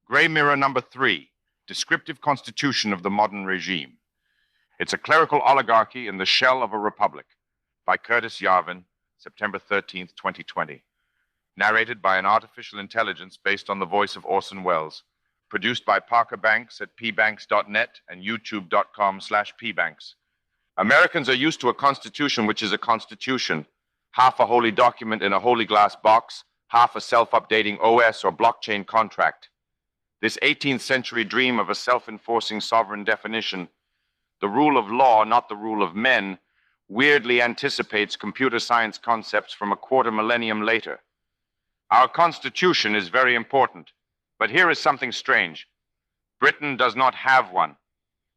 Gray Mirror number 3, Descriptive Constitution of the Modern Regime. It's a clerical oligarchy in the shell of a republic, by Curtis Yarvin, September 13th, 2020. Narrated by an artificial intelligence based on the voice of Orson Welles. Produced by Parker Banks at pbanks.net and youtube.com/pbanks. Americans are used to a constitution which is a constitution, half a holy document in a holy glass box, half a self-updating OS or blockchain contract. This 18th century dream of a self-enforcing sovereign definition, the rule of law, not the rule of men, weirdly anticipates computer science concepts from a quarter millennium later. Our Constitution is very important, but here is something strange. Britain does not have one.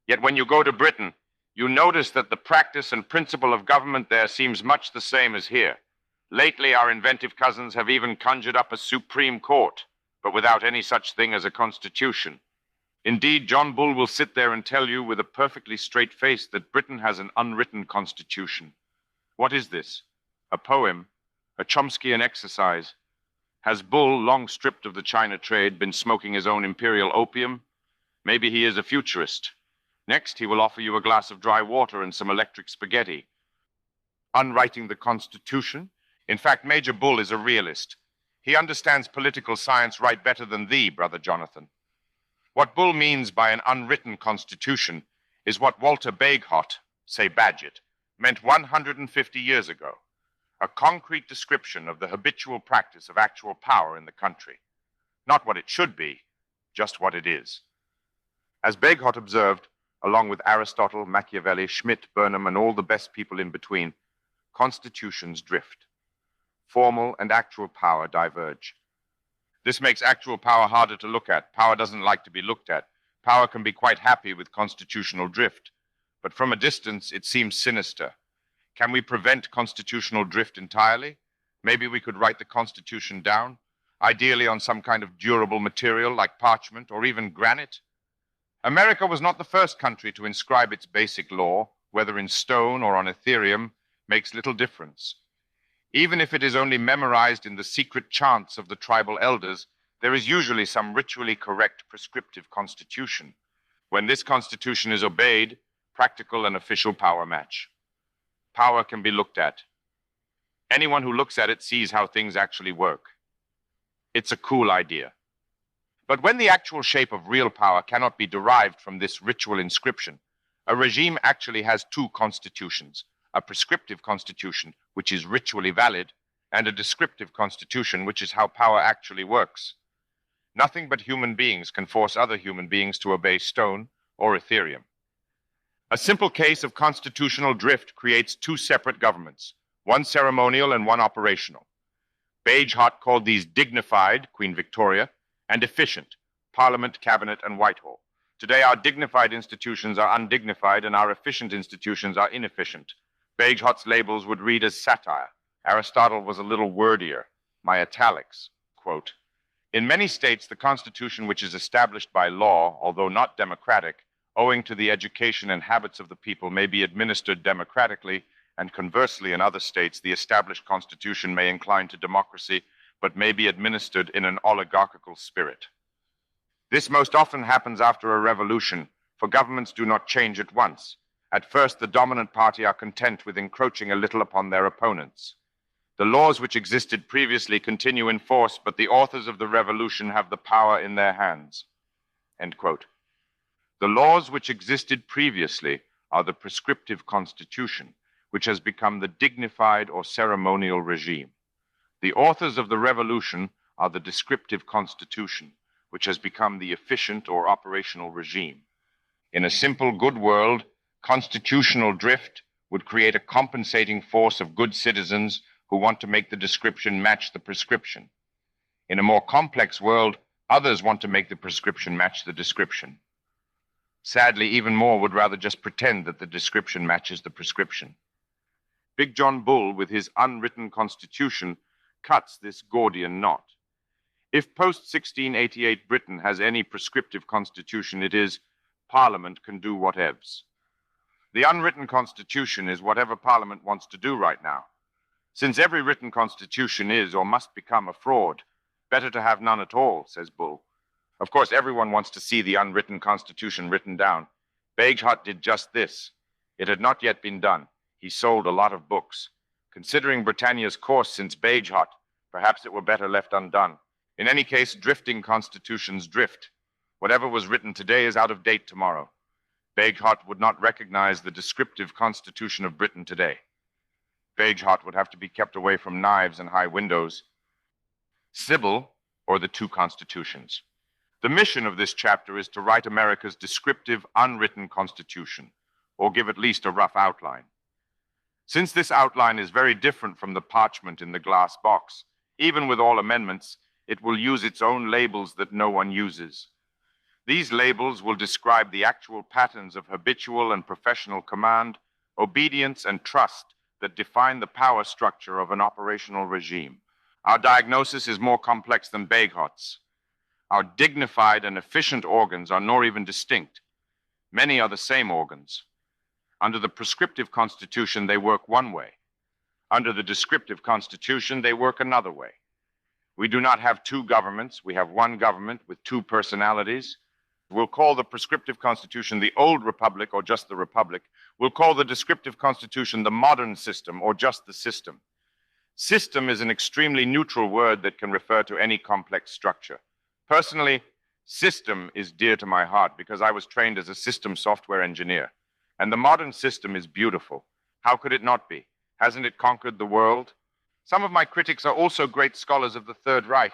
Yet when you go to Britain, you notice that the practice and principle of government there seems much the same as here. Lately, our inventive cousins have even conjured up a Supreme Court, but without any such thing as a constitution. Indeed, John Bull will sit there and tell you with a perfectly straight face that Britain has an unwritten constitution. What is this? A poem? A Chomskyan exercise? Has Bull, long stripped of the China trade, been smoking his own imperial opium? Maybe he is a futurist. Next, he will offer you a glass of dry water and some electric spaghetti. Unwriting the Constitution? In fact, Major Bull is a realist. He understands political science right better than thee, Brother Jonathan. What Bull means by an unwritten constitution is what Walter Bagehot, say Badgett, meant 150 years ago. A concrete description of the habitual practice of actual power in the country. Not what it should be, just what it is. As Bagehot observed, along with Aristotle, Machiavelli, Schmidt, Burnham, and all the best people in between, constitutions drift. Formal and actual power diverge. This makes actual power harder to look at. Power doesn't like to be looked at. Power can be quite happy with constitutional drift. But from a distance, it seems sinister. Can we prevent constitutional drift entirely? Maybe we could write the Constitution down, ideally on some kind of durable material like parchment or even granite. America was not the first country to inscribe its basic law, whether in stone or on Ethereum, makes little difference. Even if it is only memorized in the secret chants of the tribal elders, there is usually some ritually correct prescriptive constitution. When this constitution is obeyed, practical and official power match. Power can be looked at. Anyone who looks at it sees how things actually work. It's a cool idea. But when the actual shape of real power cannot be derived from this ritual inscription, a regime actually has two constitutions, a prescriptive constitution, which is ritually valid, and a descriptive constitution, which is how power actually works. Nothing but human beings can force other human beings to obey stone or Ethereum. A simple case of constitutional drift creates two separate governments, one ceremonial and one operational. Bagehot called these dignified, Queen Victoria, and efficient, Parliament, Cabinet, and Whitehall. Today, our dignified institutions are undignified and our efficient institutions are inefficient. Bagehot's labels would read as satire. Aristotle was a little wordier. My italics, quote, "In many states, the Constitution which is established by law, although not democratic, owing to the education and habits of the people, may be administered democratically, and conversely, in other states, the established Constitution may incline to democracy, but may be administered in an oligarchical spirit. This most often happens after a revolution, for governments do not change at once. At first, the dominant party are content with encroaching a little upon their opponents. The laws which existed previously continue in force, but the authors of the revolution have the power in their hands." End quote. The laws which existed previously are the prescriptive constitution, which has become the dignified or ceremonial regime. The authors of the revolution are the descriptive constitution, which has become the efficient or operational regime. In a simple, good world, constitutional drift would create a compensating force of good citizens who want to make the description match the prescription. In a more complex world, others want to make the prescription match the description. Sadly, even more would rather just pretend that the description matches the prescription. Big John Bull, with his unwritten constitution, cuts this Gordian knot. If post-1688 Britain has any prescriptive constitution, it is, Parliament can do whatevs. The unwritten constitution is whatever Parliament wants to do right now. Since every written constitution is or must become a fraud, better to have none at all, says Bull. Of course, everyone wants to see the unwritten constitution written down. Bagehot did just this. It had not yet been done. He sold a lot of books. Considering Britannia's course since Bagehot, perhaps it were better left undone. In any case, drifting constitutions drift. Whatever was written today is out of date tomorrow. Bagehot would not recognize the descriptive constitution of Britain today. Bagehot would have to be kept away from knives and high windows. Sybil, or the two constitutions. The mission of this chapter is to write America's descriptive, unwritten constitution, or give at least a rough outline. Since this outline is very different from the parchment in the glass box, even with all amendments, it will use its own labels that no one uses. These labels will describe the actual patterns of habitual and professional command, obedience, and trust that define the power structure of an operational regime. Our diagnosis is more complex than Bagehot's. Our dignified and efficient organs are nor even distinct. Many are the same organs. Under the prescriptive constitution, they work one way. Under the descriptive constitution, they work another way. We do not have two governments. We have one government with two personalities. We'll call the prescriptive constitution the old republic or just the republic. We'll call the descriptive constitution the modern system or just the system. System is an extremely neutral word that can refer to any complex structure. Personally, system is dear to my heart because I was trained as a system software engineer. And the modern system is beautiful. How could it not be? Hasn't it conquered the world? Some of my critics are also great scholars of the Third Reich.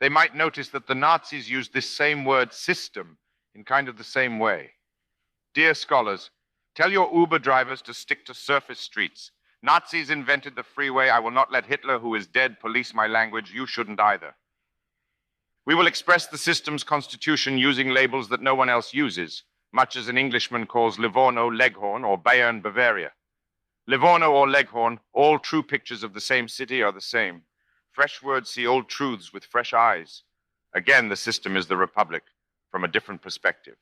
They might notice that the Nazis used this same word system in kind of the same way. Dear scholars, tell your Uber drivers to stick to surface streets. Nazis invented the freeway. I will not let Hitler, who is dead, police my language. You shouldn't either. We will express the system's constitution using labels that no one else uses, much as an Englishman calls Livorno Leghorn or Bayern Bavaria. Livorno or Leghorn, all true pictures of the same city are the same. Fresh words see old truths with fresh eyes. Again, the system is the republic from a different perspective.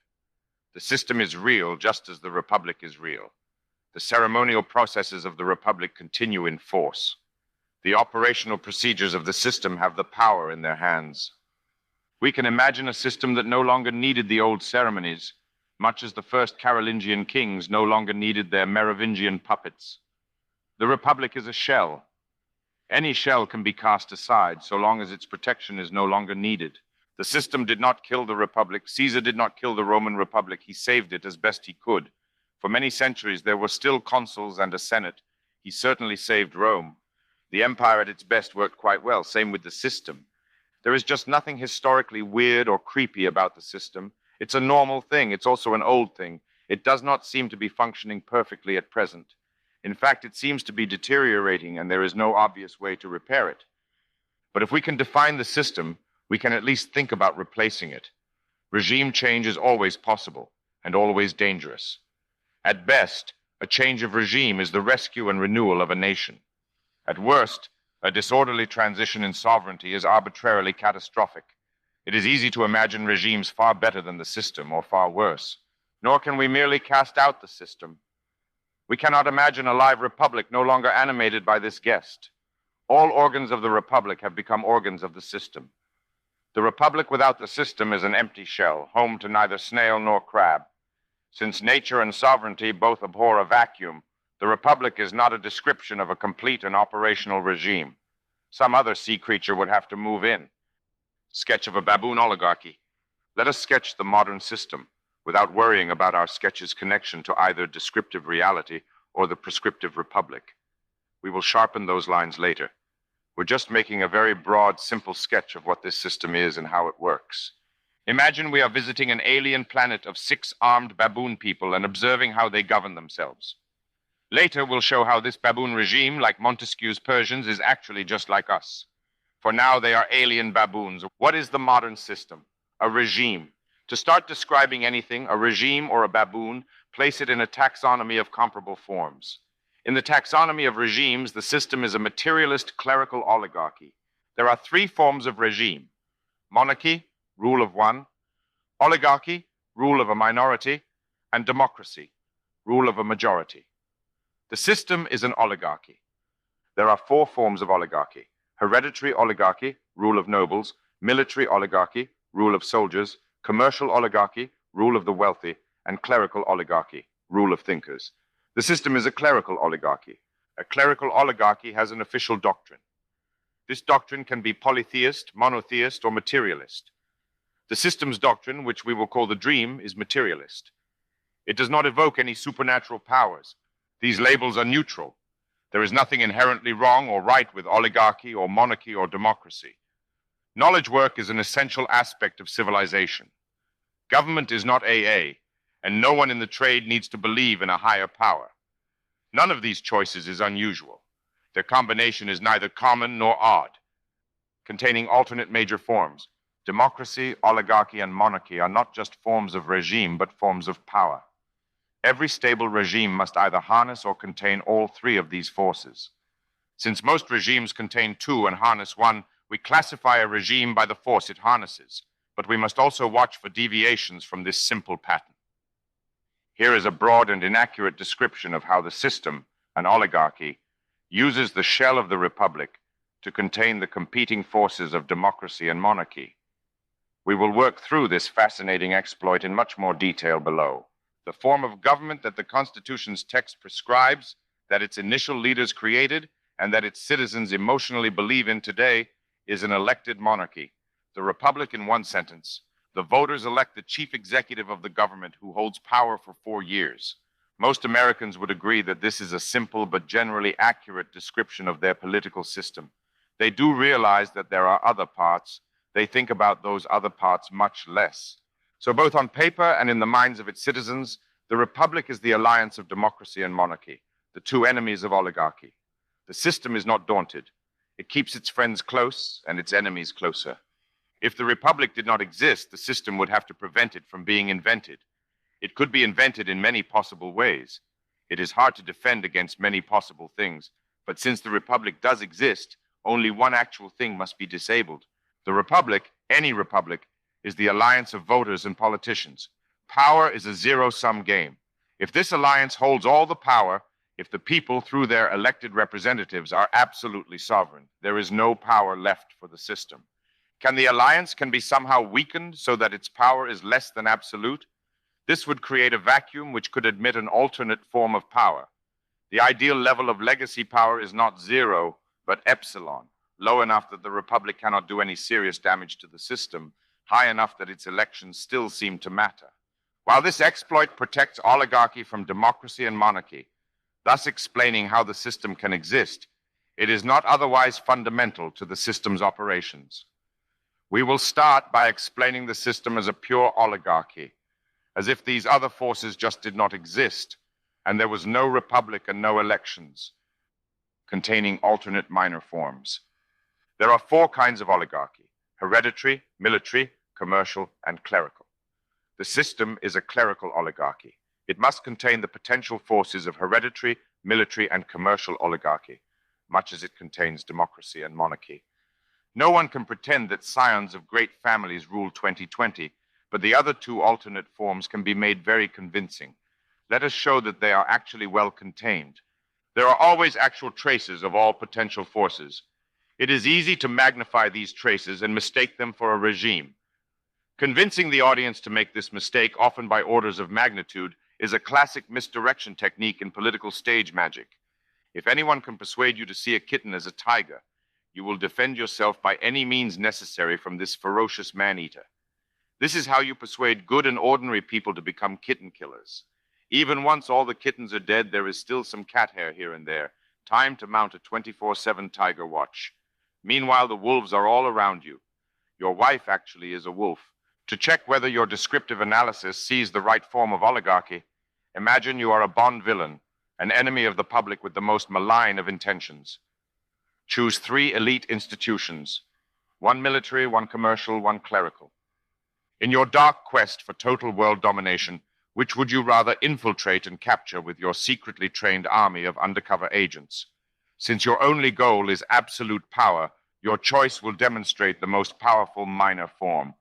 The system is real just as the republic is real. The ceremonial processes of the republic continue in force. The operational procedures of the system have the power in their hands. We can imagine a system that no longer needed the old ceremonies, much as the first Carolingian kings no longer needed their Merovingian puppets. The republic is a shell. Any shell can be cast aside so long as its protection is no longer needed. The system did not kill the republic. Caesar did not kill the Roman Republic. He saved it as best he could. For many centuries, there were still consuls and a senate. He certainly saved Rome. The empire at its best worked quite well. Same with the system. There is just nothing historically weird or creepy about the system. It's a normal thing. It's also an old thing. It does not seem to be functioning perfectly at present. In fact, it seems to be deteriorating, and there is no obvious way to repair it. But if we can define the system, we can at least think about replacing it. Regime change is always possible and always dangerous. At best, a change of regime is the rescue and renewal of a nation. At worst, a disorderly transition in sovereignty is arbitrarily catastrophic. It is easy to imagine regimes far better than the system or far worse. Nor can we merely cast out the system. We cannot imagine a live republic no longer animated by this guest. All organs of the republic have become organs of the system. The republic without the system is an empty shell, home to neither snail nor crab. Since nature and sovereignty both abhor a vacuum, the republic is not a description of a complete and operational regime. Some other sea creature would have to move in. Sketch of a baboon oligarchy. Let us sketch the modern system without worrying about our sketch's connection to either descriptive reality or the prescriptive republic. We will sharpen those lines later. We're just making a very broad, simple sketch of what this system is and how it works. Imagine we are visiting an alien planet of 6 armed baboon people and observing how they govern themselves. Later, we'll show how this baboon regime, like Montesquieu's Persians, is actually just like us. For now, they are alien baboons. What is the modern system? A regime. To start describing anything, a regime or a baboon, place it in a taxonomy of comparable forms. In the taxonomy of regimes, the system is a materialist clerical oligarchy. There are 3 forms of regime: monarchy, rule of one; oligarchy, rule of a minority; and democracy, rule of a majority. The system is an oligarchy. There are 4 forms of oligarchy: hereditary oligarchy, rule of nobles; military oligarchy, rule of soldiers, commercial oligarchy, rule of the wealthy, and clerical oligarchy, rule of thinkers. The system is a clerical oligarchy. A clerical oligarchy has an official doctrine. This doctrine can be polytheist, monotheist, or materialist. The system's doctrine, which we will call the dream, is materialist. It does not evoke any supernatural powers. These labels are neutral. There is nothing inherently wrong or right with oligarchy or monarchy or democracy. Knowledge work is an essential aspect of civilization. Government is not AA, and no one in the trade needs to believe in a higher power. None of these choices is unusual. Their combination is neither common nor odd. Containing alternate major forms, democracy, oligarchy, and monarchy are not just forms of regime, but forms of power. Every stable regime must either harness or contain all three of these forces. Since most regimes contain two and harness one, we classify a regime by the force it harnesses, but we must also watch for deviations from this simple pattern. Here is a broad and inaccurate description of how the system, an oligarchy, uses the shell of the republic to contain the competing forces of democracy and monarchy. We will work through this fascinating exploit in much more detail below. The form of government that the Constitution's text prescribes, that its initial leaders created, and that its citizens emotionally believe in today, is an elected monarchy. The republic, in one sentence. The voters elect the chief executive of the government who holds power for 4 years. Most Americans would agree that this is a simple but generally accurate description of their political system. They do realize that there are other parts. They think about those other parts much less. So both on paper and in the minds of its citizens, the republic is the alliance of democracy and monarchy, the two enemies of oligarchy. The system is not daunted. It keeps its friends close and its enemies closer. If the republic did not exist, the system would have to prevent it from being invented. It could be invented in many possible ways. It is hard to defend against many possible things, but since the republic does exist, only one actual thing must be disabled. The republic, any republic, is the alliance of voters and politicians. Power is a zero-sum game. If this alliance holds all the power, if the people, through their elected representatives, are absolutely sovereign, there is no power left for the system. Can the alliance be somehow weakened so that its power is less than absolute? This would create a vacuum which could admit an alternate form of power. The ideal level of legacy power is not zero, but epsilon, low enough that the republic cannot do any serious damage to the system, high enough that its elections still seem to matter. While this exploit protects oligarchy from democracy and monarchy, thus explaining how the system can exist, it is not otherwise fundamental to the system's operations. We will start by explaining the system as a pure oligarchy, as if these other forces just did not exist, and there was no republic and no elections, containing alternate minor forms. There are 4 kinds of oligarchy: hereditary, military, commercial, and clerical. The system is a clerical oligarchy. It must contain the potential forces of hereditary, military, and commercial oligarchy, much as it contains democracy and monarchy. No one can pretend that scions of great families rule 2020, but the other 2 alternate forms can be made very convincing. Let us show that they are actually well contained. There are always actual traces of all potential forces. It is easy to magnify these traces and mistake them for a regime. Convincing the audience to make this mistake, often by orders of magnitude, is a classic misdirection technique in political stage magic. If anyone can persuade you to see a kitten as a tiger, you will defend yourself by any means necessary from this ferocious man-eater. This is how you persuade good and ordinary people to become kitten killers. Even once all the kittens are dead, there is still some cat hair here and there, time to mount a 24/7 tiger watch. Meanwhile, the wolves are all around you. Your wife actually is a wolf. To check whether your descriptive analysis sees the right form of oligarchy, imagine you are a Bond villain, an enemy of the public with the most malign of intentions. Choose 3 elite institutions, 1 military, 1 commercial, 1 clerical. In your dark quest for total world domination, which would you rather infiltrate and capture with your secretly trained army of undercover agents? Since your only goal is absolute power, your choice will demonstrate the most powerful minor form.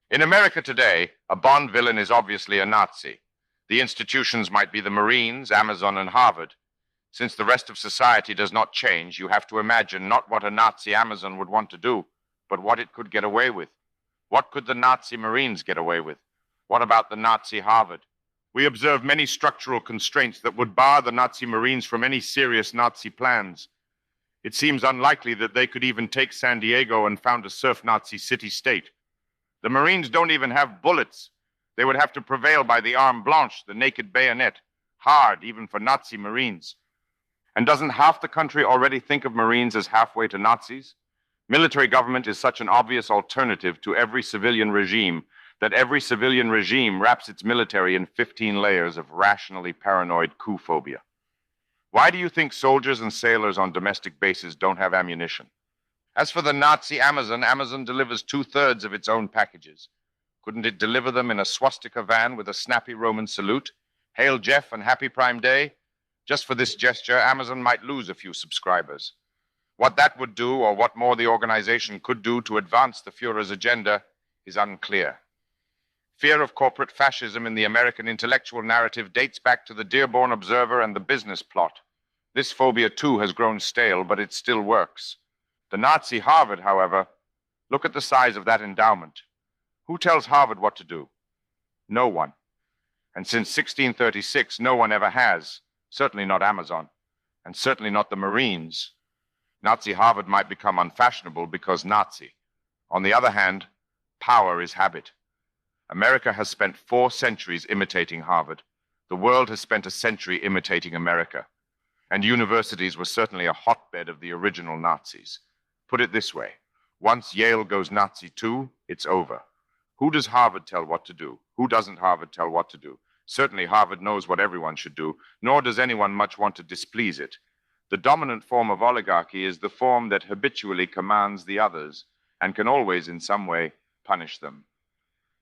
In America today, a Bond villain is obviously a Nazi. The institutions might be the Marines, Amazon, and Harvard. Since the rest of society does not change, you have to imagine not what a Nazi Amazon would want to do, but what it could get away with. What could the Nazi Marines get away with? What about the Nazi Harvard? We observe many structural constraints that would bar the Nazi Marines from any serious Nazi plans. It seems unlikely that they could even take San Diego and found a surf Nazi city-state. The Marines don't even have bullets. They would have to prevail by the arme blanche, the naked bayonet. Hard, even for Nazi Marines. And doesn't half the country already think of Marines as halfway to Nazis? Military government is such an obvious alternative to every civilian regime that every civilian regime wraps its military in 15 layers of rationally paranoid coup phobia. Why do you think soldiers and sailors on domestic bases don't have ammunition? As for the Nazi Amazon, Amazon delivers 2/3 of its own packages. Couldn't it deliver them in a swastika van with a snappy Roman salute? Hail Jeff and happy Prime Day? Just for this gesture, Amazon might lose a few subscribers. What that would do, or what more the organization could do to advance the Führer's agenda, is unclear. Fear of corporate fascism in the American intellectual narrative dates back to the Dearborn Observer and the business plot. This phobia, too, has grown stale, but it still works. The Nazi Harvard, however, look at the size of that endowment. Who tells Harvard what to do? No one. And since 1636, no one ever has. Certainly not Amazon, and certainly not the Marines. Nazi Harvard might become unfashionable because Nazi. On the other hand, power is habit. America has spent 4 centuries imitating Harvard. The world has spent a century imitating America. And universities were certainly a hotbed of the original Nazis. Put it this way, once Yale goes Nazi too, it's over. Who does Harvard tell what to do? Who doesn't Harvard tell what to do? Certainly Harvard knows what everyone should do, nor does anyone much want to displease it. The dominant form of oligarchy is the form that habitually commands the others and can always in some way punish them.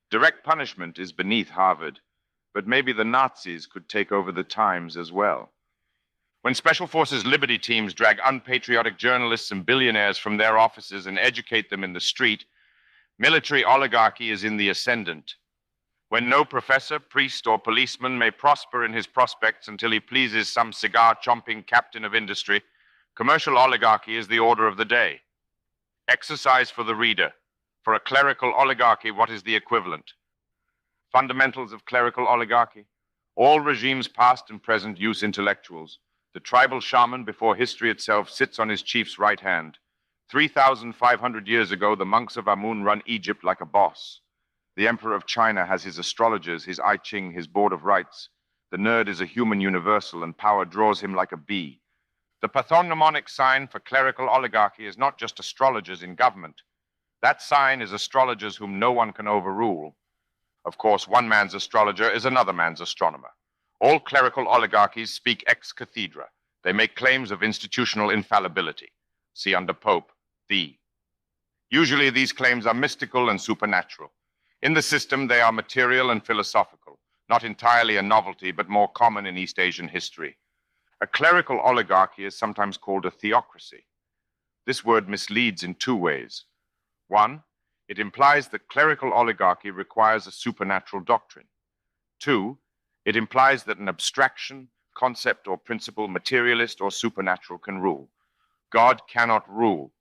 Direct punishment is beneath Harvard, but maybe the Nazis could take over the Times as well. When Special Forces Liberty teams drag unpatriotic journalists and billionaires from their offices and educate them in the street, military oligarchy is in the ascendant. When no professor, priest, or policeman may prosper in his prospects until he pleases some cigar-chomping captain of industry, commercial oligarchy is the order of the day. Exercise for the reader. For a clerical oligarchy, what is the equivalent? Fundamentals of clerical oligarchy. All regimes past and present use intellectuals. The tribal shaman before history itself sits on his chief's right hand. 3,500 years ago, the monks of Amun run Egypt like a boss. The Emperor of China has his astrologers, his I Ching, his Board of Rights. The nerd is a human universal, and power draws him like a bee. The pathognomonic sign for clerical oligarchy is not just astrologers in government. That sign is astrologers whom no one can overrule. Of course, one man's astrologer is another man's astronomer. All clerical oligarchies speak ex cathedra. They make claims of institutional infallibility. See under Pope, the. Usually these claims are mystical and supernatural. In the system, they are material and philosophical, not entirely a novelty, but more common in East Asian history. A clerical oligarchy is sometimes called a theocracy. This word misleads in 2 ways. 1, it implies that clerical oligarchy requires a supernatural doctrine. 2, it implies that an abstraction, concept, or principle, materialist or supernatural, can rule. God cannot rule.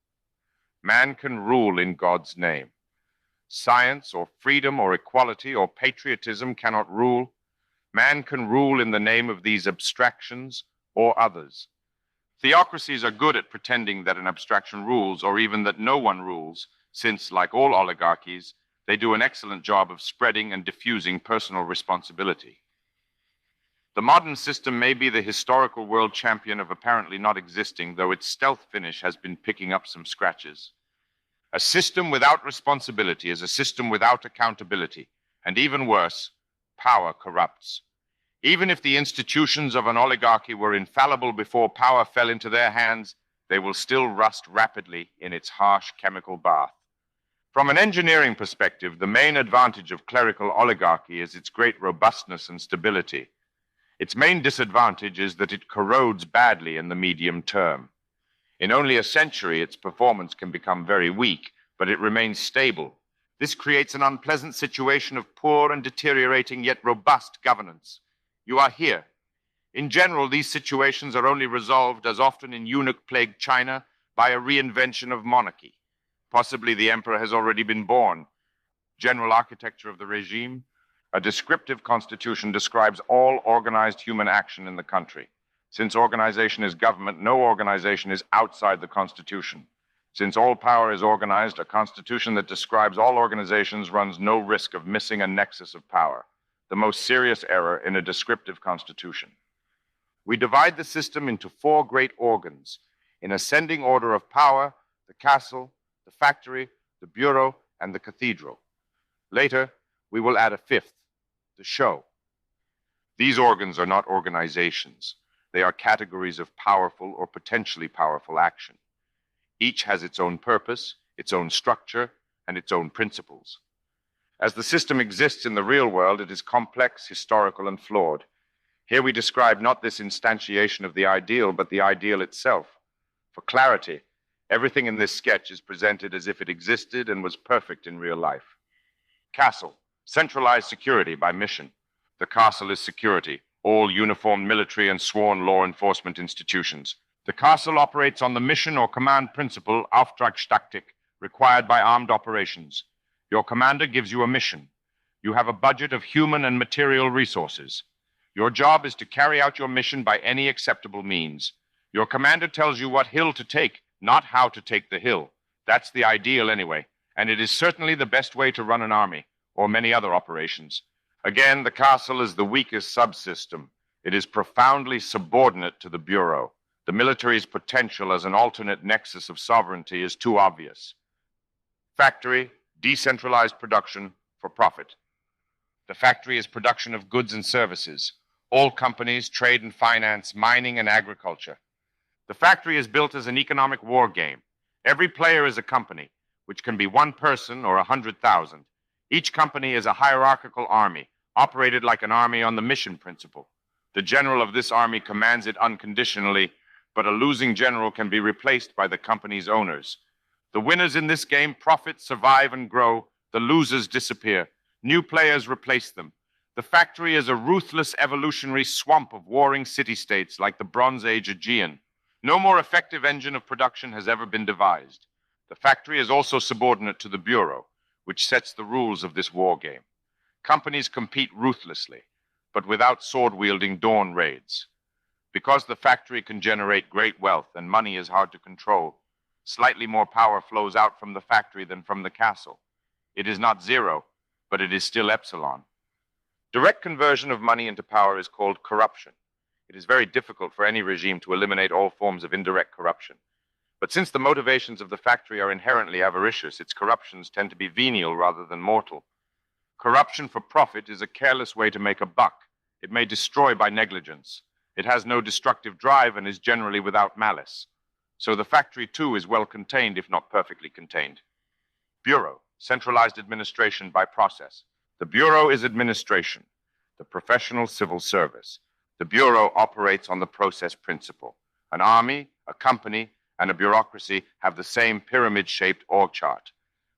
Man can rule in God's name. Science or freedom or equality or patriotism cannot rule. Man can rule in the name of these abstractions or others. Theocracies are good at pretending that an abstraction rules, or even that no one rules, since, like all oligarchies, they do an excellent job of spreading and diffusing personal responsibility. The modern system may be the historical world champion of apparently not existing, though its stealth finish has been picking up some scratches. A system without responsibility is a system without accountability, and even worse, power corrupts. Even if the institutions of an oligarchy were infallible before power fell into their hands, they will still rust rapidly in its harsh chemical bath. From an engineering perspective, the main advantage of clerical oligarchy is its great robustness and stability. Its main disadvantage is that it corrodes badly in the medium term. In only a century, its performance can become very weak, but it remains stable. This creates an unpleasant situation of poor and deteriorating yet robust governance. You are here. In general, these situations are only resolved, as often in eunuch-plagued China, by a reinvention of monarchy. Possibly the emperor has already been born. General architecture of the regime. A descriptive constitution describes all organized human action in the country. Since organization is government, no organization is outside the constitution. Since all power is organized, a constitution that describes all organizations runs no risk of missing a nexus of power, the most serious error in a descriptive constitution. We divide the system into four great organs, in ascending order of power: the castle, the factory, the bureau, and the cathedral. Later, we will add a fifth, the show. These organs are not organizations. They are categories of powerful or potentially powerful action. Each has its own purpose, its own structure, and its own principles. As the system exists in the real world, it is complex, historical, and flawed. Here we describe not this instantiation of the ideal, but the ideal itself. For clarity, everything in this sketch is presented as if it existed and was perfect in real life. Castle, centralized security by mission. The castle is security, all uniformed military and sworn law enforcement institutions. The castle operates on the mission or command principle, Auftragstaktik, required by armed operations. Your commander gives you a mission. You have a budget of human and material resources. Your job is to carry out your mission by any acceptable means. Your commander tells you what hill to take, not how to take the hill. That's the ideal anyway, and it is certainly the best way to run an army, or many other operations. Again, the castle is the weakest subsystem. It is profoundly subordinate to the bureau. The military's potential as an alternate nexus of sovereignty is too obvious. Factory, decentralized production for profit. The factory is production of goods and services. All companies, trade and finance, mining and agriculture. The factory is built as an economic war game. Every player is a company, which can be one person or 100,000. Each company is a hierarchical army, operated like an army on the mission principle. The general of this army commands it unconditionally, but a losing general can be replaced by the company's owners. The winners in this game profit, survive, and grow. The losers disappear. New players replace them. The factory is a ruthless evolutionary swamp of warring city-states like the Bronze Age Aegean. No more effective engine of production has ever been devised. The factory is also subordinate to the bureau, which sets the rules of this war game. Companies compete ruthlessly, but without sword-wielding dawn raids. Because the factory can generate great wealth and money is hard to control, slightly more power flows out from the factory than from the castle. It is not zero, but it is still epsilon. Direct conversion of money into power is called corruption. It is very difficult for any regime to eliminate all forms of indirect corruption. But since the motivations of the factory are inherently avaricious, its corruptions tend to be venial rather than mortal. Corruption for profit is a careless way to make a buck. It may destroy by negligence. It has no destructive drive and is generally without malice. So the factory, too, is well contained, if not perfectly contained. Bureau, centralized administration by process. The bureau is administration, the professional civil service. The bureau operates on the process principle. An army, a company, and a bureaucracy have the same pyramid-shaped org chart.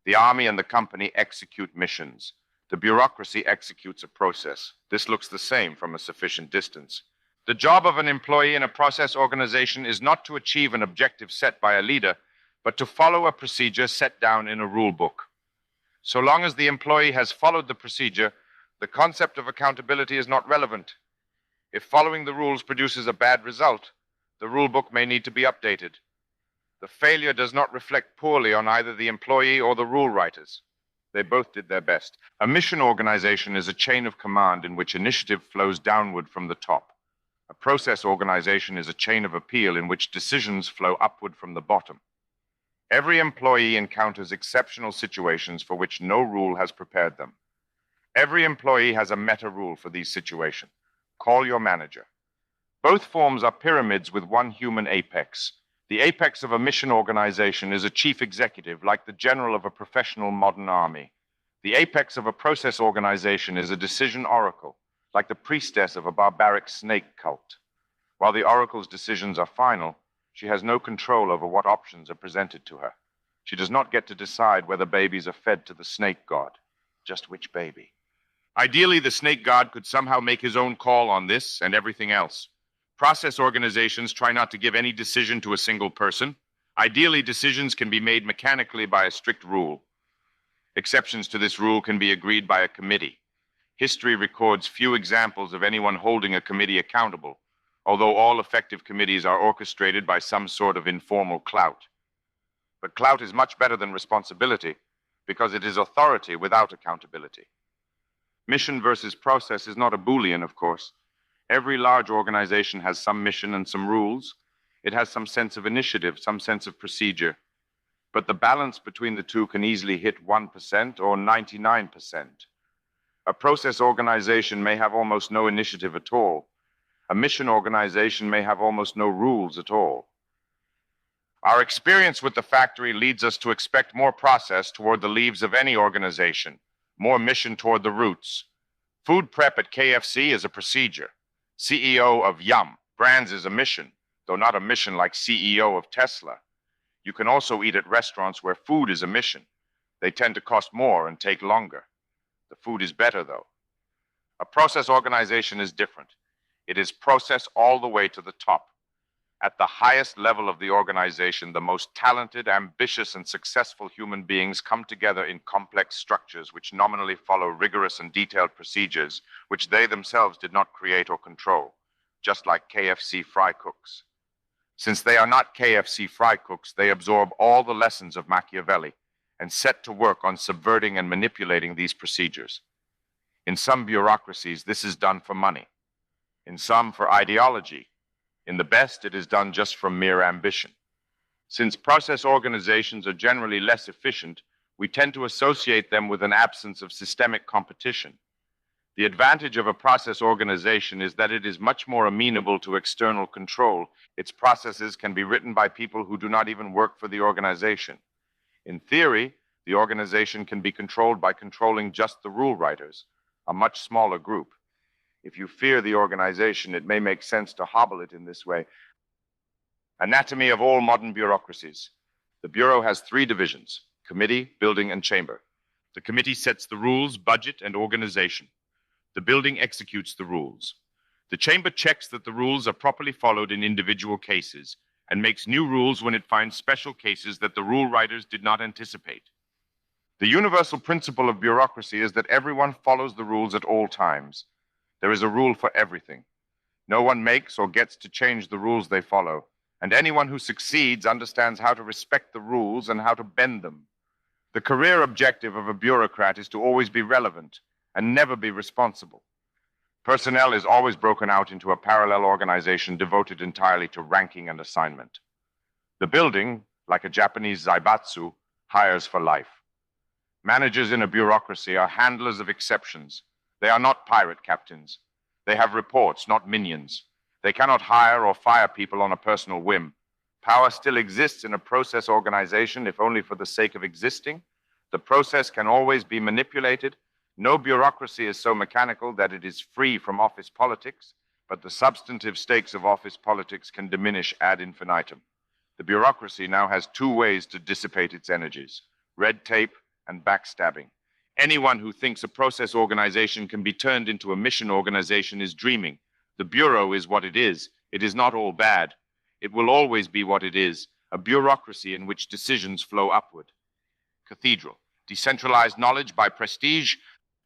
The army and the company execute missions. The bureaucracy executes a process. This looks the same from a sufficient distance. The job of an employee in a process organization is not to achieve an objective set by a leader, but to follow a procedure set down in a rule book. So long as the employee has followed the procedure, the concept of accountability is not relevant. If following the rules produces a bad result, the rule book may need to be updated. The failure does not reflect poorly on either the employee or the rule writers. They both did their best. A mission organization is a chain of command in which initiative flows downward from the top. A process organization is a chain of appeal in which decisions flow upward from the bottom. Every employee encounters exceptional situations for which no rule has prepared them. Every employee has a meta rule for these situations. Call your manager. Both forms are pyramids with one human apex. The apex of a mission organization is a chief executive, like the general of a professional modern army. The apex of a process organization is a decision oracle, like the priestess of a barbaric snake cult. While the oracle's decisions are final, she has no control over what options are presented to her. She does not get to decide whether babies are fed to the snake god, just which baby. Ideally, the snake god could somehow make his own call on this and everything else. Process organizations try not to give any decision to a single person. Ideally, decisions can be made mechanically by a strict rule. Exceptions to this rule can be agreed by a committee. History records few examples of anyone holding a committee accountable, although all effective committees are orchestrated by some sort of informal clout. But clout is much better than responsibility because it is authority without accountability. Mission versus process is not a Boolean, of course. Every large organization has some mission and some rules. It has some sense of initiative, some sense of procedure. But the balance between the two can easily hit 1% or 99%. A process organization may have almost no initiative at all. A mission organization may have almost no rules at all. Our experience with the factory leads us to expect more process toward the leaves of any organization, more mission toward the roots. Food prep at KFC is a procedure. CEO of Yum Brands is a mission, though not a mission like CEO of Tesla. You can also eat at restaurants where food is a mission. They tend to cost more and take longer. The food is better, though. A process organization is different. It is process all the way to the top. At the highest level of the organization, the most talented, ambitious, and successful human beings come together in complex structures which nominally follow rigorous and detailed procedures which they themselves did not create or control, just like KFC fry cooks. Since they are not KFC fry cooks, they absorb all the lessons of Machiavelli and set to work on subverting and manipulating these procedures. In some bureaucracies, this is done for money. In some, for ideology. In the best, it is done just from mere ambition. Since process organizations are generally less efficient, we tend to associate them with an absence of systemic competition. The advantage of a process organization is that it is much more amenable to external control. Its processes can be written by people who do not even work for the organization. In theory, the organization can be controlled by controlling just the rule writers, a much smaller group. If you fear the organization, it may make sense to hobble it in this way. Anatomy of all modern bureaucracies. The Bureau has 3 divisions: committee, building, and chamber. The committee sets the rules, budget, and organization. The building executes the rules. The chamber checks that the rules are properly followed in individual cases and makes new rules when it finds special cases that the rule writers did not anticipate. The universal principle of bureaucracy is that everyone follows the rules at all times. There is a rule for everything. No one makes or gets to change the rules they follow, and anyone who succeeds understands how to respect the rules and how to bend them. The career objective of a bureaucrat is to always be relevant and never be responsible. Personnel is always broken out into a parallel organization devoted entirely to ranking and assignment. The building, like a Japanese zaibatsu, hires for life. Managers in a bureaucracy are handlers of exceptions. They are not pirate captains. They have reports, not minions. They cannot hire or fire people on a personal whim. Power still exists in a process organization, if only for the sake of existing. The process can always be manipulated. No bureaucracy is so mechanical that it is free from office politics, but the substantive stakes of office politics can diminish ad infinitum. The bureaucracy now has 2 ways to dissipate its energies: red tape and backstabbing. Anyone who thinks a process organization can be turned into a mission organization is dreaming. The Bureau is what it is. It is not all bad. It will always be what it is, a bureaucracy in which decisions flow upward. Cathedral. Decentralized knowledge by prestige.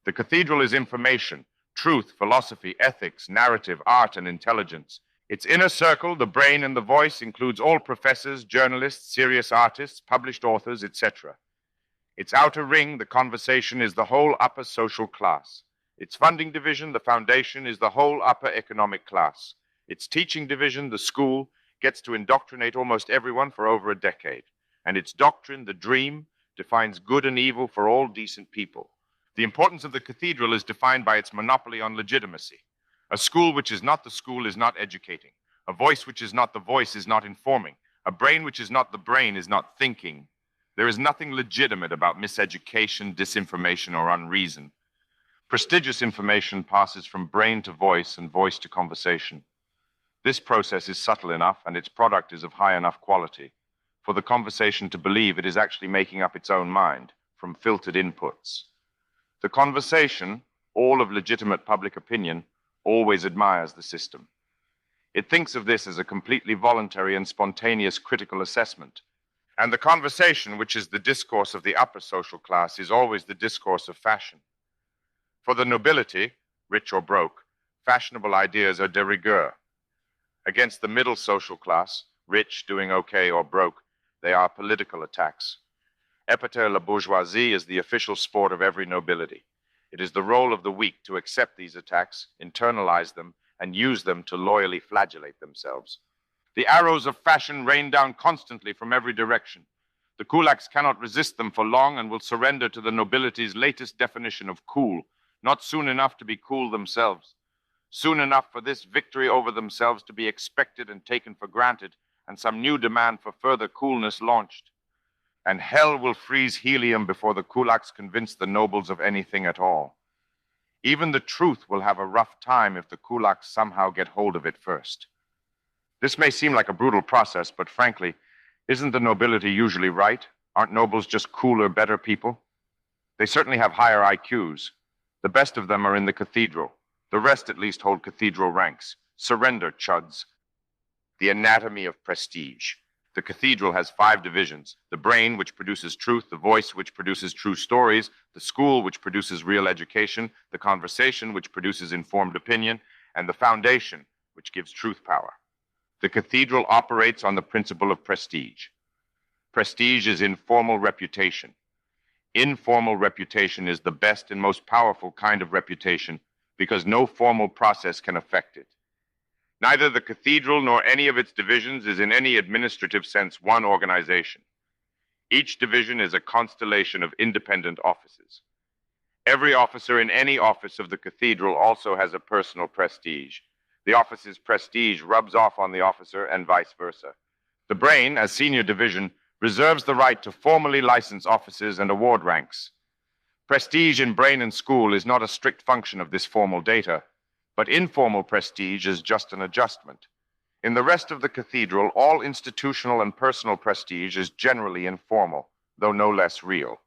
The cathedral is information, truth, philosophy, ethics, narrative, art, and intelligence. Its inner circle, the brain and the voice, includes all professors, journalists, serious artists, published authors, etc. Its outer ring, the conversation, is the whole upper social class. Its funding division, the foundation, is the whole upper economic class. Its teaching division, the school, gets to indoctrinate almost everyone for over a decade. And its doctrine, the dream, defines good and evil for all decent people. The importance of the cathedral is defined by its monopoly on legitimacy. A school which is not the school is not educating. A voice which is not the voice is not informing. A brain which is not the brain is not thinking. There is nothing legitimate about miseducation, disinformation, or unreason. Prestigious information passes from brain to voice and voice to conversation. This process is subtle enough and its product is of high enough quality for the conversation to believe it is actually making up its own mind from filtered inputs. The conversation, all of legitimate public opinion, always admires the system. It thinks of this as a completely voluntary and spontaneous critical assessment. And the conversation, which is the discourse of the upper social class, is always the discourse of fashion. For the nobility, rich or broke, fashionable ideas are de rigueur. Against the middle social class, rich, doing okay, or broke, they are political attacks. Épater la bourgeoisie is the official sport of every nobility. It is the role of the weak to accept these attacks, internalize them, and use them to loyally flagellate themselves. The arrows of fashion rain down constantly from every direction. The kulaks cannot resist them for long and will surrender to the nobility's latest definition of cool, not soon enough to be cool themselves. Soon enough for this victory over themselves to be expected and taken for granted, and some new demand for further coolness launched. And hell will freeze helium before the kulaks convince the nobles of anything at all. Even the truth will have a rough time if the kulaks somehow get hold of it first. This may seem like a brutal process, but frankly, isn't the nobility usually right? Aren't nobles just cooler, better people? They certainly have higher IQs. The best of them are in the cathedral. The rest at least hold cathedral ranks. Surrender, chuds. The anatomy of prestige. The cathedral has 5 divisions: the brain, which produces truth; the voice, which produces true stories; the school, which produces real education; the conversation, which produces informed opinion; and the foundation, which gives truth power. The cathedral operates on the principle of prestige. Prestige is informal reputation. Informal reputation is the best and most powerful kind of reputation because no formal process can affect it. Neither the cathedral nor any of its divisions is in any administrative sense one organization. Each division is a constellation of independent offices. Every officer in any office of the cathedral also has a personal prestige. The office's prestige rubs off on the officer and vice versa. The brain, as senior division, reserves the right to formally license offices and award ranks. Prestige in brain and school is not a strict function of this formal data, but informal prestige is just an adjustment. In the rest of the cathedral, all institutional and personal prestige is generally informal, though no less real.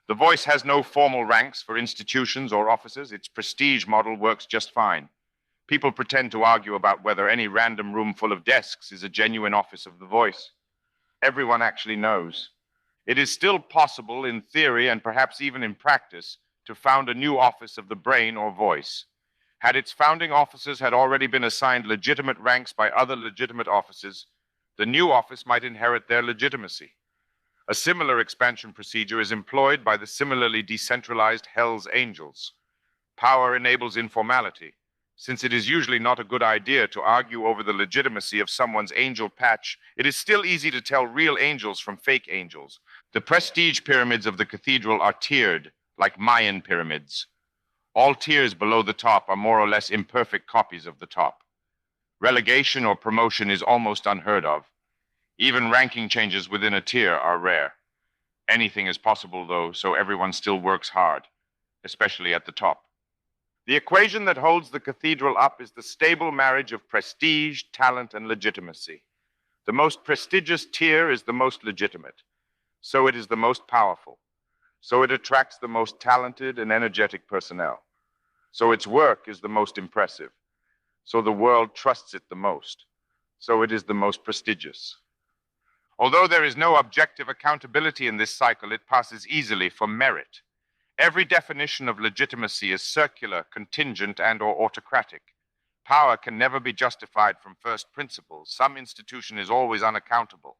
The voice has no formal ranks for institutions or offices. Its prestige model works just fine. People pretend to argue about whether any random room full of desks is a genuine office of the voice. Everyone actually knows. It is still possible in theory and perhaps even in practice to found a new office of the brain or voice. Had its founding officers had already been assigned legitimate ranks by other legitimate offices, the new office might inherit their legitimacy. A similar expansion procedure is employed by the similarly decentralized Hell's Angels. Power enables informality. Since it is usually not a good idea to argue over the legitimacy of someone's angel patch, it is still easy to tell real angels from fake angels. The prestige pyramids of the cathedral are tiered, like Mayan pyramids. All tiers below the top are more or less imperfect copies of the top. Relegation or promotion is almost unheard of. Even ranking changes within a tier are rare. Anything is possible, though, so everyone still works hard, especially at the top. The equation that holds the cathedral up is the stable marriage of prestige, talent, and legitimacy. The most prestigious tier is the most legitimate, so it is the most powerful. So it attracts the most talented and energetic personnel. So its work is the most impressive. So the world trusts it the most. So it is the most prestigious. Although there is no objective accountability in this cycle, it passes easily for merit. Every definition of legitimacy is circular, contingent, and/or autocratic. Power can never be justified from first principles. Some institution is always unaccountable.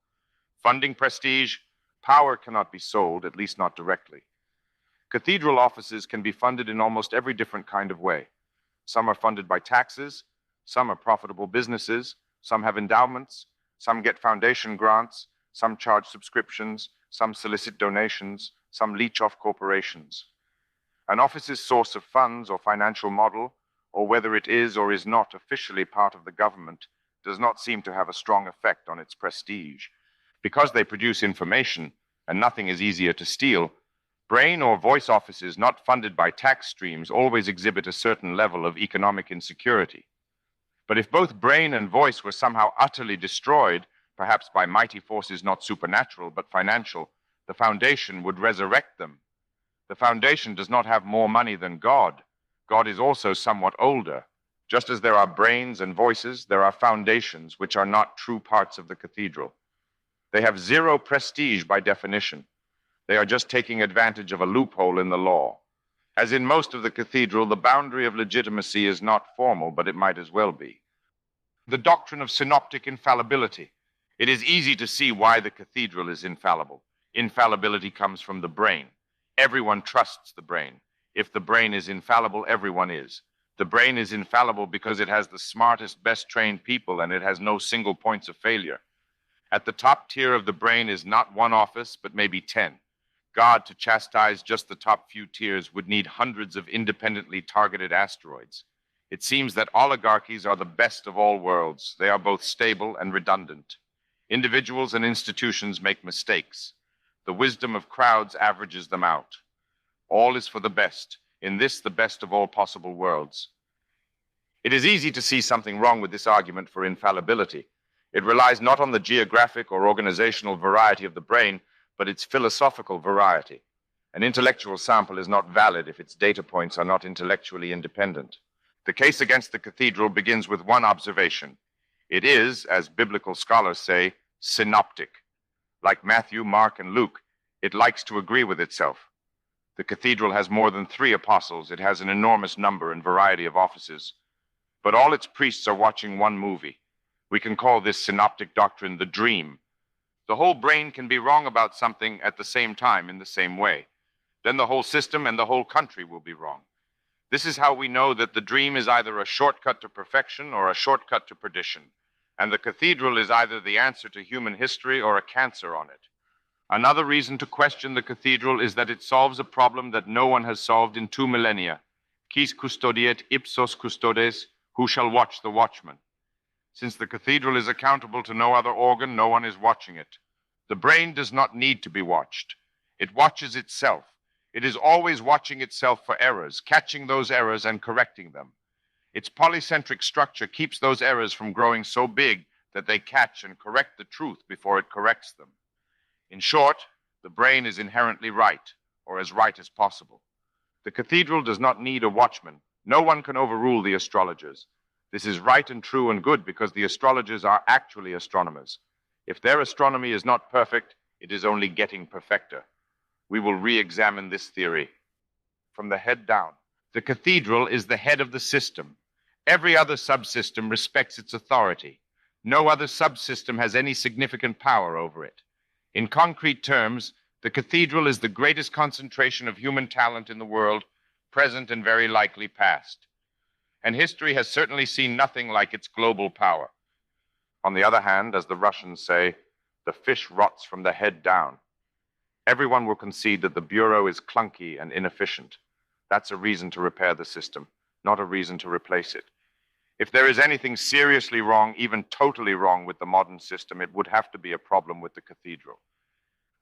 Funding prestige, power cannot be sold, at least not directly. Cathedral offices can be funded in almost every different kind of way. Some are funded by taxes, some are profitable businesses, some have endowments, some get foundation grants, some charge subscriptions, some solicit donations, some leech off corporations. An office's source of funds or financial model, or whether it is or is not officially part of the government, does not seem to have a strong effect on its prestige. Because they produce information, and nothing is easier to steal, brain or voice offices not funded by tax streams always exhibit a certain level of economic insecurity. But if both brain and voice were somehow utterly destroyed, perhaps by mighty forces not supernatural but financial, the foundation would resurrect them. The foundation does not have more money than God. God is also somewhat older. Just as there are brains and voices, there are foundations which are not true parts of the cathedral. They have zero prestige by definition. They are just taking advantage of a loophole in the law. As in most of the cathedral, the boundary of legitimacy is not formal, but it might as well be. The doctrine of synoptic infallibility. It is easy to see why the cathedral is infallible. Infallibility comes from the brain. Everyone trusts the brain. If the brain is infallible, everyone is. The brain is infallible because it has the smartest, best-trained people, and it has no single points of failure. At the top tier of the brain is not one office, but maybe 10. God, to chastise just the top few tiers, would need hundreds of independently targeted asteroids. It seems that oligarchies are the best of all worlds. They are both stable and redundant. Individuals and institutions make mistakes. The wisdom of crowds averages them out. All is for the best. In this, the best of all possible worlds. It is easy to see something wrong with this argument for infallibility. It relies not on the geographic or organizational variety of the brain, but its philosophical variety. An intellectual sample is not valid if its data points are not intellectually independent. The case against the cathedral begins with one observation. It is, as biblical scholars say, synoptic. Like Matthew, Mark, and Luke, it likes to agree with itself. The cathedral has more than 3 apostles. It has an enormous number and variety of offices. But all its priests are watching one movie. We can call this synoptic doctrine the dream. The whole brain can be wrong about something at the same time in the same way. Then the whole system and the whole country will be wrong. This is how we know that the dream is either a shortcut to perfection or a shortcut to perdition. And the cathedral is either the answer to human history or a cancer on it. Another reason to question the cathedral is that it solves a problem that no one has solved in 2 millennia. Quis custodiet ipsos custodes, who shall watch the watchman? Since the cathedral is accountable to no other organ, no one is watching it. The brain does not need to be watched. It watches itself. It is always watching itself for errors, catching those errors and correcting them. Its polycentric structure keeps those errors from growing so big that they catch and correct the truth before it corrects them. In short, the brain is inherently right, or as right as possible. The cathedral does not need a watchman. No one can overrule the astrologers. This is right and true and good because the astrologers are actually astronomers. If their astronomy is not perfect, it is only getting perfecter. We will re-examine this theory. From the head down, the cathedral is the head of the system. Every other subsystem respects its authority. No other subsystem has any significant power over it. In concrete terms, the cathedral is the greatest concentration of human talent in the world, present and very likely past. And history has certainly seen nothing like its global power. On the other hand, as the Russians say, the fish rots from the head down. Everyone will concede that the bureau is clunky and inefficient. That's a reason to repair the system, not a reason to replace it. If there is anything seriously wrong, even totally wrong with the modern system, it would have to be a problem with the cathedral.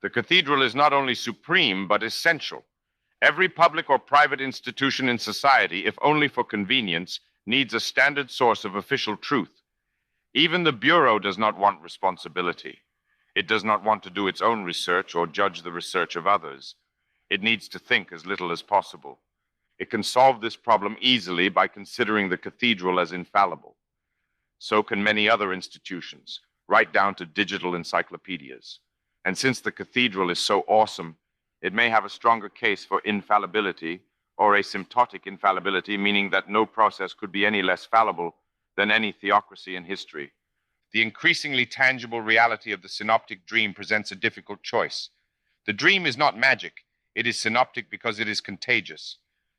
The cathedral is not only supreme, but essential. Every public or private institution in society, if only for convenience, needs a standard source of official truth. Even the bureau does not want responsibility. It does not want to do its own research or judge the research of others. It needs to think as little as possible. It can solve this problem easily by considering the cathedral as infallible. So can many other institutions, right down to digital encyclopedias. And since the cathedral is so awesome, it may have a stronger case for infallibility or asymptotic infallibility, meaning that no process could be any less fallible than any theocracy in history. The increasingly tangible reality of the synoptic dream presents a difficult choice. The dream is not magic. It is synoptic because it is contagious.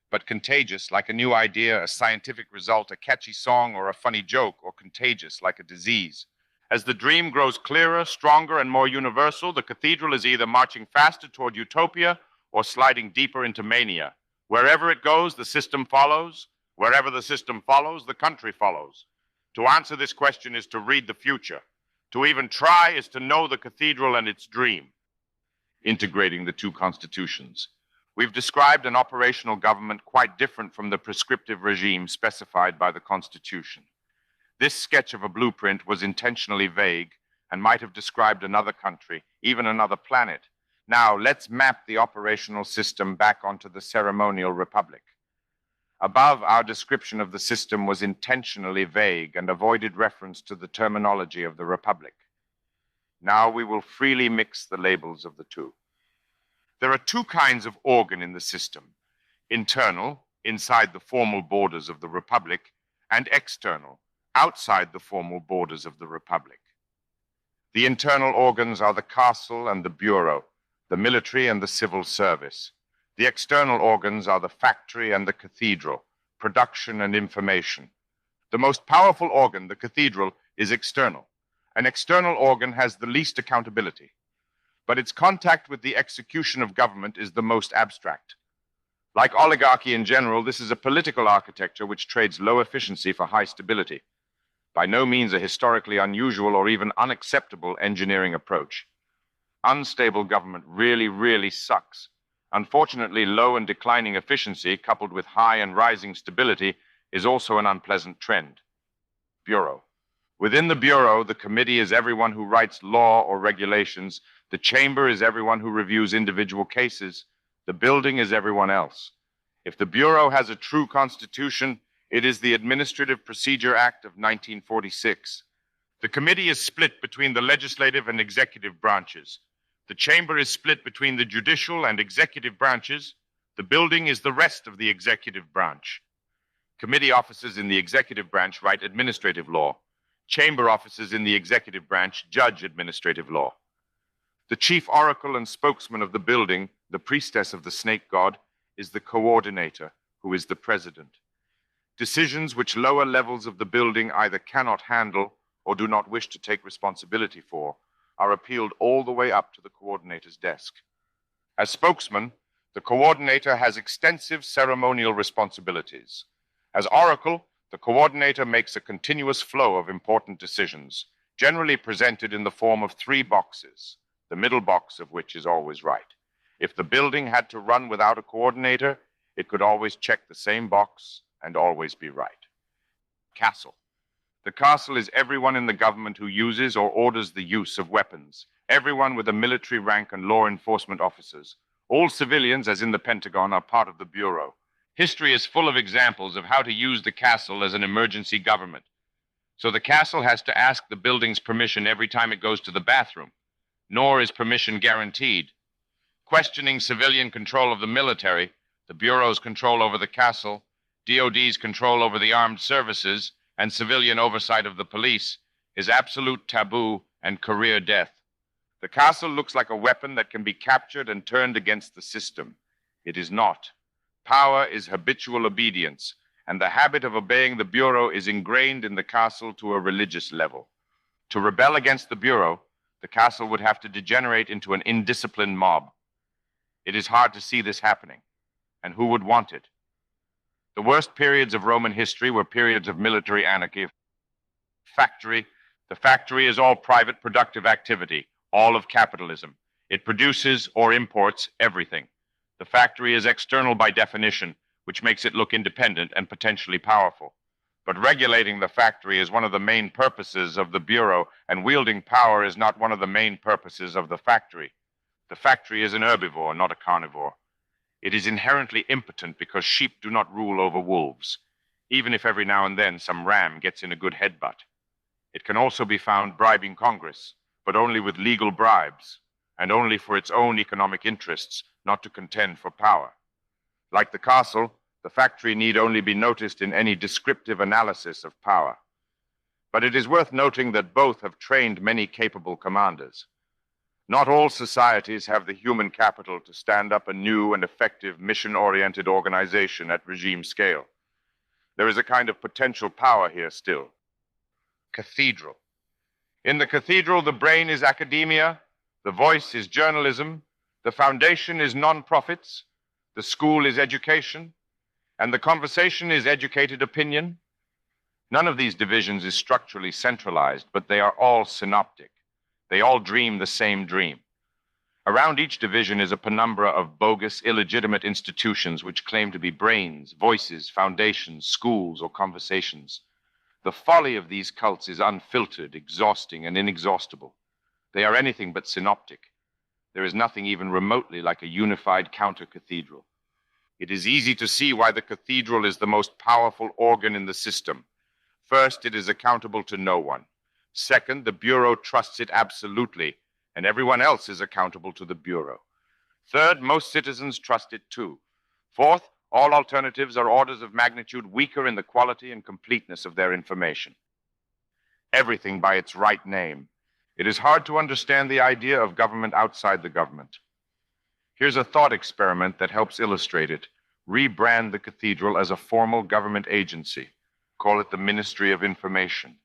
But contagious like a new idea, a scientific result, a catchy song, or a funny joke, or contagious like a disease. As the dream grows clearer, stronger, and more universal, the cathedral is either marching faster toward utopia or sliding deeper into mania. Wherever it goes, the system follows. Wherever the system follows, the country follows. To answer this question is to read the future. To even try is to know the cathedral and its dream. Integrating the 2 constitutions. We've described an operational government quite different from the prescriptive regime specified by the Constitution. This sketch of a blueprint was intentionally vague and might have described another country, even another planet. Now, let's map the operational system back onto the ceremonial republic. Above, our description of the system was intentionally vague and avoided reference to the terminology of the republic. Now we will freely mix the labels of the two. There are two kinds of organ in the system: internal, inside the formal borders of the Republic, and external, outside the formal borders of the Republic. The internal organs are the castle and the bureau, the military and the civil service. The external organs are the factory and the cathedral, production and information. The most powerful organ, the cathedral, is external. An external organ has the least accountability, but its contact with the execution of government is the most abstract. Like oligarchy in general, this is a political architecture which trades low efficiency for high stability. By no means a historically unusual or even unacceptable engineering approach. Unstable government really sucks. Unfortunately, low and declining efficiency coupled with high and rising stability is also an unpleasant trend. Bureau. Within the bureau, the committee is everyone who writes law or regulations. The chamber is everyone who reviews individual cases. The building is everyone else. If the bureau has a true constitution, it is the Administrative Procedure Act of 1946. The committee is split between the legislative and executive branches. The chamber is split between the judicial and executive branches. The building is the rest of the executive branch. Committee officers in the executive branch write administrative law. Chamber officers in the executive branch judge administrative law. The chief oracle and spokesman of the building, the priestess of the snake god, is the coordinator, who is the president. Decisions which lower levels of the building either cannot handle or do not wish to take responsibility for are appealed all the way up to the coordinator's desk. As spokesman, the coordinator has extensive ceremonial responsibilities. As oracle, the coordinator makes a continuous flow of important decisions, generally presented in the form of 3 boxes, the middle box of which is always right. If the building had to run without a coordinator, it could always check the same box and always be right. Castle. The castle is everyone in the government who uses or orders the use of weapons, everyone with a military rank and law enforcement officers. All civilians, as in the Pentagon, are part of the bureau. History is full of examples of how to use the castle as an emergency government. So the castle has to ask the building's permission every time it goes to the bathroom, nor is permission guaranteed. Questioning civilian control of the military, the bureau's control over the castle, DOD's control over the armed services, and civilian oversight of the police is absolute taboo and career death. The castle looks like a weapon that can be captured and turned against the system. It is not. Power is habitual obedience, and the habit of obeying the bureau is ingrained in the castle to a religious level. To rebel against the bureau, the castle would have to degenerate into an indisciplined mob. It is hard to see this happening, and who would want it? The worst periods of Roman history were periods of military anarchy. Factory. The factory is all private productive activity, all of capitalism. It produces or imports everything. The factory is external by definition, which makes it look independent and potentially powerful. But regulating the factory is one of the main purposes of the bureau, and wielding power is not one of the main purposes of the factory. The factory is an herbivore, not a carnivore. It is inherently impotent because sheep do not rule over wolves, even if every now and then some ram gets in a good headbutt. It can also be found bribing Congress, but only with legal bribes, and only for its own economic interests, not to contend for power. Like the castle, the factory need only be noticed in any descriptive analysis of power. But it is worth noting that both have trained many capable commanders. Not all societies have the human capital to stand up a new and effective mission-oriented organization at regime scale. There is a kind of potential power here still. Cathedral. In the cathedral, the brain is academia, the voice is journalism, the foundation is non-profits, the school is education, and the conversation is educated opinion. None of these divisions is structurally centralized, but they are all synoptic. They all dream the same dream. Around each division is a penumbra of bogus, illegitimate institutions which claim to be brains, voices, foundations, schools, or conversations. The folly of these cults is unfiltered, exhausting, and inexhaustible. They are anything but synoptic. There is nothing even remotely like a unified counter-cathedral. It is easy to see why the cathedral is the most powerful organ in the system. First, it is accountable to no one. Second, the Bureau trusts it absolutely, and everyone else is accountable to the Bureau. Third, most citizens trust it too. Fourth, all alternatives are orders of magnitude weaker in the quality and completeness of their information. Everything by its right name. It is hard to understand the idea of government outside the government. Here's a thought experiment that helps illustrate it. Rebrand the Cathedral as a formal government agency. Call it the Ministry of Information.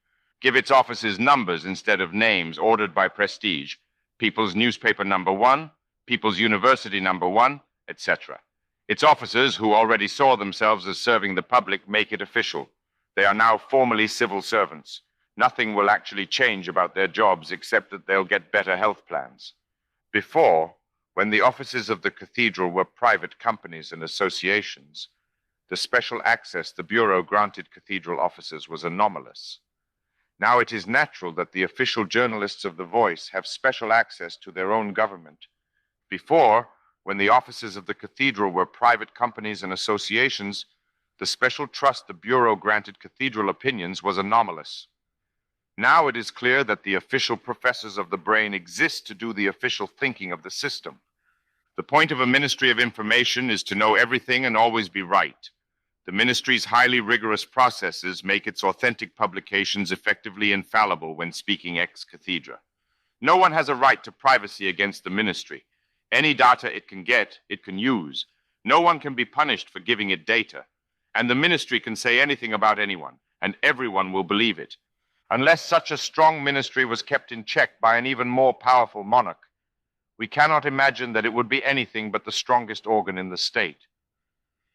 Give its offices numbers instead of names ordered by prestige. People's Newspaper Number 1, People's University Number 1, etc. Its officers, who already saw themselves as serving the public, make it official. They are now formally civil servants. Nothing will actually change about their jobs except that they'll get better health plans. Before, when the offices of the Cathedral were private companies and associations, the special access the Bureau granted Cathedral officers was anomalous. Now it is natural that the official journalists of The Voice have special access to their own government. Before, when the offices of the Cathedral were private companies and associations, the special trust the Bureau granted Cathedral opinions was anomalous. Now it is clear that the official professors of the brain exist to do the official thinking of the system. The point of a Ministry of Information is to know everything and always be right. The ministry's highly rigorous processes make its authentic publications effectively infallible when speaking ex cathedra. No one has a right to privacy against the ministry. Any data it can get, it can use. No one can be punished for giving it data. And the ministry can say anything about anyone, and everyone will believe it. Unless such a strong ministry was kept in check by an even more powerful monarch, we cannot imagine that it would be anything but the strongest organ in the state.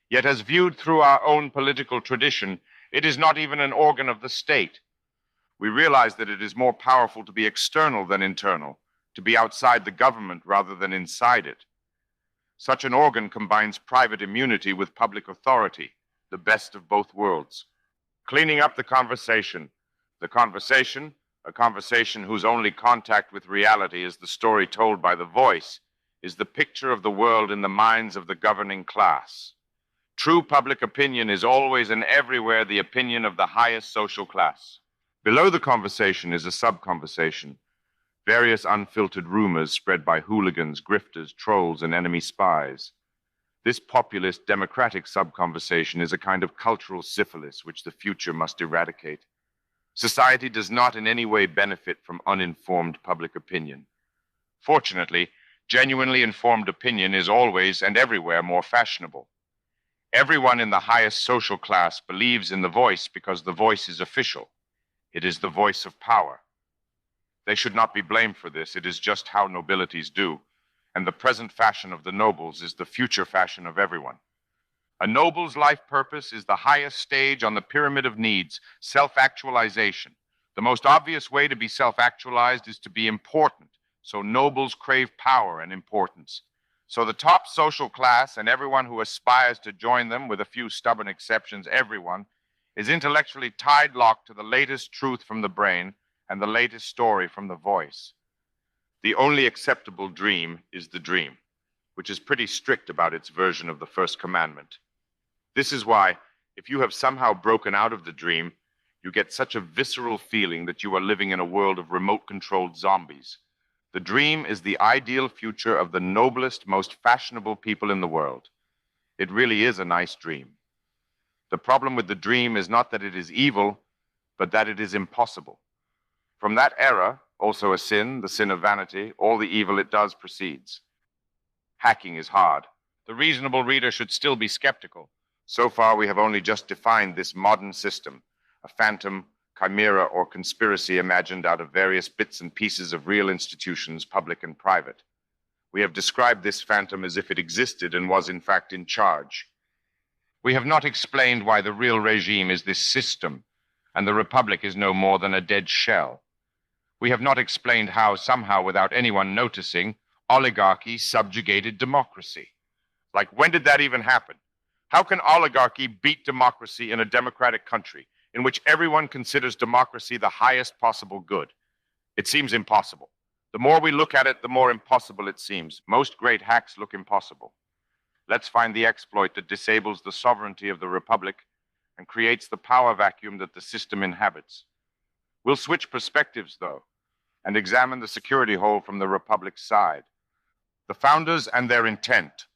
Yet as viewed through our own political tradition, it is not even an organ of the state. We realize that it is more powerful to be external than internal, to be outside the government rather than inside it. Such an organ combines private immunity with public authority, the best of both worlds. Cleaning up the conversation, a conversation whose only contact with reality is the story told by the voice, is the picture of the world in the minds of the governing class. True public opinion is always and everywhere the opinion of the highest social class. Below the conversation is a sub-conversation, various unfiltered rumors spread by hooligans, grifters, trolls, and enemy spies. This populist democratic sub-conversation is a kind of cultural syphilis which the future must eradicate. Society does not in any way benefit from uninformed public opinion. Fortunately, genuinely informed opinion is always and everywhere more fashionable. Everyone in the highest social class believes in the voice because the voice is official. It is the voice of power. They should not be blamed for this. It is just how nobilities do. And the present fashion of the nobles is the future fashion of everyone. A noble's life purpose is the highest stage on the pyramid of needs, self-actualization. The most obvious way to be self-actualized is to be important, so nobles crave power and importance. So the top social class and everyone who aspires to join them, with a few stubborn exceptions, everyone, is intellectually tied-locked to the latest truth from the brain and the latest story from the voice. The only acceptable dream is the dream, which is pretty strict about its version of the first commandment. This is why, if you have somehow broken out of the dream, you get such a visceral feeling that you are living in a world of remote-controlled zombies. The dream is the ideal future of the noblest, most fashionable people in the world. It really is a nice dream. The problem with the dream is not that it is evil, but that it is impossible. From that era, also a sin, the sin of vanity, all the evil it does proceeds. Hacking is hard. The reasonable reader should still be skeptical. So far, we have only just defined this modern system, a phantom, chimera, or conspiracy imagined out of various bits and pieces of real institutions, public and private. We have described this phantom as if it existed and was in fact in charge. We have not explained why the real regime is this system, and the republic is no more than a dead shell. We have not explained how, somehow without anyone noticing, oligarchy subjugated democracy. Like, when did that even happen? How can oligarchy beat democracy in a democratic country in which everyone considers democracy the highest possible good? It seems impossible. The more we look at it, the more impossible it seems. Most great hacks look impossible. Let's find the exploit that disables the sovereignty of the republic and creates the power vacuum that the system inhabits. We'll switch perspectives, though, and examine the security hole from the Republic's side. The founders and their intent.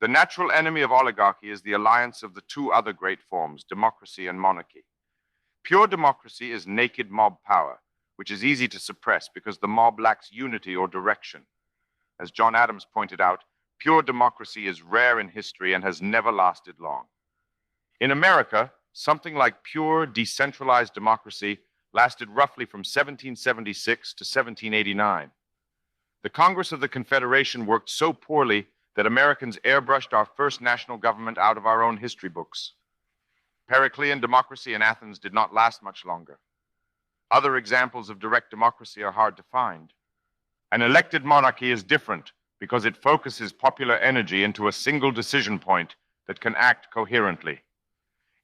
The natural enemy of oligarchy is the alliance of the two other great forms, democracy and monarchy. Pure democracy is naked mob power, which is easy to suppress because the mob lacks unity or direction. As John Adams pointed out, pure democracy is rare in history and has never lasted long. In America, something like pure decentralized democracy lasted roughly from 1776 to 1789. The Congress of the Confederation worked so poorly that Americans airbrushed our first national government out of our own history books. Periclean democracy in Athens did not last much longer. Other examples of direct democracy are hard to find. An elected monarchy is different because it focuses popular energy into a single decision point that can act coherently.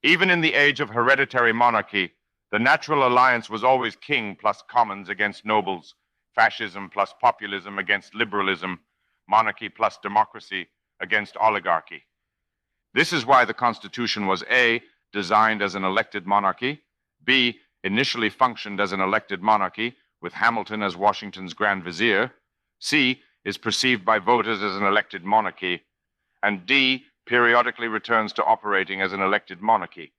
Even in the age of hereditary monarchy, the natural alliance was always king plus commons against nobles, fascism plus populism against liberalism, monarchy plus democracy against oligarchy. This is why the Constitution was A, designed as an elected monarchy, B, initially functioned as an elected monarchy with Hamilton as Washington's Grand Vizier, C, is perceived by voters as an elected monarchy, and D, periodically returns to operating as an elected monarchy,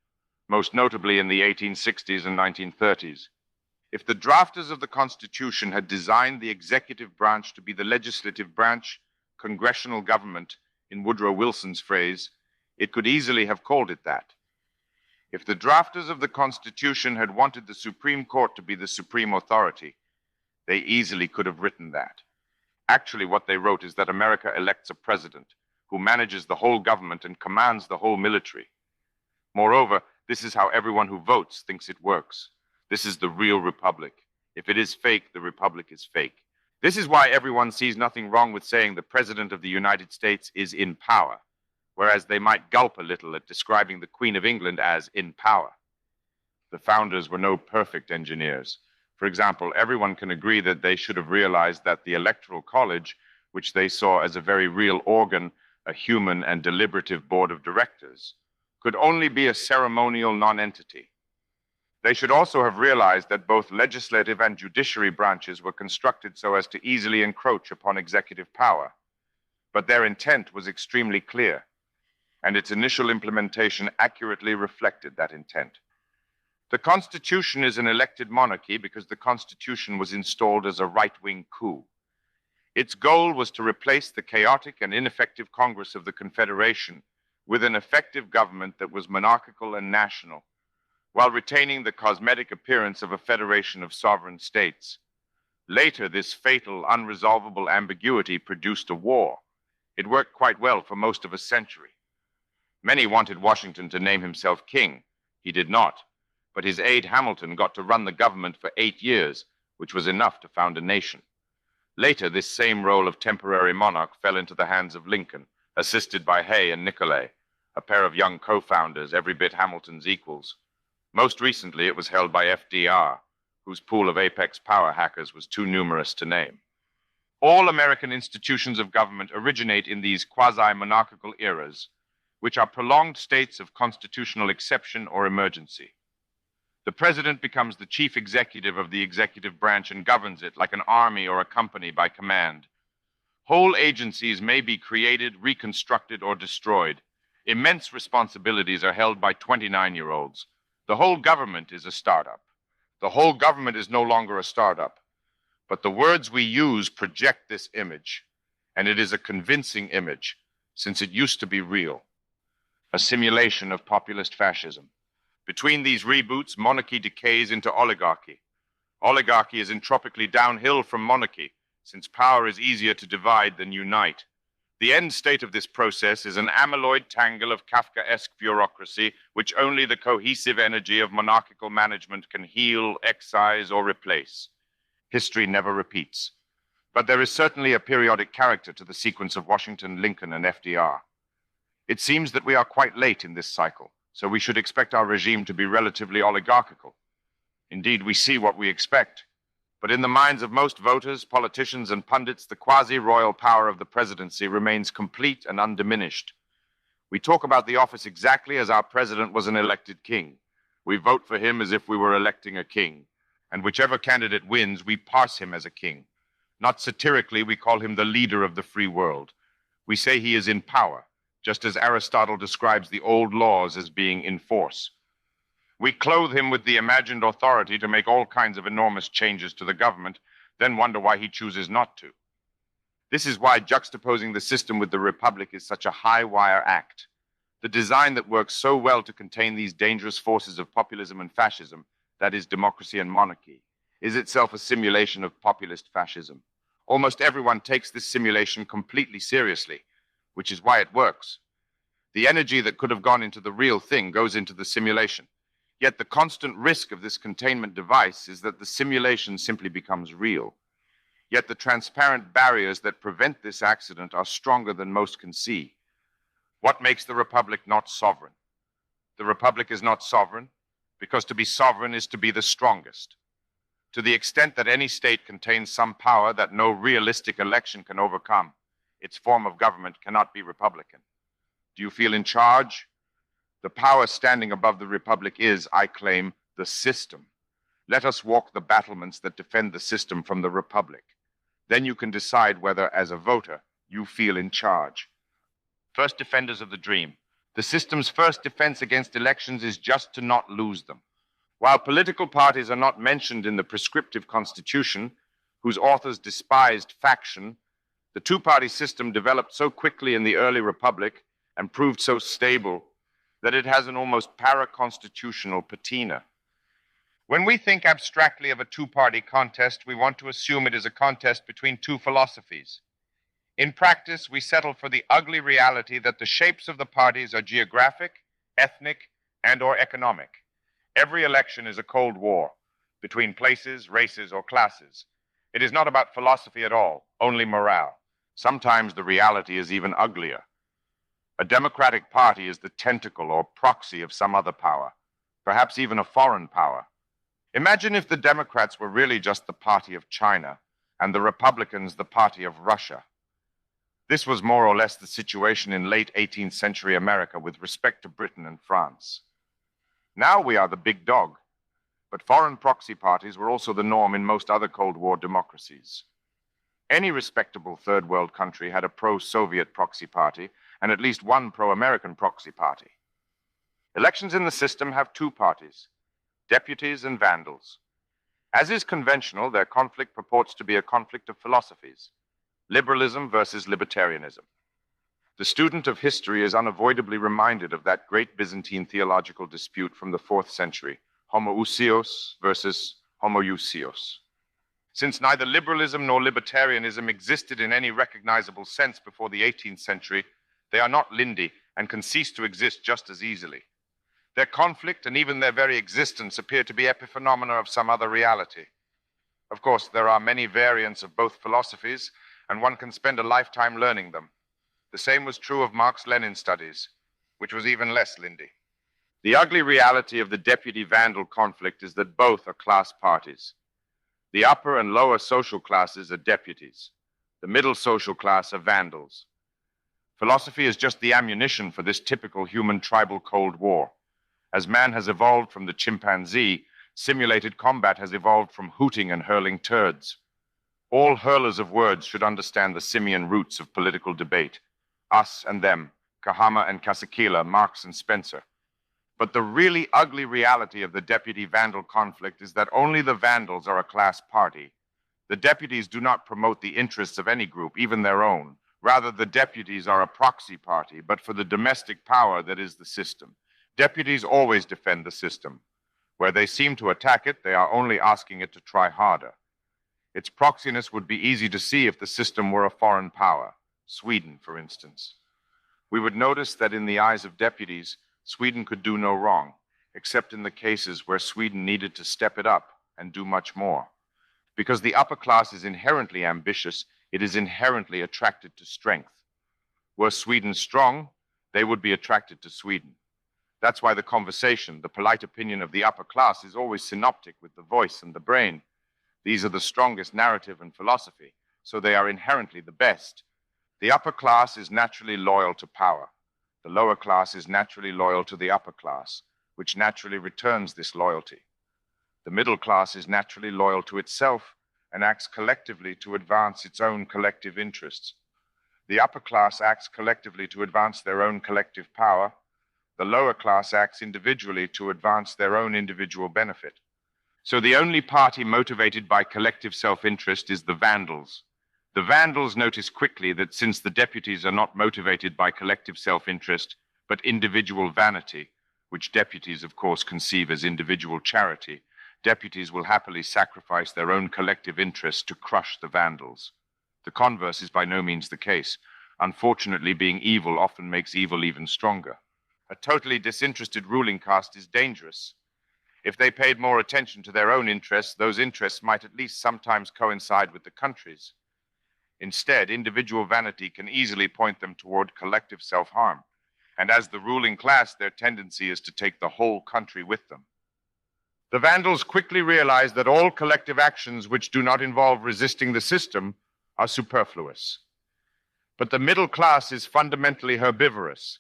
most notably in the 1860s and 1930s. If the drafters of the Constitution had designed the executive branch to be the legislative branch, congressional government, in Woodrow Wilson's phrase, it could easily have called it that. If the drafters of the Constitution had wanted the Supreme Court to be the supreme authority, they easily could have written that. Actually, what they wrote is that America elects a president who manages the whole government and commands the whole military. Moreover, this is how everyone who votes thinks it works. This is the real republic. If it is fake, the republic is fake. This is why everyone sees nothing wrong with saying the President of the United States is in power, whereas they might gulp a little at describing the Queen of England as in power. The founders were no perfect engineers. For example, everyone can agree that they should have realized that the Electoral College, which they saw as a very real organ, a human and deliberative board of directors, could only be a ceremonial nonentity. They should also have realized that both legislative and judiciary branches were constructed so as to easily encroach upon executive power. But their intent was extremely clear, and its initial implementation accurately reflected that intent. The Constitution is an elected monarchy because the Constitution was installed as a right-wing coup. Its goal was to replace the chaotic and ineffective Congress of the Confederation with an effective government that was monarchical and national, while retaining the cosmetic appearance of a federation of sovereign states. Later, this fatal, unresolvable ambiguity produced a war. It worked quite well for most of a century. Many wanted Washington to name himself king. He did not, but his aide Hamilton got to run the government for 8 years, which was enough to found a nation. Later, this same role of temporary monarch fell into the hands of Lincoln, assisted by Hay and Nicolay, a pair of young co-founders, every bit Hamilton's equals. Most recently, it was held by FDR, whose pool of apex power hackers was too numerous to name. All American institutions of government originate in these quasi-monarchical eras, which are prolonged states of constitutional exception or emergency. The president becomes the chief executive of the executive branch and governs it like an army or a company by command. Whole agencies may be created, reconstructed, or destroyed. Immense responsibilities are held by 29-year-olds. The whole government is a startup. The whole government is no longer a startup. But the words we use project this image, and it is a convincing image, since it used to be real. A simulation of populist fascism. Between these reboots, monarchy decays into oligarchy. Oligarchy is entropically downhill from monarchy, since power is easier to divide than unite. The end state of this process is an amyloid tangle of Kafkaesque bureaucracy, which only the cohesive energy of monarchical management can heal, excise, or replace. History never repeats. But there is certainly a periodic character to the sequence of Washington, Lincoln, and FDR. It seems that we are quite late in this cycle, so we should expect our regime to be relatively oligarchical. Indeed, we see what we expect. But in the minds of most voters, politicians, and pundits, the quasi-royal power of the presidency remains complete and undiminished. We talk about the office exactly as our president was an elected king. We vote for him as if we were electing a king. and whichever candidate wins, we parse him as a king. Not satirically, we call him the leader of the free world. We say he is in power, just as Aristotle describes the old laws as being in force. We clothe him with the imagined authority to make all kinds of enormous changes to the government, then wonder why he chooses not to. This is why juxtaposing the system with the republic is such a high-wire act. The design that works so well to contain these dangerous forces of populism and fascism, that is, democracy and monarchy, is itself a simulation of populist fascism. Almost everyone takes this simulation completely seriously, which is why it works. The energy that could have gone into the real thing goes into the simulation. Yet the constant risk of this containment device is that the simulation simply becomes real. Yet the transparent barriers that prevent this accident are stronger than most can see. What makes the republic not sovereign? The republic is not sovereign because to be sovereign is to be the strongest. To the extent that any state contains some power that no realistic election can overcome, its form of government cannot be republican. Do you feel in charge? The power standing above the republic is, I claim, the system. Let us walk the battlements that defend the system from the republic. Then you can decide whether, as a voter, you feel in charge. First defenders of the dream. The system's first defense against elections is just to not lose them. While political parties are not mentioned in the Prescriptive Constitution, whose authors despised faction, the two-party system developed so quickly in the early republic and proved so stable that it has an almost para-constitutional patina. When we think abstractly of a two-party contest, we want to assume it is a contest between two philosophies. In practice, we settle for the ugly reality that the shapes of the parties are geographic, ethnic, and/or economic. Every election is a cold war between places, races, or classes. It is not about philosophy at all, only morale. Sometimes the reality is even uglier. A democratic party is the tentacle or proxy of some other power, perhaps even a foreign power. Imagine if the Democrats were really just the party of China and the Republicans the party of Russia. This was more or less the situation in late 18th century America with respect to Britain and France. Now we are the big dog, but foreign proxy parties were also the norm in most other Cold War democracies. Any respectable third world country had a pro-Soviet proxy party and at least one pro-American proxy party. Elections in the system have two parties, deputies and vandals. As is conventional, their conflict purports to be a conflict of philosophies, liberalism versus libertarianism. The student of history is unavoidably reminded of that great Byzantine theological dispute from the 4th century, homoousios versus homoousios. Since neither liberalism nor libertarianism existed in any recognizable sense before the 18th century, they are not lindy and can cease to exist just as easily. Their conflict and even their very existence appear to be epiphenomena of some other reality. Of course, there are many variants of both philosophies, and one can spend a lifetime learning them. The same was true of Marx-Lenin studies, which was even less lindy. The ugly reality of the deputy-vandal conflict is that both are class parties. The upper and lower social classes are deputies. The middle social class are vandals. Philosophy is just the ammunition for this typical human tribal Cold War. As man has evolved from the chimpanzee, simulated combat has evolved from hooting and hurling turds. All hurlers of words should understand the simian roots of political debate. Us and them, Kahama and Casaquila, Marx and Spencer. But the really ugly reality of the deputy-vandal conflict is that only the vandals are a class party. The deputies do not promote the interests of any group, even their own. Rather, the deputies are a proxy party, but for the domestic power that is the system. Deputies always defend the system. Where they seem to attack it, they are only asking it to try harder. Its proxiness would be easy to see if the system were a foreign power, Sweden, for instance. We would notice that in the eyes of deputies, Sweden could do no wrong, except in the cases where Sweden needed to step it up and do much more. Because the upper class is inherently ambitious, it is inherently attracted to strength. Were Sweden strong, they would be attracted to Sweden. That's why the conversation, the polite opinion of the upper class is always synoptic with the voice and the brain. These are the strongest narrative and philosophy, so they are inherently the best. The upper class is naturally loyal to power. The lower class is naturally loyal to the upper class, which naturally returns this loyalty. The middle class is naturally loyal to itself and acts collectively to advance its own collective interests. The upper class acts collectively to advance their own collective power. The lower class acts individually to advance their own individual benefit. So the only party motivated by collective self-interest is the Vandals. The Vandals notice quickly that since the deputies are not motivated by collective self-interest, but individual vanity, which deputies, of course, conceive as individual charity, deputies will happily sacrifice their own collective interests to crush the Vandals. The converse is by no means the case. Unfortunately, being evil often makes evil even stronger. A totally disinterested ruling caste is dangerous. If they paid more attention to their own interests, those interests might at least sometimes coincide with the country's. Instead, individual vanity can easily point them toward collective self-harm. And as the ruling class, their tendency is to take the whole country with them. The Vandals quickly realize that all collective actions which do not involve resisting the system are superfluous. But the middle class is fundamentally herbivorous.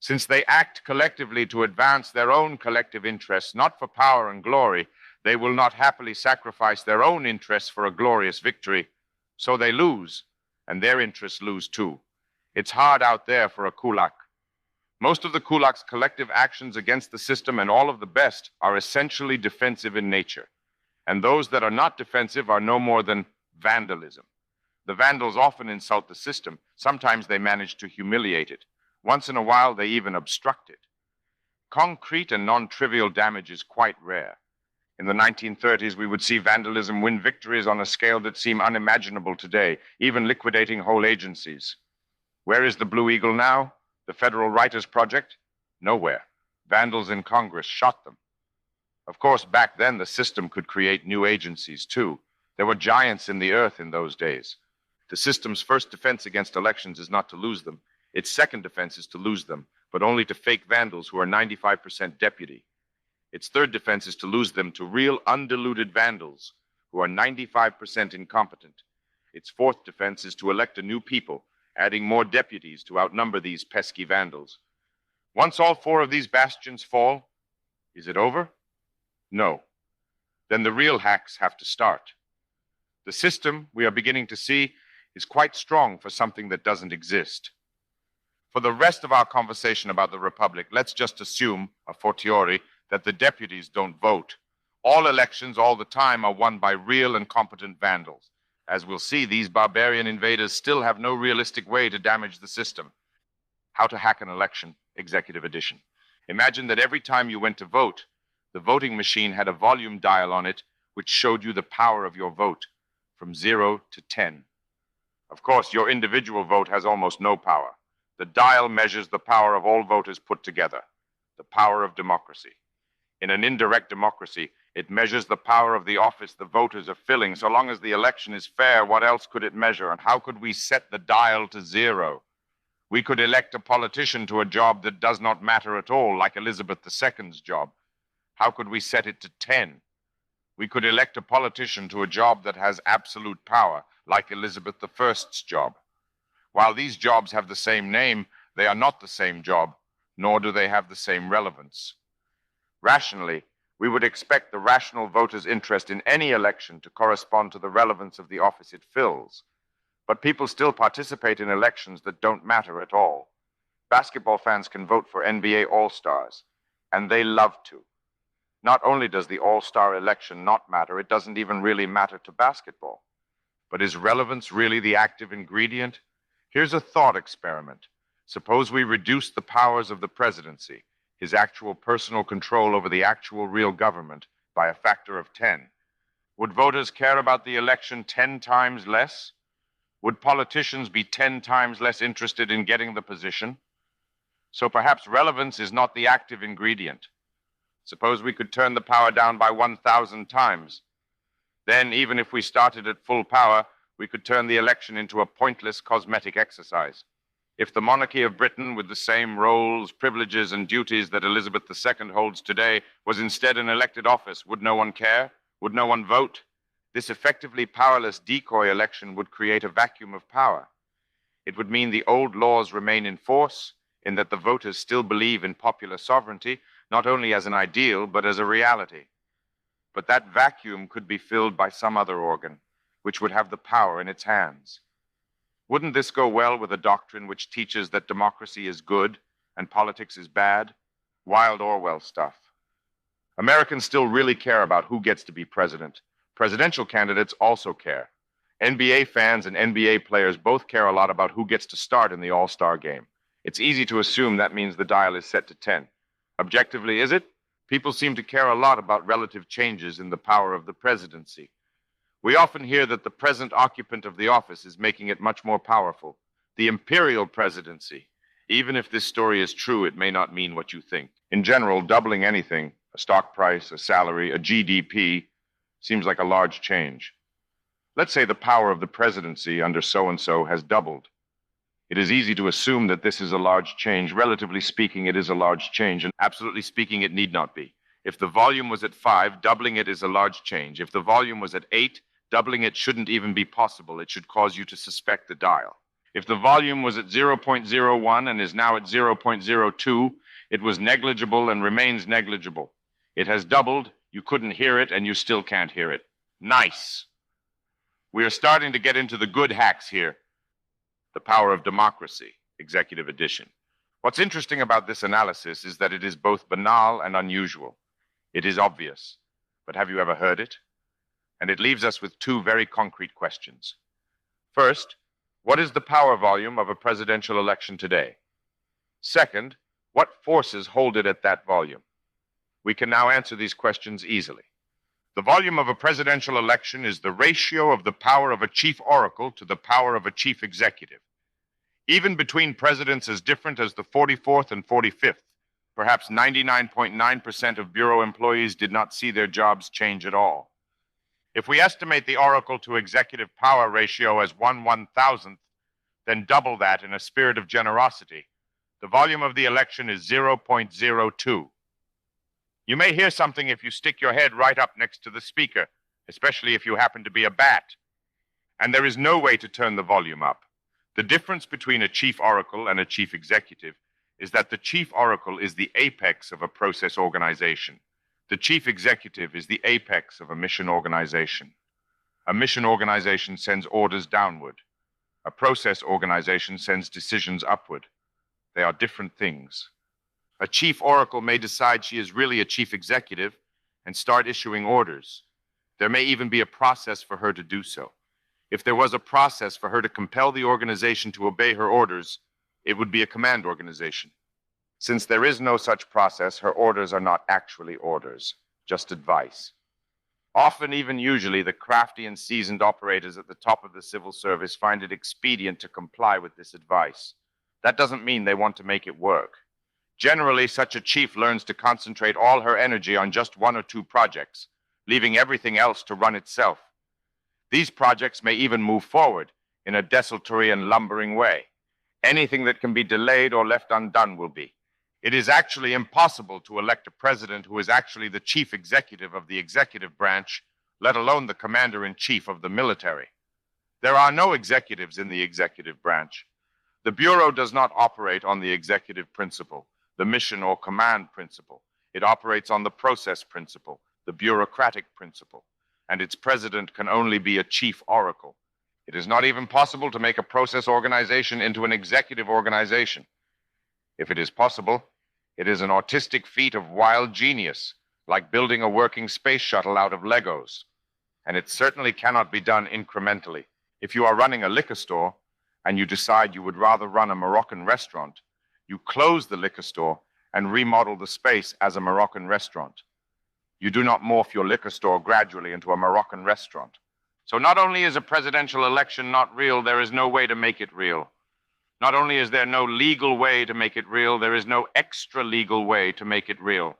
Since they act collectively to advance their own collective interests, not for power and glory, they will not happily sacrifice their own interests for a glorious victory. So they lose, and their interests lose too. It's hard out there for a kulak. Most of the kulak's collective actions against the system and all of the best are essentially defensive in nature. And those that are not defensive are no more than vandalism. The Vandals often insult the system. Sometimes they manage to humiliate it. Once in a while, they even obstruct it. Concrete and non-trivial damage is quite rare. In the 1930s, we would see vandalism win victories on a scale that seem unimaginable today, even liquidating whole agencies. Where is the Blue Eagle now? The Federal Writers' Project? Nowhere. Vandals in Congress shot them. Of course, back then, the system could create new agencies, too. There were giants in the earth in those days. The system's first defense against elections is not to lose them. Its second defense is to lose them, but only to fake vandals who are 95% deputy. Its third defense is to lose them to real undiluted vandals who are 95% incompetent. Its fourth defense is to elect a new people, adding more deputies to outnumber these pesky vandals. Once all four of these bastions fall, is it over? No. Then the real hacks have to start. The system, we are beginning to see, is quite strong for something that doesn't exist. For the rest of our conversation about the Republic, let's just assume, a fortiori, that the deputies don't vote. All elections all the time are won by real and competent vandals. As we'll see, these barbarian invaders still have no realistic way to damage the system. How to hack an election, executive edition. Imagine that every time you went to vote, the voting machine had a volume dial on it which showed you the power of your vote, from 0 to 10. Of course, your individual vote has almost no power. The dial measures the power of all voters put together, the power of democracy. In an indirect democracy, it measures the power of the office the voters are filling. So long as the election is fair, what else could it measure? And how could we set the dial to 0? We could elect a politician to a job that does not matter at all, like Elizabeth II's job. How could we set it to 10? We could elect a politician to a job that has absolute power, like Elizabeth I's job. While these jobs have the same name, they are not the same job, nor do they have the same relevance. Rationally, we would expect the rational voter's interest in any election to correspond to the relevance of the office it fills. But people still participate in elections that don't matter at all. Basketball fans can vote for NBA All-Stars, and they love to. Not only does the All-Star election not matter, it doesn't even really matter to basketball. But is relevance really the active ingredient? Here's a thought experiment. Suppose we reduce the powers of the presidency, his actual personal control over the actual real government, by a factor of 10. Would voters care about the election 10 times less? Would politicians be 10 times less interested in getting the position? So perhaps relevance is not the active ingredient. Suppose we could turn the power down by 1,000 times. Then, even if we started at full power, we could turn the election into a pointless cosmetic exercise. If the monarchy of Britain, with the same roles, privileges, and duties that Elizabeth II holds today, was instead an elected office, would no one care? Would no one vote? This effectively powerless decoy election would create a vacuum of power. It would mean the old laws remain in force, in that the voters still believe in popular sovereignty, not only as an ideal, but as a reality. but that vacuum could be filled by some other organ, which would have the power in its hands. Wouldn't this go well with a doctrine which teaches that democracy is good and politics is bad? Wild Orwell stuff. Americans still really care about who gets to be president. Presidential candidates also care. NBA fans and NBA players both care a lot about who gets to start in the All-Star game. It's easy to assume that means the dial is set to 10. Objectively, is it? People seem to care a lot about relative changes in the power of the presidency. We often hear that the present occupant of the office is making it much more powerful. The imperial presidency. Even if this story is true, it may not mean what you think. In general, doubling anything, a stock price, a salary, a GDP, seems like a large change. Let's say the power of the presidency under so-and-so has doubled. It is easy to assume that this is a large change. Relatively speaking, it is a large change, and absolutely speaking, it need not be. If the volume was at 5, doubling it is a large change. If the volume was at 8, doubling it shouldn't even be possible. It should cause you to suspect the dial. If the volume was at 0.01 and is now at 0.02, it was negligible and remains negligible. It has doubled, you couldn't hear it, and you still can't hear it. Nice. We are starting to get into the good hacks here. The Power of Democracy, Executive Edition. What's interesting about this analysis is that it is both banal and unusual. It is obvious, but have you ever heard it? And it leaves us with two very concrete questions. First, what is the power volume of a presidential election today? Second, what forces hold it at that volume? We can now answer these questions easily. The volume of a presidential election is the ratio of the power of a chief oracle to the power of a chief executive. Even between presidents as different as the 44th and 45th, perhaps 99.9% of bureau employees did not see their jobs change at all. If we estimate the oracle to executive power ratio as 1/1000th, then double that in a spirit of generosity, the volume of the election is 0.02. You may hear something if you stick your head right up next to the speaker, especially if you happen to be a bat. And there is no way to turn the volume up. The difference between a chief oracle and a chief executive is that the chief oracle is the apex of a process organization. The chief executive is the apex of a mission organization. A mission organization sends orders downward. A process organization sends decisions upward. They are different things. A chief oracle may decide she is really a chief executive and start issuing orders. There may even be a process for her to do so. If there was a process for her to compel the organization to obey her orders, it would be a command organization. Since there is no such process, her orders are not actually orders, just advice. Often, even usually, the crafty and seasoned operators at the top of the civil service find it expedient to comply with this advice. That doesn't mean they want to make it work. Generally, such a chief learns to concentrate all her energy on just one or two projects, leaving everything else to run itself. These projects may even move forward in a desultory and lumbering way. Anything that can be delayed or left undone will be. It is actually impossible to elect a president who is actually the chief executive of the executive branch, let alone the commander-in-chief of the military. There are no executives in the executive branch. The Bureau does not operate on the executive principle, the mission or command principle. It operates on the process principle, the bureaucratic principle, and its president can only be a chief oracle. It is not even possible to make a process organization into an executive organization. If it is possible, it is an autistic feat of wild genius, like building a working space shuttle out of Legos. And it certainly cannot be done incrementally. If you are running a liquor store and you decide you would rather run a Moroccan restaurant, you close the liquor store and remodel the space as a Moroccan restaurant. You do not morph your liquor store gradually into a Moroccan restaurant. So not only is a presidential election not real, there is no way to make it real. Not only is there no legal way to make it real, there is no extra-legal way to make it real.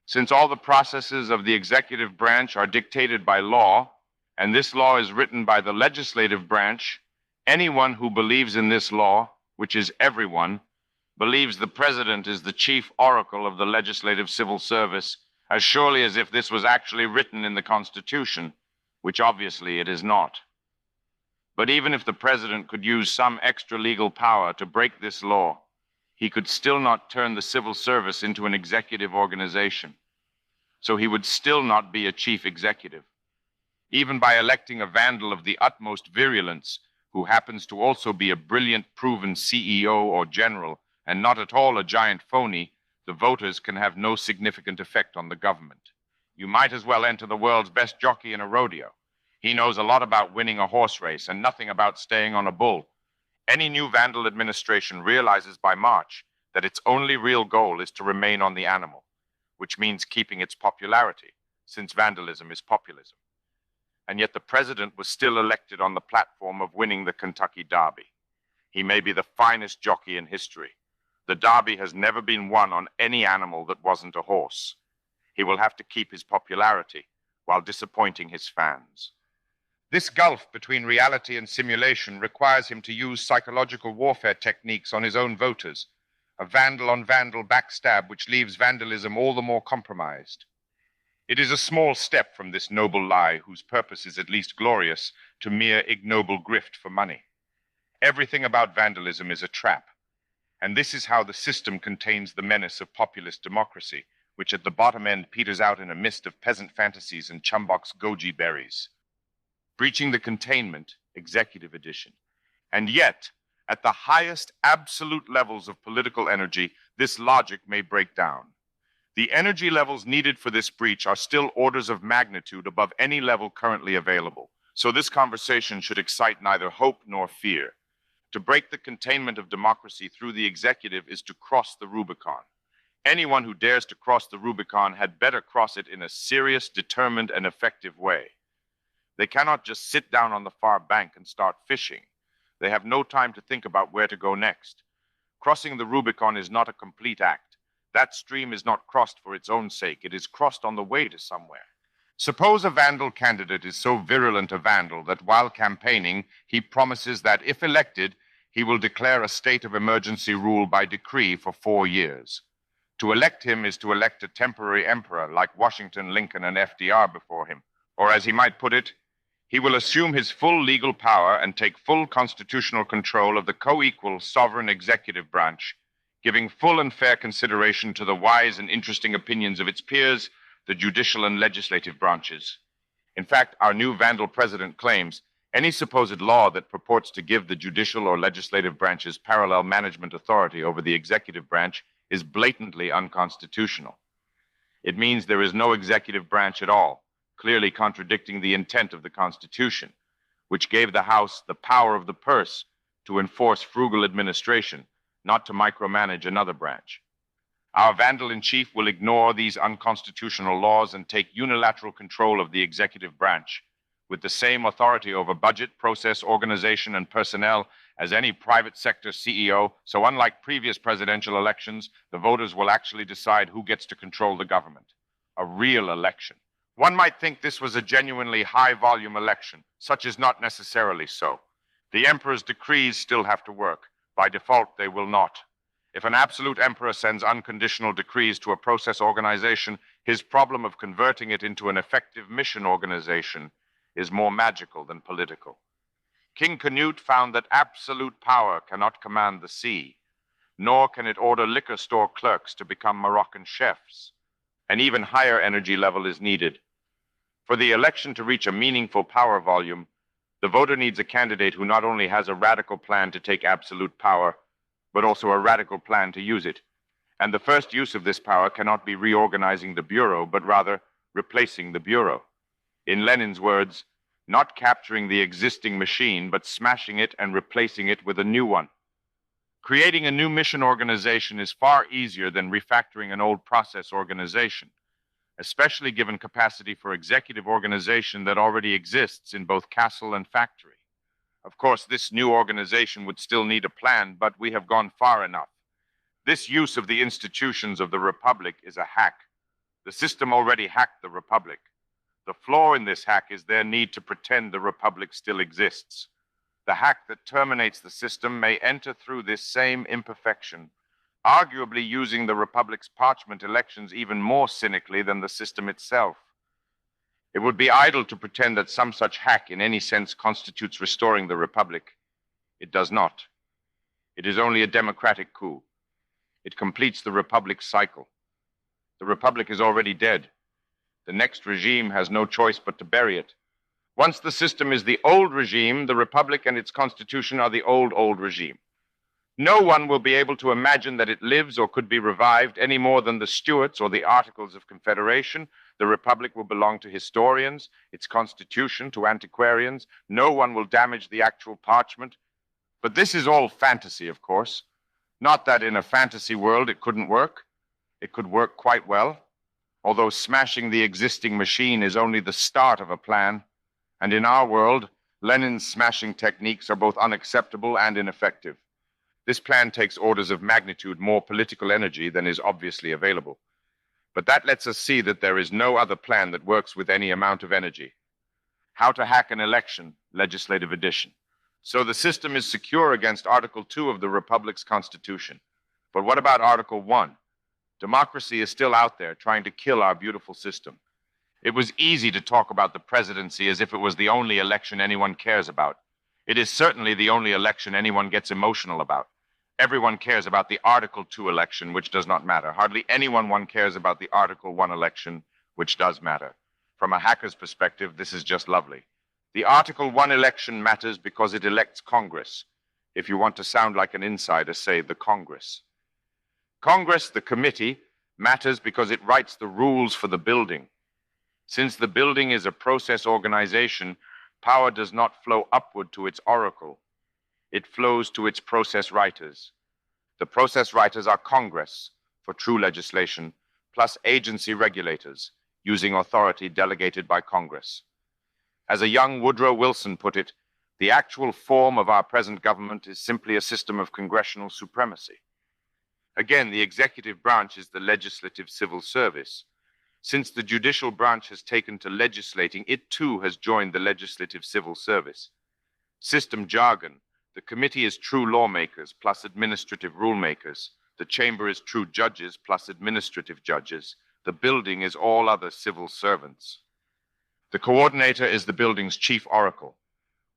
Since all the processes of the executive branch are dictated by law, and this law is written by the legislative branch, anyone who believes in this law, which is everyone, believes the president is the chief oracle of the legislative civil service, as surely as if this was actually written in the Constitution, which obviously it is not. But even if the president could use some extra legal power to break this law, he could still not turn the civil service into an executive organization. so he would still not be a chief executive. Even by electing a vandal of the utmost virulence, who happens to also be a brilliant, proven CEO or general, and not at all a giant phony, the voters can have no significant effect on the government. You might as well enter the world's best jockey in a rodeo. He knows a lot about winning a horse race and nothing about staying on a bull. Any new vandal administration realizes by March that its only real goal is to remain on the animal, which means keeping its popularity, since vandalism is populism. And yet the president was still elected on the platform of winning the Kentucky Derby. He may be the finest jockey in history. The Derby has never been won on any animal that wasn't a horse. He will have to keep his popularity while disappointing his fans. This gulf between reality and simulation requires him to use psychological warfare techniques on his own voters, a vandal-on-vandal backstab which leaves vandalism all the more compromised. It is a small step from this noble lie, whose purpose is at least glorious, to mere ignoble grift for money. Everything about vandalism is a trap, and this is how the system contains the menace of populist democracy, which at the bottom end peters out in a mist of peasant fantasies and Chumbok's goji berries. Breaching the containment, executive edition. And yet, at the highest absolute levels of political energy, this logic may break down. The energy levels needed for this breach are still orders of magnitude above any level currently available, so this conversation should excite neither hope nor fear. To break the containment of democracy through the executive is to cross the Rubicon. Anyone who dares to cross the Rubicon had better cross it in a serious, determined, and effective way. They cannot just sit down on the far bank and start fishing. They have no time to think about where to go next. Crossing the Rubicon is not a complete act. That stream is not crossed for its own sake. It is crossed on the way to somewhere. Suppose a vandal candidate is so virulent a vandal that while campaigning, he promises that if elected, he will declare a state of emergency rule by decree for 4 years. To elect him is to elect a temporary emperor like Washington, Lincoln, and FDR before him. Or as he might put it, he will assume his full legal power and take full constitutional control of the co-equal sovereign executive branch, giving full and fair consideration to the wise and interesting opinions of its peers, the judicial and legislative branches. In fact, our new vandal president claims any supposed law that purports to give the judicial or legislative branches parallel management authority over the executive branch is blatantly unconstitutional. It means there is no executive branch at all, clearly contradicting the intent of the Constitution, which gave the House the power of the purse to enforce frugal administration, not to micromanage another branch. Our vandal-in-chief will ignore these unconstitutional laws and take unilateral control of the executive branch, with the same authority over budget, process, organization, and personnel as any private sector CEO. So unlike previous presidential elections, the voters will actually decide who gets to control the government. A real election. One might think this was a genuinely high-volume election. Such is not necessarily so. The emperor's decrees still have to work. By default, they will not. If an absolute emperor sends unconditional decrees to a process organization, his problem of converting it into an effective mission organization is more magical than political. King Canute found that absolute power cannot command the sea, nor can it order liquor store clerks to become Moroccan chefs. An even higher energy level is needed. For the election to reach a meaningful power volume, the voter needs a candidate who not only has a radical plan to take absolute power, but also a radical plan to use it. And the first use of this power cannot be reorganizing the bureau, but rather replacing the bureau. In Lenin's words, not capturing the existing machine, but smashing it and replacing it with a new one. Creating a new mission organization is far easier than refactoring an old process organization, especially given capacity for executive organization that already exists in both castle and factory. Of course, this new organization would still need a plan, but we have gone far enough. This use of the institutions of the Republic is a hack. The system already hacked the Republic. The flaw in this hack is their need to pretend the Republic still exists. The hack that terminates the system may enter through this same imperfection, arguably using the Republic's parchment elections even more cynically than the system itself. It would be idle to pretend that some such hack in any sense constitutes restoring the Republic. It does not. It is only a democratic coup. It completes the Republic's cycle. The Republic is already dead. The next regime has no choice but to bury it. Once the system is the old regime, the republic and its constitution are the old regime. No one will be able to imagine that it lives or could be revived any more than the Stuarts or the Articles of Confederation. The republic will belong to historians, its constitution to antiquarians. No one will damage the actual parchment. But this is all fantasy, of course. Not that in a fantasy world it couldn't work. It could work quite well, although smashing the existing machine is only the start of a plan. And in our world, Lenin's smashing techniques are both unacceptable and ineffective. This plan takes orders of magnitude more political energy than is obviously available. But that lets us see that there is no other plan that works with any amount of energy. How to hack an election, legislative edition. So the system is secure against Article 2 of the Republic's Constitution. But what about Article 1? Democracy is still out there trying to kill our beautiful system. It was easy to talk about the presidency as if it was the only election anyone cares about. It is certainly the only election anyone gets emotional about. Everyone cares about the Article 2 election, which does not matter. Hardly anyone cares about the Article 1 election, which does matter. From a hacker's perspective, this is just lovely. The Article 1 election matters because it elects Congress. If you want to sound like an insider, say the Congress. Congress, the committee, matters because it writes the rules for the building. Since the building is a process organization, power does not flow upward to its oracle. It flows to its process writers. The process writers are Congress, for true legislation, plus agency regulators, using authority delegated by Congress. As a young Woodrow Wilson put it, the actual form of our present government is simply a system of congressional supremacy. Again, the executive branch is the legislative civil service. Since the judicial branch has taken to legislating, it too has joined the legislative civil service. System jargon. The committee is true lawmakers plus administrative rulemakers. The chamber is true judges plus administrative judges. The building is all other civil servants. The coordinator is the building's chief oracle.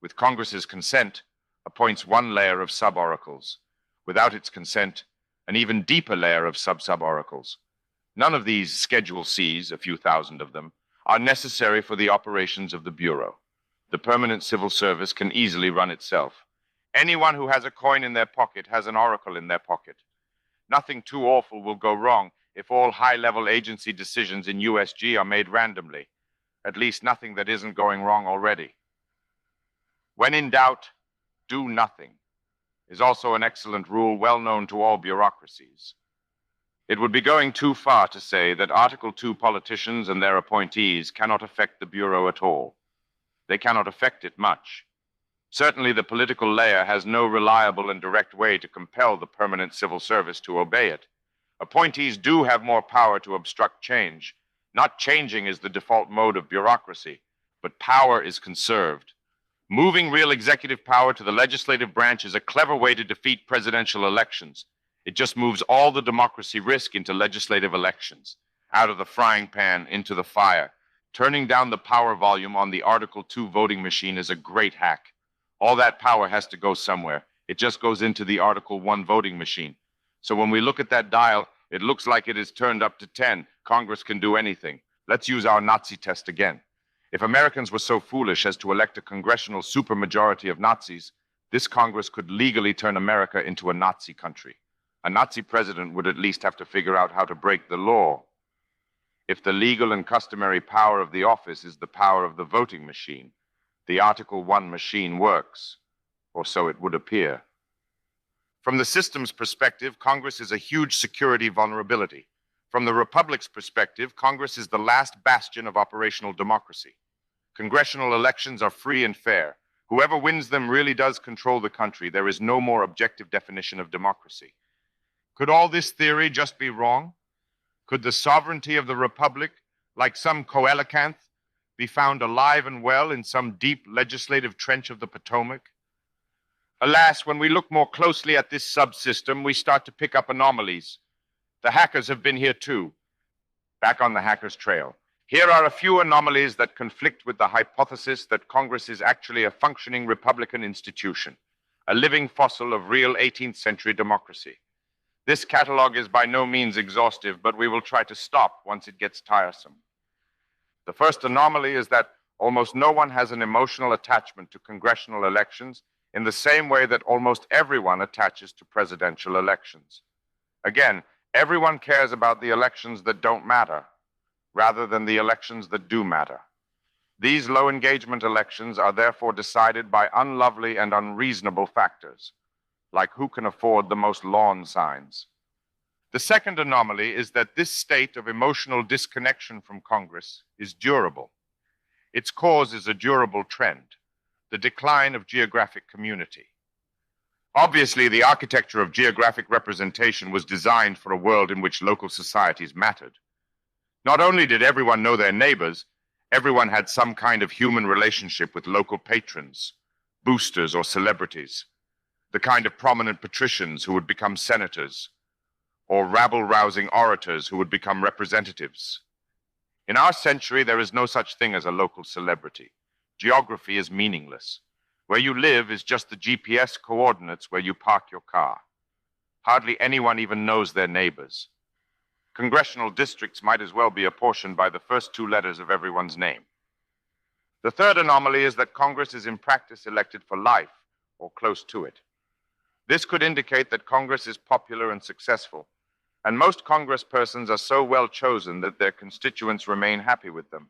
With Congress's consent, appoints one layer of sub-oracles. Without its consent, an even deeper layer of sub-oracles. None of these Schedule Cs, a few thousand of them, are necessary for the operations of the Bureau. The permanent civil service can easily run itself. Anyone who has a coin in their pocket has an oracle in their pocket. Nothing too awful will go wrong if all high-level agency decisions in USG are made randomly. At least nothing that isn't going wrong already. When in doubt, do nothing, is also an excellent rule well known to all bureaucracies. It would be going too far to say that Article 2 politicians and their appointees cannot affect the Bureau at all. They cannot affect it much. Certainly the political layer has no reliable and direct way to compel the permanent civil service to obey it. Appointees do have more power to obstruct change. Not changing is the default mode of bureaucracy, but power is conserved. Moving real executive power to the legislative branch is a clever way to defeat presidential elections. It just moves all the democracy risk into legislative elections, out of the frying pan into the fire. Turning down the power volume on the Article 2 voting machine is a great hack. All that power has to go somewhere. It just goes into the Article 1 voting machine. So when we look at that dial, it looks like it is turned up to 10. Congress can do anything. Let's use our Nazi test again. If Americans were so foolish as to elect a congressional supermajority of Nazis, this Congress could legally turn America into a Nazi country. A Nazi president would at least have to figure out how to break the law. If the legal and customary power of the office is the power of the voting machine, the Article 1 machine works, or so it would appear. From the system's perspective, Congress is a huge security vulnerability. From the Republic's perspective, Congress is the last bastion of operational democracy. Congressional elections are free and fair. Whoever wins them really does control the country. There is no more objective definition of democracy. Could all this theory just be wrong? Could the sovereignty of the Republic, like some coelacanth, be found alive and well in some deep legislative trench of the Potomac? Alas, when we look more closely at this subsystem, we start to pick up anomalies. The hackers have been here too. Back on the hacker's trail. Here are a few anomalies that conflict with the hypothesis that Congress is actually a functioning Republican institution, a living fossil of real 18th century democracy. This catalog is by no means exhaustive, but we will try to stop once it gets tiresome. The first anomaly is that almost no one has an emotional attachment to congressional elections in the same way that almost everyone attaches to presidential elections. Again, everyone cares about the elections that don't matter, rather than the elections that do matter. These low engagement elections are therefore decided by unlovely and unreasonable factors, like who can afford the most lawn signs. The second anomaly is that this state of emotional disconnection from Congress is durable. Its cause is a durable trend, the decline of geographic community. Obviously, the architecture of geographic representation was designed for a world in which local societies mattered. Not only did everyone know their neighbors, everyone had some kind of human relationship with local patrons, boosters, or celebrities, the kind of prominent patricians who would become senators, or rabble-rousing orators who would become representatives. In our century, there is no such thing as a local celebrity. Geography is meaningless. Where you live is just the GPS coordinates where you park your car. Hardly anyone even knows their neighbors. Congressional districts might as well be apportioned by the first two letters of everyone's name. The third anomaly is that Congress is in practice elected for life, or close to it. This could indicate that Congress is popular and successful, and most congresspersons are so well chosen that their constituents remain happy with them.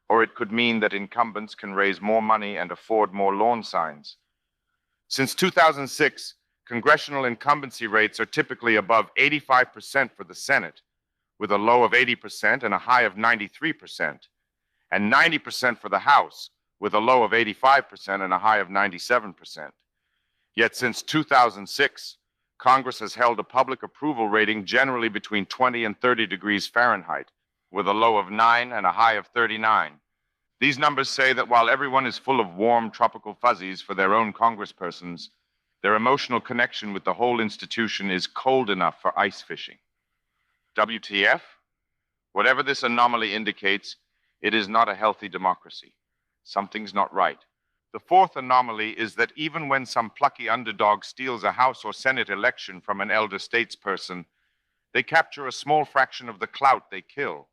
Or it could mean that incumbents can raise more money and afford more lawn signs. Since 2006, congressional incumbency rates are typically above 85% for the Senate, with a low of 80% and a high of 93%, and 90% for the House, with a low of 85% and a high of 97%. Yet since 2006, Congress has held a public approval rating generally between 20 and 30 degrees Fahrenheit, with a low of 9 and a high of 39. These numbers say that while everyone is full of warm tropical fuzzies for their own congresspersons, their emotional connection with the whole institution is cold enough for ice fishing. WTF? Whatever this anomaly indicates, it is not a healthy democracy. Something's not right. The fourth anomaly is that even when some plucky underdog steals a House or Senate election from an elder statesperson, they capture a small fraction of the clout they kill.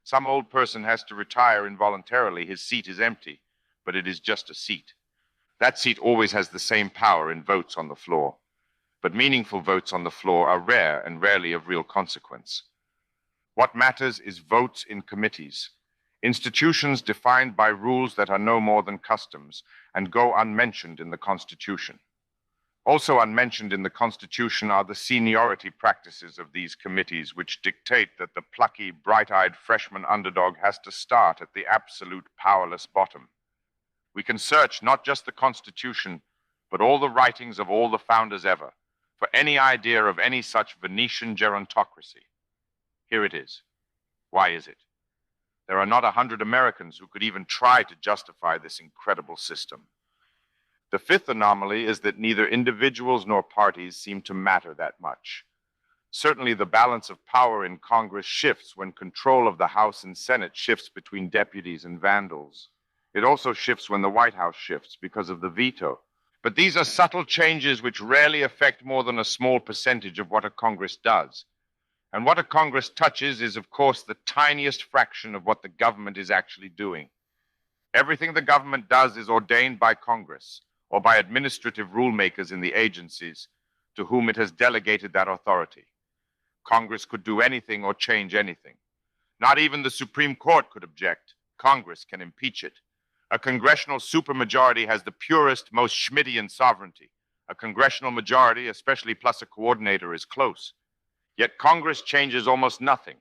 Some old person has to retire involuntarily. His seat is empty, but it is just a seat. That seat always has the same power in votes on the floor. But meaningful votes on the floor are rare and rarely of real consequence. What matters is votes in committees. Institutions defined by rules that are no more than customs and go unmentioned in the Constitution. Also unmentioned in the Constitution are the seniority practices of these committees, which dictate that the plucky, bright-eyed freshman underdog has to start at the absolute powerless bottom. We can search not just the Constitution, but all the writings of all the founders ever, for any idea of any such Venetian gerontocracy. Here it is. Why is it? There are not 100 Americans who could even try to justify this incredible system. The fifth anomaly is that neither individuals nor parties seem to matter that much. Certainly the balance of power in Congress shifts when control of the House and Senate shifts between deputies and vandals. It also shifts when the White House shifts because of the veto. But these are subtle changes which rarely affect more than a small percentage of what a Congress does. And what a Congress touches is, of course, the tiniest fraction of what the government is actually doing. Everything the government does is ordained by Congress or by administrative rulemakers in the agencies to whom it has delegated that authority. Congress could do anything or change anything. Not even the Supreme Court could object. Congress can impeach it. A congressional supermajority has the purest, most Schmittian sovereignty. A congressional majority, especially plus a coordinator, is close. Yet Congress changes almost nothing.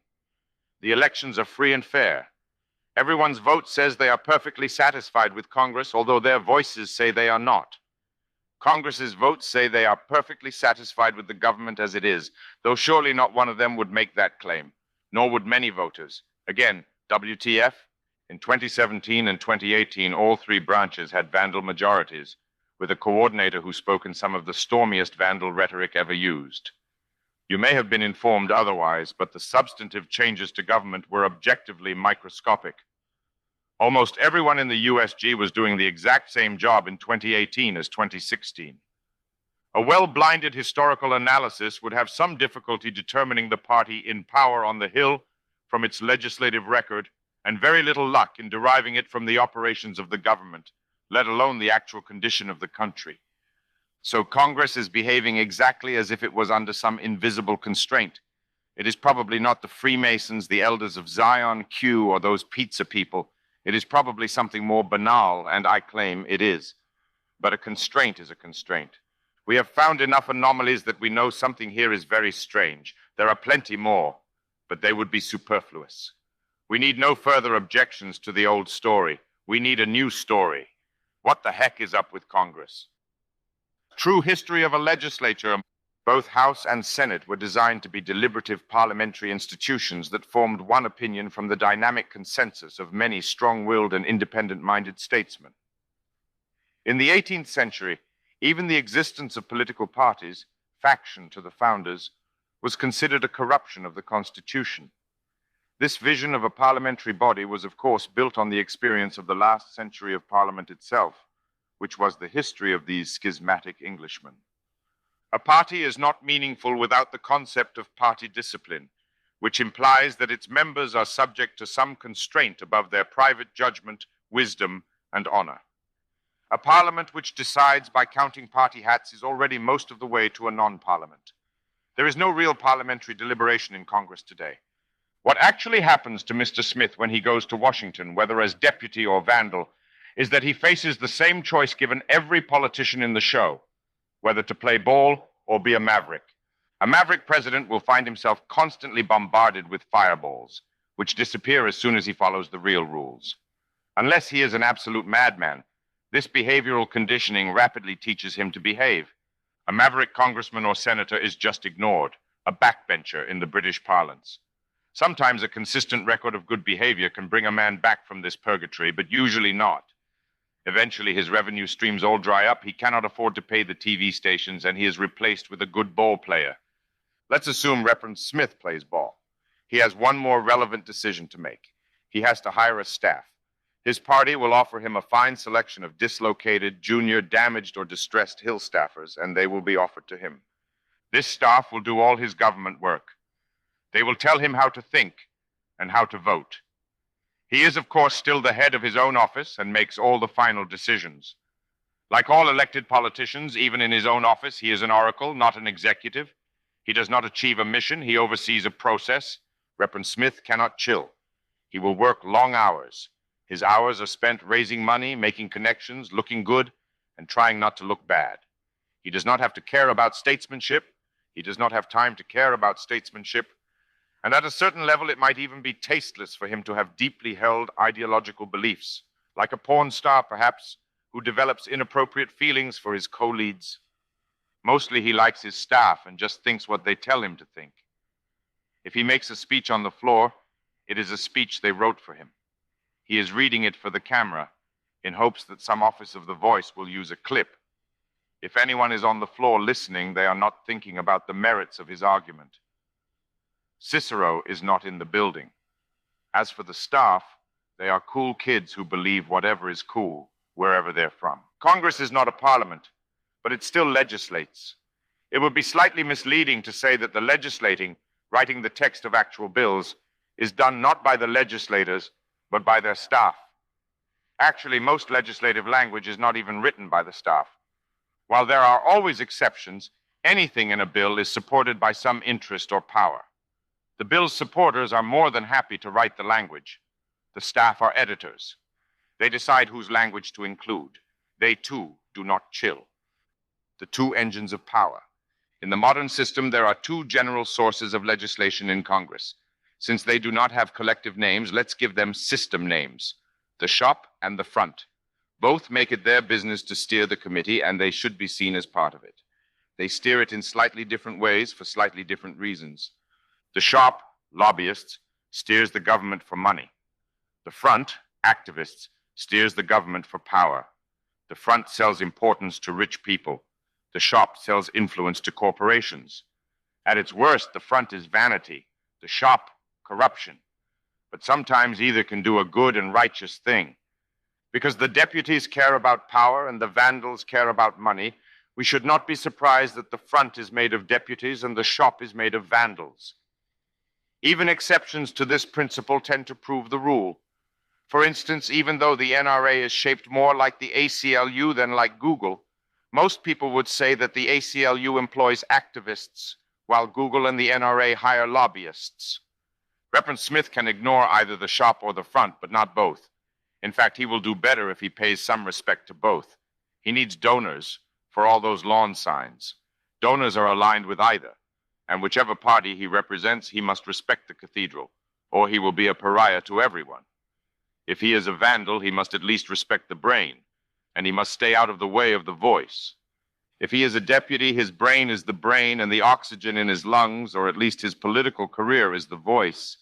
The elections are free and fair. Everyone's vote says they are perfectly satisfied with Congress, although their voices say they are not. Congress's votes say they are perfectly satisfied with the government as it is, though surely not one of them would make that claim, nor would many voters. Again, WTF? In 2017 and 2018, all three branches had vandal majorities, with a coordinator who spoke in some of the stormiest vandal rhetoric ever used. You may have been informed otherwise, but the substantive changes to government were objectively microscopic. Almost everyone in the USG was doing the exact same job in 2018 as 2016. A well-blinded historical analysis would have some difficulty determining the party in power on the Hill from its legislative record and very little luck in deriving it from the operations of the government, let alone the actual condition of the country. So Congress is behaving exactly as if it was under some invisible constraint. It is probably not the Freemasons, the Elders of Zion, Q, or those pizza people. It is probably something more banal, and I claim it is. But a constraint is a constraint. We have found enough anomalies that we know something here is very strange. There are plenty more, but they would be superfluous. We need no further objections to the old story. We need a new story. What the heck is up with Congress? True history of a legislature. Both House and Senate were designed to be deliberative parliamentary institutions that formed one opinion from the dynamic consensus of many strong-willed and independent-minded statesmen. In the 18th century, even the existence of political parties, faction to the founders, was considered a corruption of the Constitution. This vision of a parliamentary body was, of course, built on the experience of the last century of Parliament itself, which was the history of these schismatic Englishmen. A party is not meaningful without the concept of party discipline, which implies that its members are subject to some constraint above their private judgment, wisdom, and honor. A parliament which decides by counting party hats is already most of the way to a non-parliament. There is no real parliamentary deliberation in Congress today. What actually happens to Mr. Smith when he goes to Washington, whether as deputy or vandal, is that he faces the same choice given every politician in the show, whether to play ball or be a maverick. A maverick president will find himself constantly bombarded with fireballs, which disappear as soon as he follows the real rules. Unless he is an absolute madman, this behavioral conditioning rapidly teaches him to behave. A maverick congressman or senator is just ignored, a backbencher in the British parlance. Sometimes a consistent record of good behavior can bring a man back from this purgatory, but usually not. Eventually, his revenue streams all dry up, he cannot afford to pay the TV stations, and he is replaced with a good ball player. Let's assume Reverend Smith plays ball. He has one more relevant decision to make. He has to hire a staff. His party will offer him a fine selection of dislocated, junior, damaged, or distressed Hill staffers, and they will be offered to him. This staff will do all his government work. They will tell him how to think and how to vote. He is, of course, still the head of his own office and makes all the final decisions. Like all elected politicians, even in his own office, he is an oracle, not an executive. He does not achieve a mission, he oversees a process. Reverend Smith cannot chill. He will work long hours. His hours are spent raising money, making connections, looking good, and trying not to look bad. He does not have to care about statesmanship. He does not have time to care about statesmanship. And at a certain level, it might even be tasteless for him to have deeply held ideological beliefs, like a porn star, perhaps, who develops inappropriate feelings for his co-leads. Mostly he likes his staff and just thinks what they tell him to think. If he makes a speech on the floor, it is a speech they wrote for him. He is reading it for the camera in hopes that some office of the voice will use a clip. If anyone is on the floor listening, they are not thinking about the merits of his argument. Cicero is not in the building. As for the staff, they are cool kids who believe whatever is cool, wherever they're from. Congress is not a parliament, but it still legislates. It would be slightly misleading to say that the legislating, writing the text of actual bills, is done not by the legislators, but by their staff. Actually, most legislative language is not even written by the staff. While there are always exceptions, anything in a bill is supported by some interest or power. The bill's supporters are more than happy to write the language. The staff are editors. They decide whose language to include. They, too, do not chill. The two engines of power. In the modern system, there are two general sources of legislation in Congress. Since they do not have collective names, let's give them system names. The shop and the front. Both make it their business to steer the committee, and they should be seen as part of it. They steer it in slightly different ways for slightly different reasons. The shop, lobbyists, steers the government for money. The front, activists, steers the government for power. The front sells importance to rich people. The shop sells influence to corporations. At its worst, the front is vanity. The shop, corruption. But sometimes either can do a good and righteous thing. Because the deputies care about power and the vandals care about money, we should not be surprised that the front is made of deputies and the shop is made of vandals. Even exceptions to this principle tend to prove the rule. For instance, even though the NRA is shaped more like the ACLU than like Google, most people would say that the ACLU employs activists, while Google and the NRA hire lobbyists. Reverend Smith can ignore either the shop or the front, but not both. In fact, he will do better if he pays some respect to both. He needs donors for all those lawn signs. Donors are aligned with either, and whichever party he represents, he must respect the cathedral, or he will be a pariah to everyone. If he is a vandal, he must at least respect the brain, and he must stay out of the way of the voice. If he is a deputy, his brain is the brain, and the oxygen in his lungs, or at least his political career, is the voice.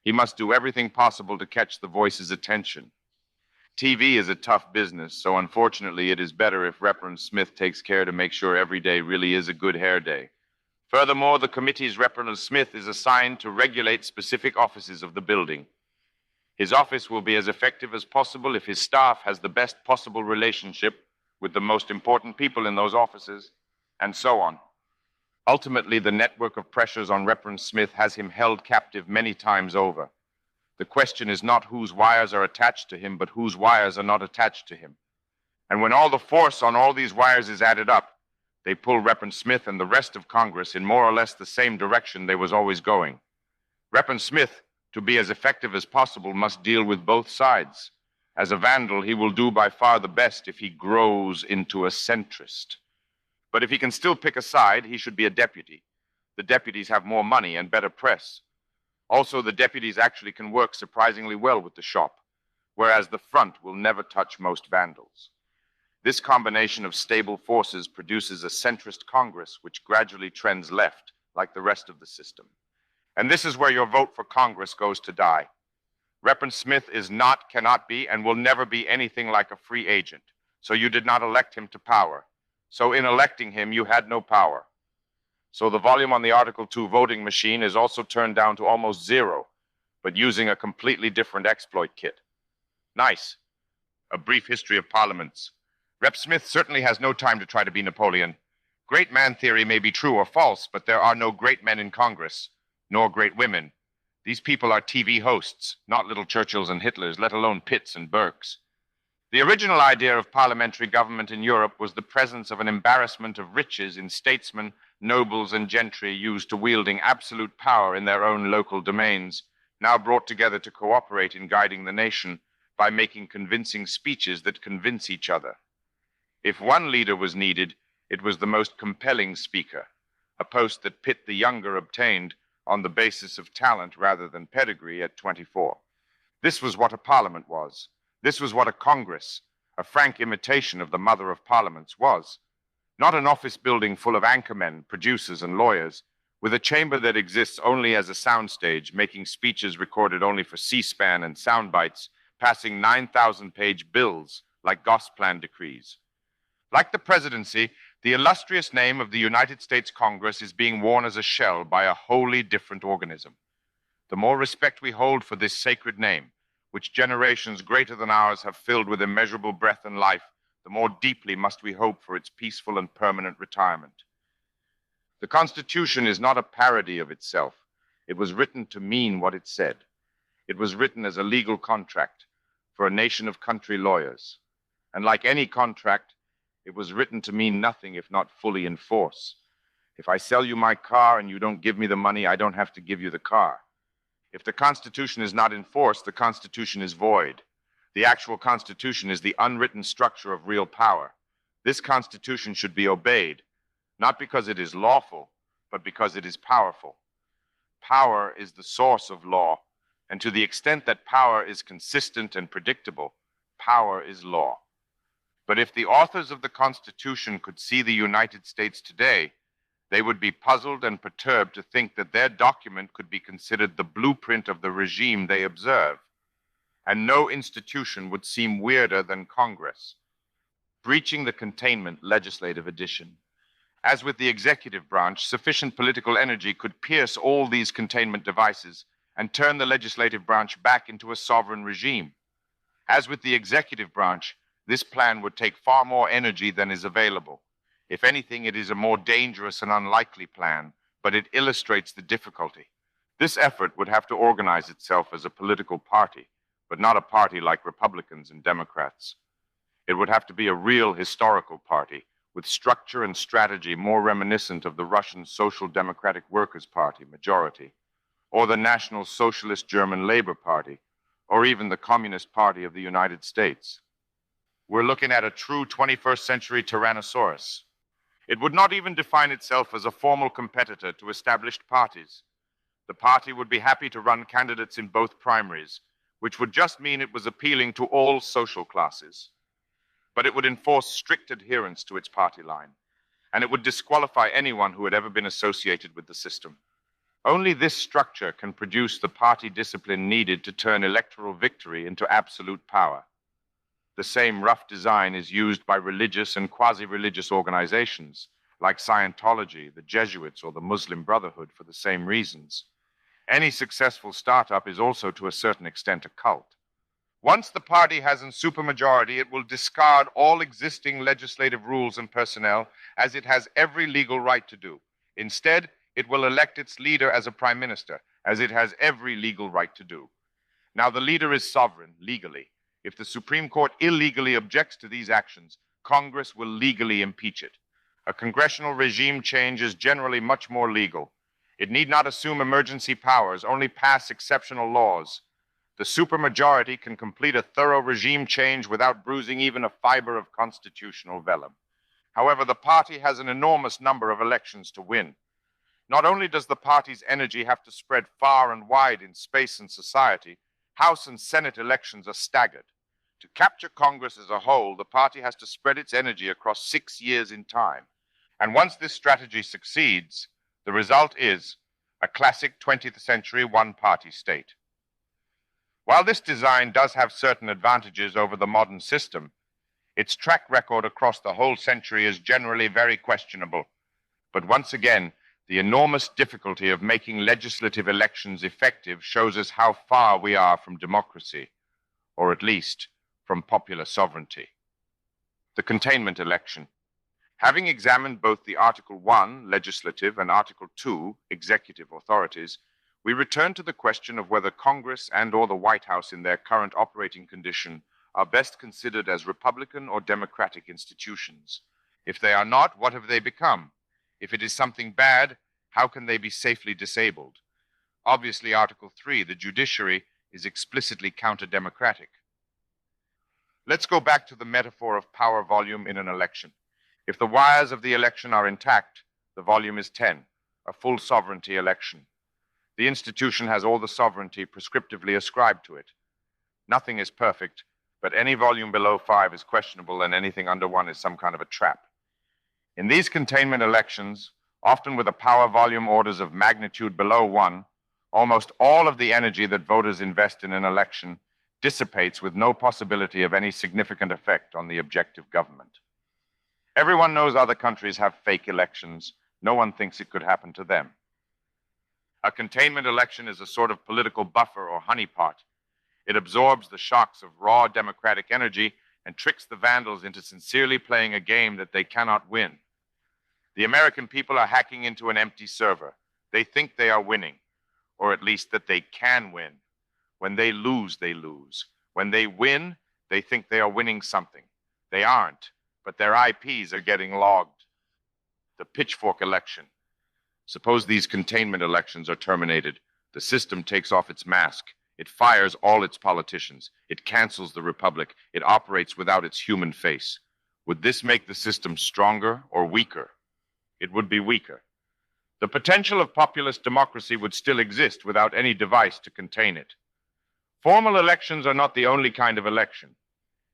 He must do everything possible to catch the voice's attention. TV is a tough business, so unfortunately it is better if Reverend Smith takes care to make sure every day really is a good hair day. Furthermore, the committee's Reverend Smith is assigned to regulate specific offices of the building. His office will be as effective as possible if his staff has the best possible relationship with the most important people in those offices, and so on. Ultimately, the network of pressures on Reverend Smith has him held captive many times over. The question is not whose wires are attached to him, but whose wires are not attached to him. And when all the force on all these wires is added up, they pull Reverend Smith and the rest of Congress in more or less the same direction they was always going. Reverend Smith, to be as effective as possible, must deal with both sides. As a vandal, he will do by far the best if he grows into a centrist. But if he can still pick a side, he should be a deputy. The deputies have more money and better press. Also, the deputies actually can work surprisingly well with the shop, whereas the front will never touch most vandals. This combination of stable forces produces a centrist Congress which gradually trends left, like the rest of the system. And this is where your vote for Congress goes to die. Reverend Smith is not, cannot be, and will never be anything like a free agent. So you did not elect him to power. So in electing him, you had no power. So the volume on the Article 2 voting machine is also turned down to almost zero, but using a completely different exploit kit. Nice. A brief history of parliaments. Rep. Smith certainly has no time to try to be Napoleon. Great man theory may be true or false, but there are no great men in Congress, nor great women. These people are TV hosts, not little Churchills and Hitlers, let alone Pitts and Burkes. The original idea of parliamentary government in Europe was the presence of an embarrassment of riches in statesmen, nobles, and gentry used to wielding absolute power in their own local domains, now brought together to cooperate in guiding the nation by making convincing speeches that convince each other. If one leader was needed, it was the most compelling speaker, a post that Pitt the Younger obtained on the basis of talent rather than pedigree at 24. This was what a parliament was. This was what a Congress, a frank imitation of the mother of parliaments, was. Not an office building full of anchormen, producers, and lawyers, with a chamber that exists only as a soundstage, making speeches recorded only for C-SPAN and sound bites, passing 9,000-page bills like Gosplan decrees. Like the presidency, the illustrious name of the United States Congress is being worn as a shell by a wholly different organism. The more respect we hold for this sacred name, which generations greater than ours have filled with immeasurable breath and life, the more deeply must we hope for its peaceful and permanent retirement. The Constitution is not a parody of itself. It was written to mean what it said. It was written as a legal contract for a nation of country lawyers. And like any contract, it was written to mean nothing if not fully in force. If I sell you my car and you don't give me the money, I don't have to give you the car. If the Constitution is not in force, the Constitution is void. The actual Constitution is the unwritten structure of real power. This Constitution should be obeyed, not because it is lawful, but because it is powerful. Power is the source of law, and to the extent that power is consistent and predictable, power is law. But if the authors of the Constitution could see the United States today, they would be puzzled and perturbed to think that their document could be considered the blueprint of the regime they observe. And no institution would seem weirder than Congress. Breaching the containment legislative edition. As with the executive branch, sufficient political energy could pierce all these containment devices and turn the legislative branch back into a sovereign regime. As with the executive branch, this plan would take far more energy than is available. If anything, it is a more dangerous and unlikely plan, but it illustrates the difficulty. This effort would have to organize itself as a political party, but not a party like Republicans and Democrats. It would have to be a real historical party with structure and strategy more reminiscent of the Russian Social Democratic Workers' Party, majority, or the National Socialist German Labor Party, or even the Communist Party of the United States. We're looking at a true 21st century Tyrannosaurus. It would not even define itself as a formal competitor to established parties. The party would be happy to run candidates in both primaries, which would just mean it was appealing to all social classes. But it would enforce strict adherence to its party line, and it would disqualify anyone who had ever been associated with the system. Only this structure can produce the party discipline needed to turn electoral victory into absolute power. The same rough design is used by religious and quasi-religious organizations like Scientology, the Jesuits, or the Muslim Brotherhood for the same reasons. Any successful startup is also to a certain extent a cult. Once the party has a supermajority, it will discard all existing legislative rules and personnel, as it has every legal right to do. Instead, it will elect its leader as a prime minister, as it has every legal right to do. Now, the leader is sovereign, legally. If the Supreme Court illegally objects to these actions, Congress will legally impeach it. A congressional regime change is generally much more legal. It need not assume emergency powers, only pass exceptional laws. The supermajority can complete a thorough regime change without bruising even a fiber of constitutional vellum. However, the party has an enormous number of elections to win. Not only does the party's energy have to spread far and wide in space and society, House and Senate elections are staggered. To capture Congress as a whole, the party has to spread its energy across 6 years in time. And once this strategy succeeds, the result is a classic 20th century one-party state. While this design does have certain advantages over the modern system, its track record across the whole century is generally very questionable. But once again, the enormous difficulty of making legislative elections effective shows us how far we are from democracy, or at least from popular sovereignty. The containment election. Having examined both the Article 1, legislative, and Article 2, executive authorities, we return to the question of whether Congress and/or the White House in their current operating condition are best considered as Republican or Democratic institutions. If they are not, what have they become? If it is something bad, how can they be safely disabled? Obviously, Article 3, the judiciary, is explicitly counter-democratic. Let's go back to the metaphor of power volume in an election. If the wires of the election are intact, the volume is 10, a full sovereignty election. The institution has all the sovereignty prescriptively ascribed to it. Nothing is perfect, but any volume below 5 is questionable, and anything under 1 is some kind of a trap. In these containment elections, often with a power volume orders of magnitude below 1, almost all of the energy that voters invest in an election dissipates with no possibility of any significant effect on the objective government. Everyone knows other countries have fake elections. No one thinks it could happen to them. A containment election is a sort of political buffer or honeypot. It absorbs the shocks of raw democratic energy and tricks the vandals into sincerely playing a game that they cannot win. The American people are hacking into an empty server. They think they are winning, or at least that they can win. When they lose, they lose. When they win, they think they are winning something. They aren't, but their IPs are getting logged. The pitchfork election. Suppose these containment elections are terminated. The system takes off its mask. It fires all its politicians. It cancels the republic. It operates without its human face. Would this make the system stronger or weaker? It would be weaker. The potential of populist democracy would still exist without any device to contain it. Formal elections are not the only kind of election.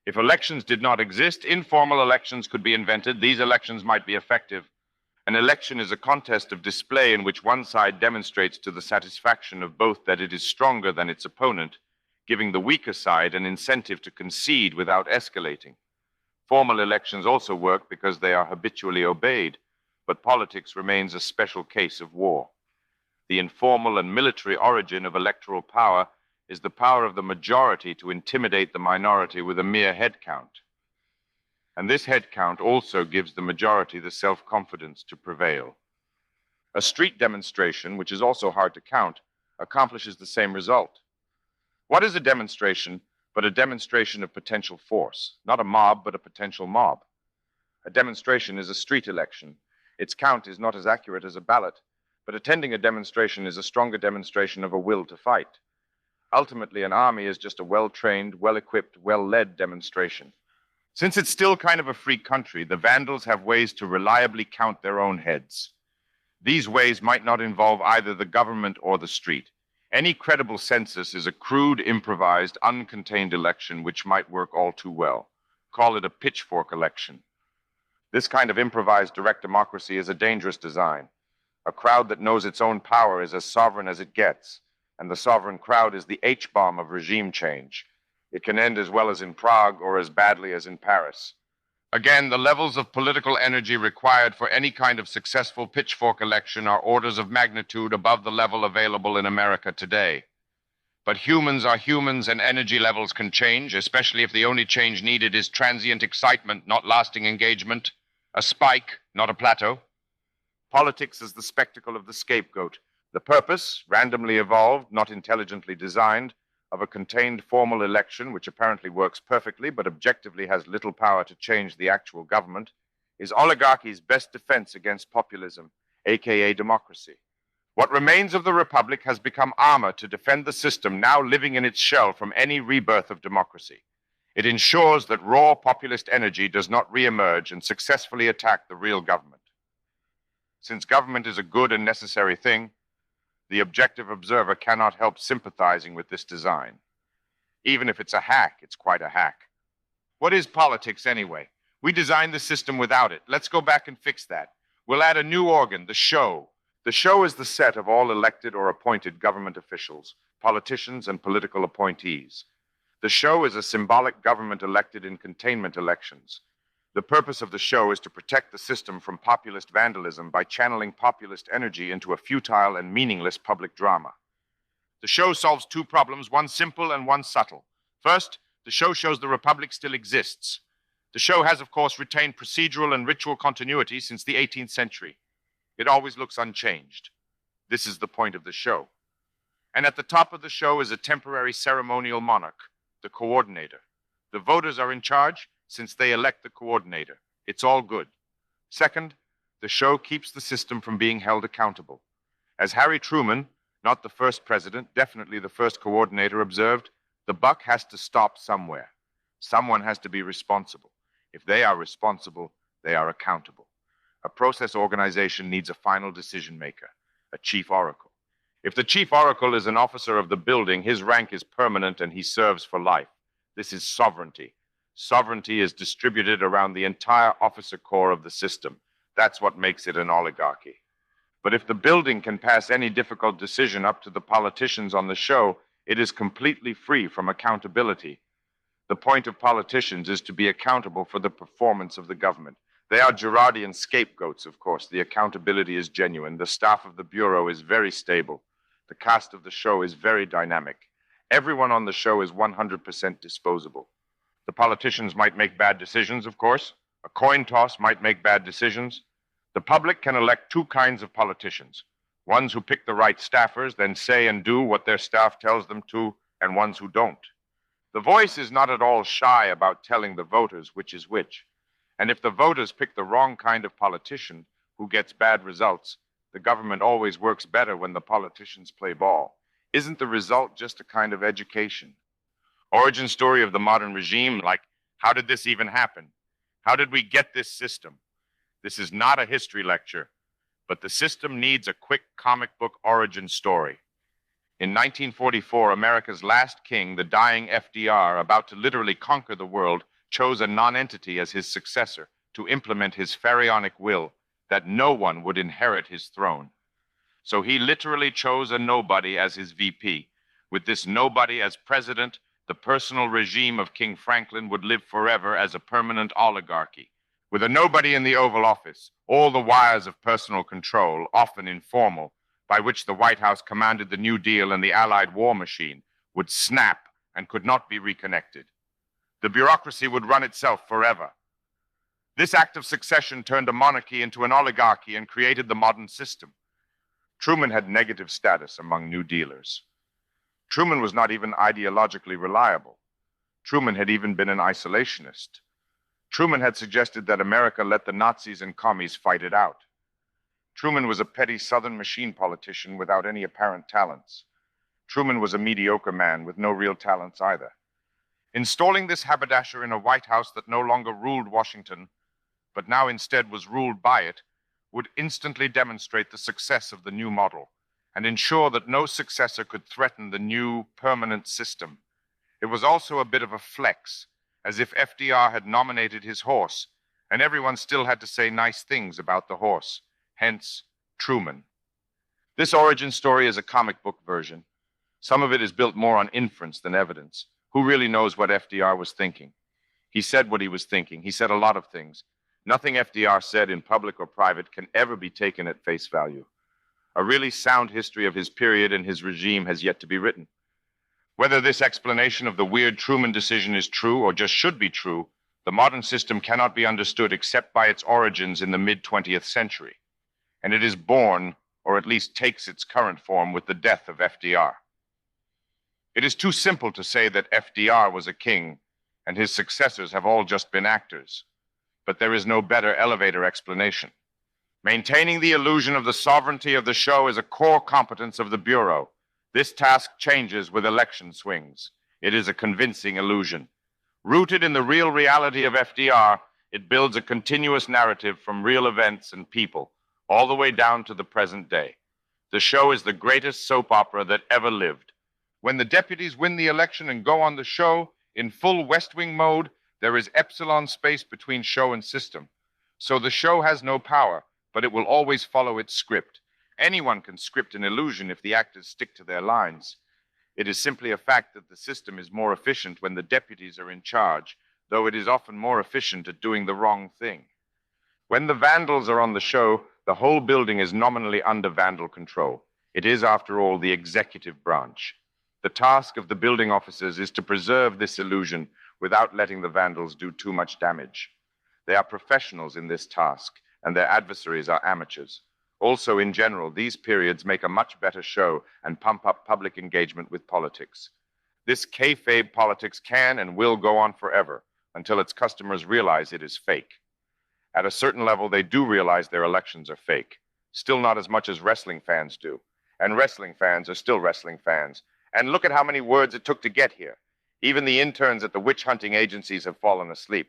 If elections did not exist, informal elections could be invented. These elections might be effective. An election is a contest of display in which one side demonstrates to the satisfaction of both that it is stronger than its opponent, giving the weaker side an incentive to concede without escalating. Formal elections also work because they are habitually obeyed, but politics remains a special case of war. The informal and military origin of electoral power is the power of the majority to intimidate the minority with a mere head count. And this head count also gives the majority the self-confidence to prevail. A street demonstration, which is also hard to count, accomplishes the same result. What is a demonstration but a demonstration of potential force? Not a mob, but a potential mob. A demonstration is a street election. Its count is not as accurate as a ballot, but attending a demonstration is a stronger demonstration of a will to fight. Ultimately, an army is just a well-trained, well-equipped, well-led demonstration. Since it's still kind of a free country, the vandals have ways to reliably count their own heads. These ways might not involve either the government or the street. Any credible census is a crude, improvised, uncontained election which might work all too well. Call it a pitchfork election. This kind of improvised direct democracy is a dangerous design. A crowd that knows its own power is as sovereign as it gets, and the sovereign crowd is the H-bomb of regime change. It can end as well as in Prague or as badly as in Paris. Again, the levels of political energy required for any kind of successful pitchfork election are orders of magnitude above the level available in America today. But humans are humans, and energy levels can change, especially if the only change needed is transient excitement, not lasting engagement, a spike, not a plateau. Politics is the spectacle of the scapegoat, the purpose, randomly evolved, not intelligently designed, of a contained formal election, which apparently works perfectly but objectively has little power to change the actual government, is oligarchy's best defense against populism, aka democracy. What remains of the republic has become armor to defend the system now living in its shell from any rebirth of democracy. It ensures that raw populist energy does not reemerge and successfully attack the real government. Since government is a good and necessary thing, the objective observer cannot help sympathizing with this design. Even if it's a hack, it's quite a hack. What is politics anyway? We designed the system without it. Let's go back and fix that. We'll add a new organ, the show. The show is the set of all elected or appointed government officials, politicians, and political appointees. The show is a symbolic government elected in containment elections. The purpose of the show is to protect the system from populist vandalism by channeling populist energy into a futile and meaningless public drama. The show solves two problems, one simple and one subtle. First, the show shows the republic still exists. The show has, of course, retained procedural and ritual continuity since the 18th century. It always looks unchanged. This is the point of the show. And at the top of the show is a temporary ceremonial monarch, the coordinator. The voters are in charge since they elect the coordinator. It's all good. Second, the show keeps the system from being held accountable. As Harry Truman, not the first president, definitely the first coordinator, observed, the buck has to stop somewhere. Someone has to be responsible. If they are responsible, they are accountable. A process organization needs a final decision maker, a chief oracle. If the chief oracle is an officer of the building, his rank is permanent and he serves for life. This is sovereignty. Sovereignty is distributed around the entire officer corps of the system. That's what makes it an oligarchy. But if the building can pass any difficult decision up to the politicians on the show, it is completely free from accountability. The point of politicians is to be accountable for the performance of the government. They are Gerardian scapegoats, of course. The accountability is genuine. The staff of the bureau is very stable. The cast of the show is very dynamic. Everyone on the show is 100% disposable. The politicians might make bad decisions, of course. A coin toss might make bad decisions. The public can elect two kinds of politicians. Ones who pick the right staffers, then say and do what their staff tells them to, and ones who don't. The voice is not at all shy about telling the voters which is which. And if the voters pick the wrong kind of politician who gets bad results, the government always works better when the politicians play ball. Isn't the result just a kind of education? Origin story of the modern regime, like, how did this even happen? How did we get this system? This is not a history lecture, but the system needs a quick comic book origin story. In 1944, America's last king, the dying FDR, about to literally conquer the world, chose a nonentity as his successor to implement his pharaonic will that no one would inherit his throne. So he literally chose a nobody as his VP. With this nobody as president, the personal regime of King Franklin would live forever as a permanent oligarchy. With a nobody in the Oval Office, all the wires of personal control, often informal, by which the White House commanded the New Deal and the Allied war machine, would snap and could not be reconnected. The bureaucracy would run itself forever. This act of succession turned a monarchy into an oligarchy and created the modern system. Truman had negative status among New Dealers. Truman was not even ideologically reliable. Truman had even been an isolationist. Truman had suggested that America let the Nazis and commies fight it out. Truman was a petty Southern machine politician without any apparent talents. Truman was a mediocre man with no real talents either. Installing this haberdasher in a White House that no longer ruled Washington, but now instead was ruled by it, would instantly demonstrate the success of the new model and ensure that no successor could threaten the new permanent system. It was also a bit of a flex, as if FDR had nominated his horse, and everyone still had to say nice things about the horse, hence Truman. This origin story is a comic book version. Some of it is built more on inference than evidence. Who really knows what FDR was thinking? He said what he was thinking. He said a lot of things. Nothing FDR said in public or private can ever be taken at face value. A really sound history of his period and his regime has yet to be written. Whether this explanation of the weird Truman decision is true or just should be true, the modern system cannot be understood except by its origins in the mid-20th century. And it is born, or at least takes its current form, with the death of FDR. It is too simple to say that FDR was a king and his successors have all just been actors. But there is no better elevator explanation. Maintaining the illusion of the sovereignty of the show is a core competence of the Bureau. This task changes with election swings. It is a convincing illusion. Rooted in the real reality of FDR, it builds a continuous narrative from real events and people, all the way down to the present day. The show is the greatest soap opera that ever lived. When the deputies win the election and go on the show, in full West Wing mode, there is epsilon space between show and system. So the show has no power, but it will always follow its script. Anyone can script an illusion if the actors stick to their lines. It is simply a fact that the system is more efficient when the deputies are in charge, though it is often more efficient at doing the wrong thing. When the vandals are on the show, the whole building is nominally under vandal control. It is, after all, the executive branch. The task of the building officers is to preserve this illusion without letting the vandals do too much damage. They are professionals in this task, and their adversaries are amateurs. Also, in general, these periods make a much better show and pump up public engagement with politics. This kayfabe politics can and will go on forever until its customers realize it is fake. At a certain level, they do realize their elections are fake. Still not as much as wrestling fans do. And wrestling fans are still wrestling fans. And look at how many words it took to get here. Even the interns at the witch hunting agencies have fallen asleep.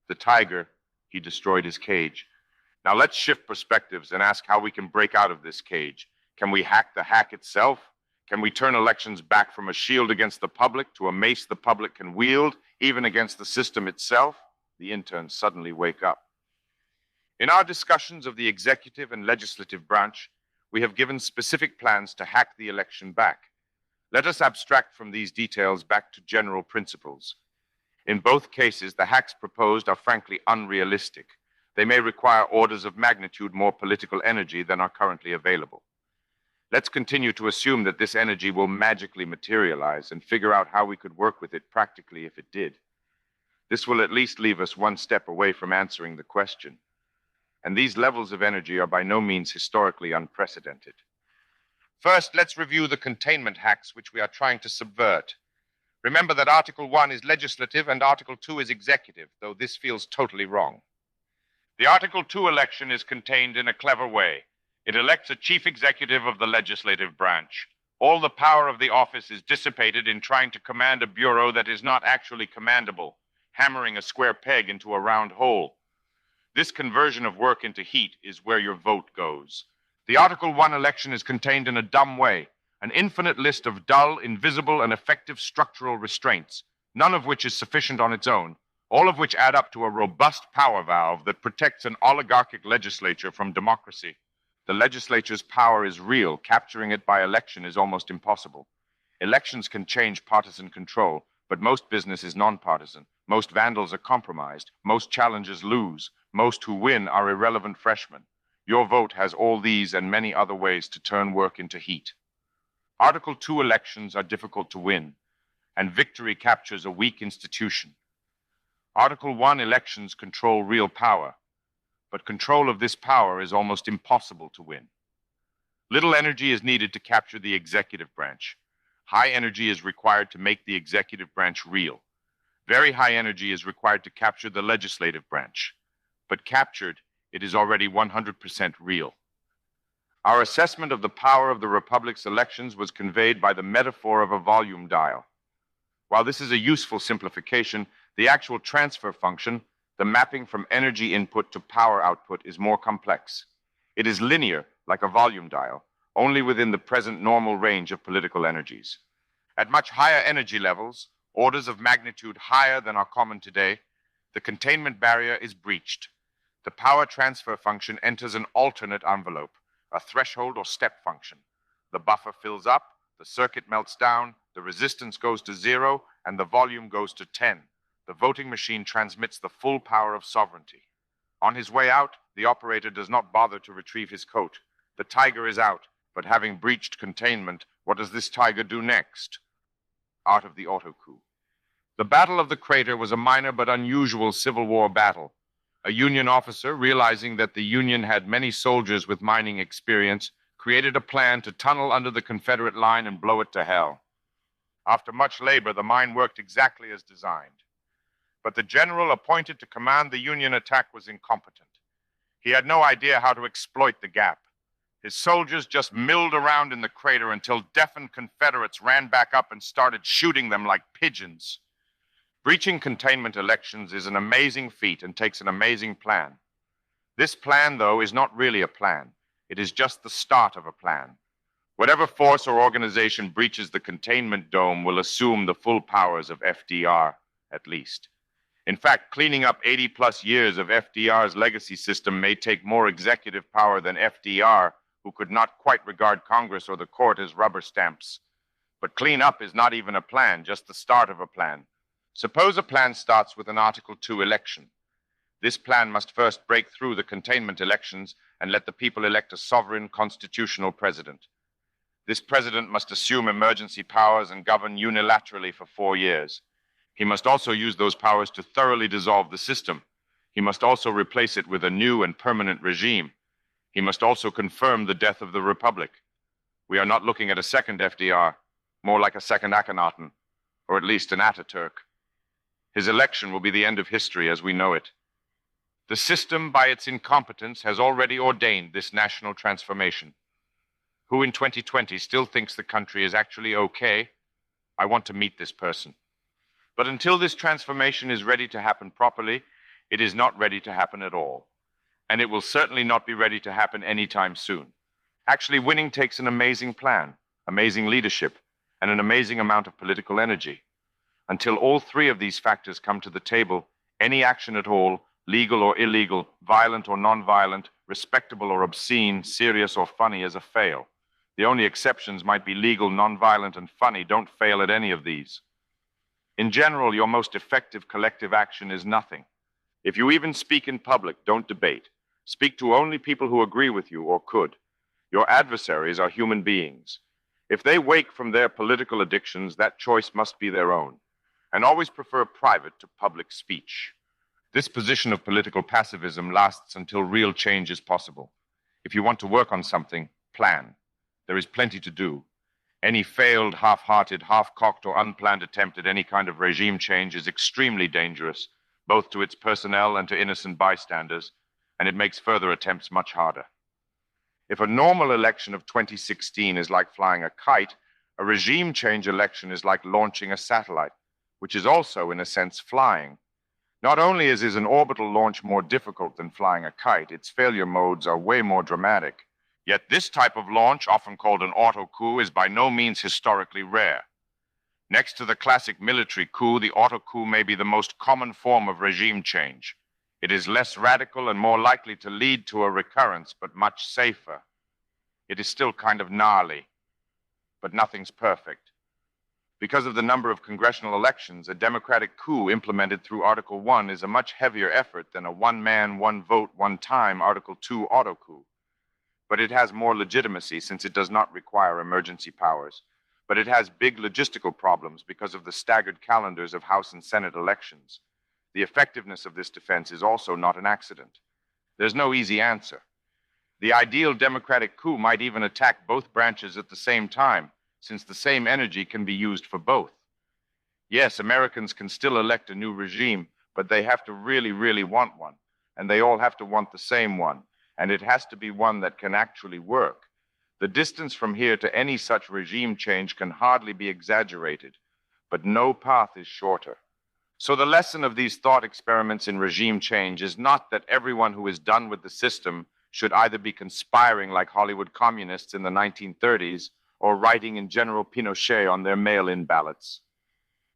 The tiger, he destroyed his cage. Now let's shift perspectives and ask how we can break out of this cage. Can we hack the hack itself? Can we turn elections back from a shield against the public to a mace the public can wield, even against the system itself? The interns suddenly wake up. In our discussions of the executive and legislative branch, we have given specific plans to hack the election back. Let us abstract from these details back to general principles. In both cases, the hacks proposed are frankly unrealistic. They may require orders of magnitude more political energy than are currently available. Let's continue to assume that this energy will magically materialize and figure out how we could work with it practically if it did. This will at least leave us one step away from answering the question. And these levels of energy are by no means historically unprecedented. First, let's review the containment hacks which we are trying to subvert. Remember that Article 1 is legislative and Article 2 is executive, though this feels totally wrong. The Article 2 election is contained in a clever way. It elects a chief executive of the legislative branch. All the power of the office is dissipated in trying to command a bureau that is not actually commandable, hammering a square peg into a round hole. This conversion of work into heat is where your vote goes. The Article 1 election is contained in a dumb way, an infinite list of dull, invisible, and effective structural restraints, none of which is sufficient on its own, all of which add up to a robust power valve that protects an oligarchic legislature from democracy. The legislature's power is real. Capturing it by election is almost impossible. Elections can change partisan control, but most business is nonpartisan. Most vandals are compromised. Most challengers lose. Most who win are irrelevant freshmen. Your vote has all these and many other ways to turn work into heat. Article 2 elections are difficult to win, and victory captures a weak institution. Article 1 elections control real power, but control of this power is almost impossible to win. Little energy is needed to capture the executive branch. High energy is required to make the executive branch real. Very high energy is required to capture the legislative branch. But captured, it is already 100% real. Our assessment of the power of the Republic's elections was conveyed by the metaphor of a volume dial. While this is a useful simplification, the actual transfer function, the mapping from energy input to power output, is more complex. It is linear, like a volume dial, only within the present normal range of political energies. At much higher energy levels, orders of magnitude higher than are common today, the containment barrier is breached. The power transfer function enters an alternate envelope, a threshold or step function. The buffer fills up, the circuit melts down, the resistance goes to 0, and the volume goes to 10. The voting machine transmits the full power of sovereignty. On his way out, the operator does not bother to retrieve his coat. The tiger is out, but having breached containment, what does this tiger do next? Art of the autocoup. The Battle of the Crater was a minor but unusual Civil War battle. A Union officer, realizing that the Union had many soldiers with mining experience, created a plan to tunnel under the Confederate line and blow it to hell. After much labor, the mine worked exactly as designed. But the general appointed to command the Union attack was incompetent. He had no idea how to exploit the gap. His soldiers just milled around in the crater until deafened Confederates ran back up and started shooting them like pigeons. Breaching containment elections is an amazing feat and takes an amazing plan. This plan, though, is not really a plan. It is just the start of a plan. Whatever force or organization breaches the containment dome will assume the full powers of FDR, at least. In fact, cleaning up 80-plus years of FDR's legacy system may take more executive power than FDR, who could not quite regard Congress or the court as rubber stamps. But clean up is not even a plan, just the start of a plan. Suppose a plan starts with an Article 2 election. This plan must first break through the containment elections and let the people elect a sovereign constitutional president. This president must assume emergency powers and govern unilaterally for 4 years. He must also use those powers to thoroughly dissolve the system. He must also replace it with a new and permanent regime. He must also confirm the death of the Republic. We are not looking at a second FDR, more like a second Akhenaten, or at least an Ataturk. His election will be the end of history as we know it. The system, by its incompetence, has already ordained this national transformation. Who in 2020 still thinks the country is actually okay? I want to meet this person. But until this transformation is ready to happen properly, it is not ready to happen at all. And it will certainly not be ready to happen anytime soon. Actually, winning takes an amazing plan, amazing leadership, and an amazing amount of political energy. Until all three of these factors come to the table, any action at all, legal or illegal, violent or non-violent, respectable or obscene, serious or funny, is a fail. The only exceptions might be legal, non-violent, and funny. Don't fail at any of these. In general, your most effective collective action is nothing. If you even speak in public, don't debate. Speak to only people who agree with you or could. Your adversaries are human beings. If they wake from their political addictions, that choice must be their own. And always prefer private to public speech. This position of political passivism lasts until real change is possible. If you want to work on something, plan. There is plenty to do. Any failed, half-hearted, half-cocked, or unplanned attempt at any kind of regime change is extremely dangerous, both to its personnel and to innocent bystanders, and it makes further attempts much harder. If a normal election of 2016 is like flying a kite, a regime change election is like launching a satellite, which is also, in a sense, flying. Not only is an orbital launch more difficult than flying a kite, its failure modes are way more dramatic. Yet this type of launch, often called an autocoup, is by no means historically rare. Next to the classic military coup, the autocoup may be the most common form of regime change. It is less radical and more likely to lead to a recurrence, but much safer. It is still kind of gnarly, but nothing's perfect. Because of the number of congressional elections, a democratic coup implemented through Article 1 is a much heavier effort than a one-man, one-vote, one-time Article 2 autocoup. But it has more legitimacy since it does not require emergency powers. But it has big logistical problems because of the staggered calendars of House and Senate elections. The effectiveness of this defense is also not an accident. There's no easy answer. The ideal democratic coup might even attack both branches at the same time, since the same energy can be used for both. Yes, Americans can still elect a new regime, but they have to really, really want one. And they all have to want the same one. And it has to be one that can actually work. The distance from here to any such regime change can hardly be exaggerated, but no path is shorter. So the lesson of these thought experiments in regime change is not that everyone who is done with the system should either be conspiring like Hollywood communists in the 1930s or writing in General Pinochet on their mail-in ballots.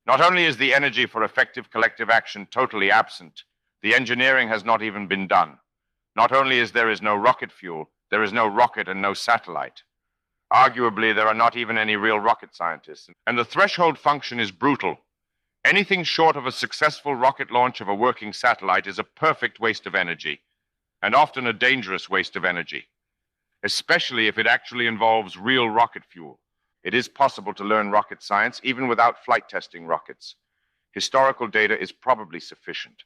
Not only is the energy for effective collective action totally absent, the engineering has not even been done. Not only is there no rocket fuel, there is no rocket and no satellite. Arguably, there are not even any real rocket scientists. And the threshold function is brutal. Anything short of a successful rocket launch of a working satellite is a perfect waste of energy, and often a dangerous waste of energy, especially if it actually involves real rocket fuel. It is possible to learn rocket science even without flight testing rockets. Historical data is probably sufficient.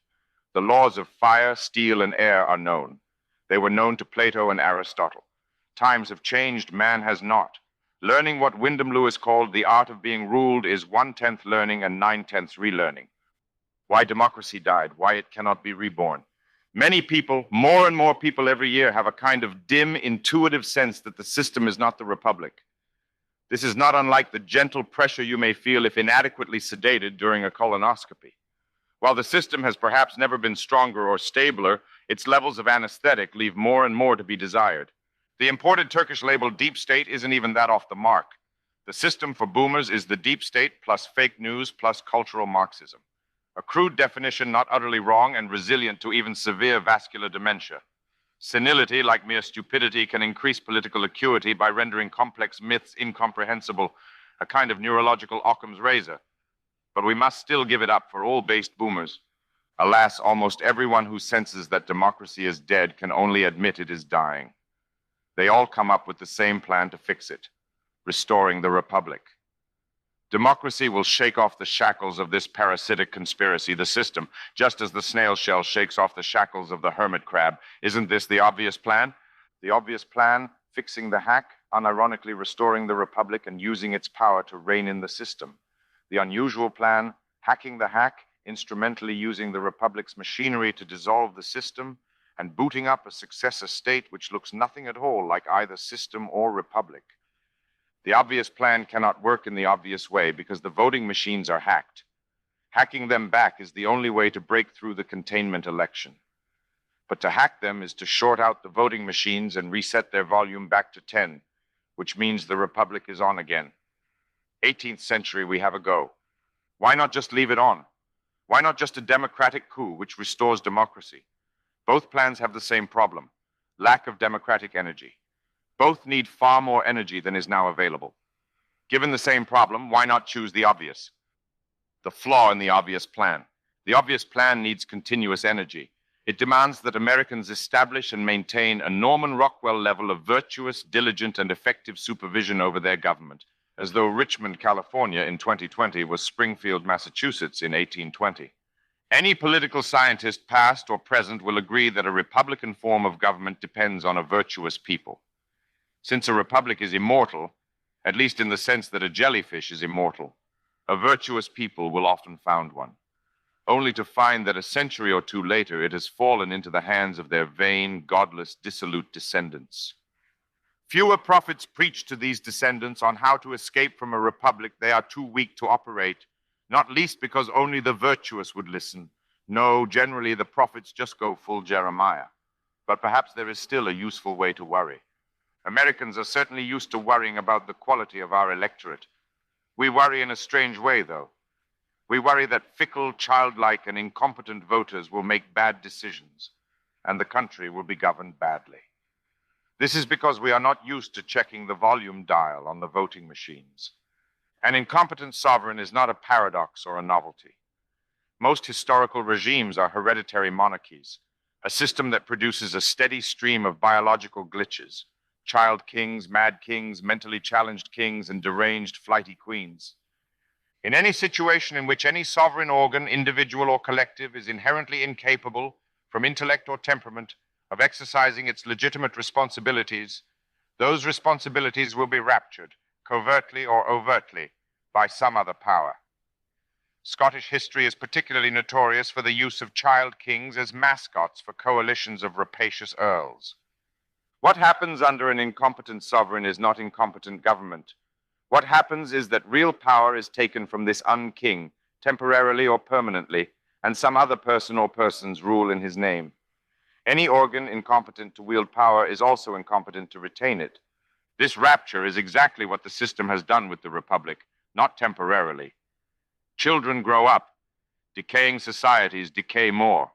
The laws of fire, steel, and air are known. They were known to Plato and Aristotle. Times have changed, man has not. Learning what Wyndham Lewis called the art of being ruled is 1/10 learning and 9/10 relearning. Why democracy died, why it cannot be reborn. Many people, more and more people every year, have a kind of dim, intuitive sense that the system is not the republic. This is not unlike the gentle pressure you may feel if inadequately sedated during a colonoscopy. While the system has perhaps never been stronger or stabler, its levels of anesthetic leave more and more to be desired. The imported Turkish label deep state isn't even that off the mark. The system for boomers is the deep state plus fake news plus cultural Marxism. A crude definition not utterly wrong and resilient to even severe vascular dementia. Senility, like mere stupidity, can increase political acuity by rendering complex myths incomprehensible, a kind of neurological Occam's razor. But we must still give it up for all based boomers. Alas, almost everyone who senses that democracy is dead can only admit it is dying. They all come up with the same plan to fix it, restoring the republic. Democracy will shake off the shackles of this parasitic conspiracy, the system, just as the snail shell shakes off the shackles of the hermit crab. Isn't this the obvious plan? The obvious plan, fixing the hack, unironically restoring the republic and using its power to rein in the system. The unusual plan, hacking the hack, instrumentally using the republic's machinery to dissolve the system, and booting up a successor state which looks nothing at all like either system or republic. The obvious plan cannot work in the obvious way because the voting machines are hacked. Hacking them back is the only way to break through the containment election. But to hack them is to short out the voting machines and reset their volume back to 10, which means the republic is on again. 18th century, we have a go. Why not just leave it on? Why not just a democratic coup which restores democracy? Both plans have the same problem, lack of democratic energy. Both need far more energy than is now available. Given the same problem, why not choose the obvious? The flaw in the obvious plan. The obvious plan needs continuous energy. It demands that Americans establish and maintain a Norman Rockwell level of virtuous, diligent, and effective supervision over their government, as though Richmond, California in 2020 was Springfield, Massachusetts in 1820. Any political scientist, past or present, will agree that a republican form of government depends on a virtuous people. Since a republic is immortal, at least in the sense that a jellyfish is immortal, a virtuous people will often found one, only to find that a century or two later it has fallen into the hands of their vain, godless, dissolute descendants. Fewer prophets preach to these descendants on how to escape from a republic they are too weak to operate, not least because only the virtuous would listen. No, generally the prophets just go full Jeremiah. But perhaps there is still a useful way to worry. Americans are certainly used to worrying about the quality of our electorate. We worry in a strange way, though. We worry that fickle, childlike, and incompetent voters will make bad decisions, and the country will be governed badly. This is because we are not used to checking the volume dial on the voting machines. An incompetent sovereign is not a paradox or a novelty. Most historical regimes are hereditary monarchies, a system that produces a steady stream of biological glitches. Child kings, mad kings, mentally challenged kings, and deranged, flighty queens. In any situation in which any sovereign organ, individual or collective, is inherently incapable, from intellect or temperament, of exercising its legitimate responsibilities, those responsibilities will be raptured, covertly or overtly, by some other power. Scottish history is particularly notorious for the use of child kings as mascots for coalitions of rapacious earls. What happens under an incompetent sovereign is not incompetent government. What happens is that real power is taken from this unking, temporarily or permanently, and some other person or persons rule in his name. Any organ incompetent to wield power is also incompetent to retain it. This rapture is exactly what the system has done with the Republic, not temporarily. Children grow up. Decaying societies decay more.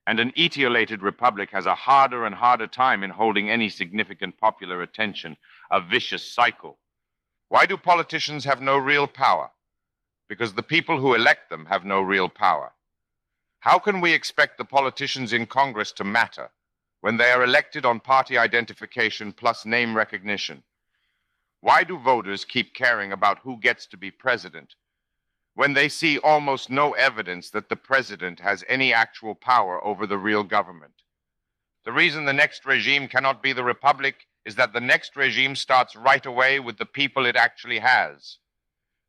And an etiolated republic has a harder and harder time in holding any significant popular attention, a vicious cycle. Why do politicians have no real power? Because the people who elect them have no real power. How can we expect the politicians in Congress to matter when they are elected on party identification plus name recognition? Why do voters keep caring about who gets to be president when they see almost no evidence that the president has any actual power over the real government? The reason the next regime cannot be the Republic is that the next regime starts right away with the people it actually has.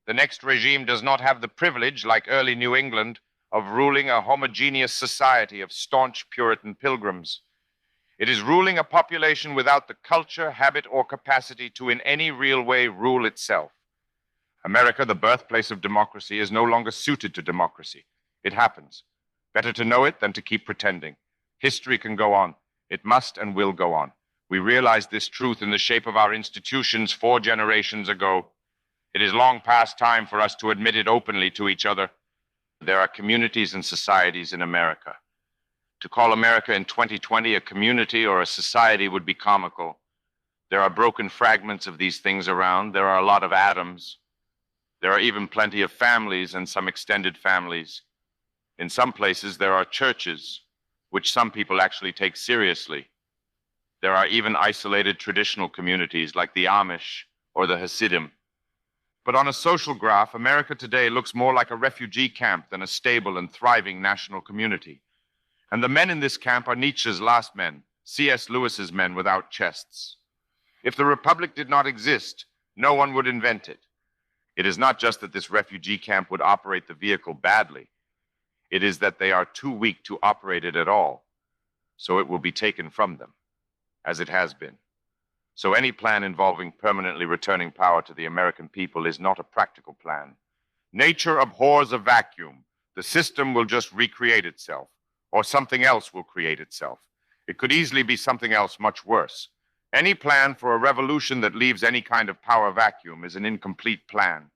The next regime does not have the privilege, like early New England, of ruling a homogeneous society of staunch Puritan pilgrims. It is ruling a population without the culture, habit, or capacity to in any real way rule itself. America, the birthplace of democracy, is no longer suited to democracy. It happens. Better to know it than to keep pretending. History can go on. It must and will go on. We realized this truth in the shape of our institutions 4 generations ago. It is long past time for us to admit it openly to each other. There are communities and societies in America. To call America in 2020 a community or a society would be comical. There are broken fragments of these things around. There are a lot of atoms. There are even plenty of families and some extended families. In some places, there are churches, which some people actually take seriously. There are even isolated traditional communities like the Amish or the Hasidim. But on a social graph, America today looks more like a refugee camp than a stable and thriving national community. And the men in this camp are Nietzsche's last men, C.S. Lewis's men without chests. If the Republic did not exist, no one would invent it. It is not just that this refugee camp would operate the vehicle badly. It is that they are too weak to operate it at all. So it will be taken from them, as it has been. So any plan involving permanently returning power to the American people is not a practical plan. Nature abhors a vacuum. The system will just recreate itself, or something else will create itself. It could easily be something else much worse. Any plan for a revolution that leaves any kind of power vacuum is an incomplete plan.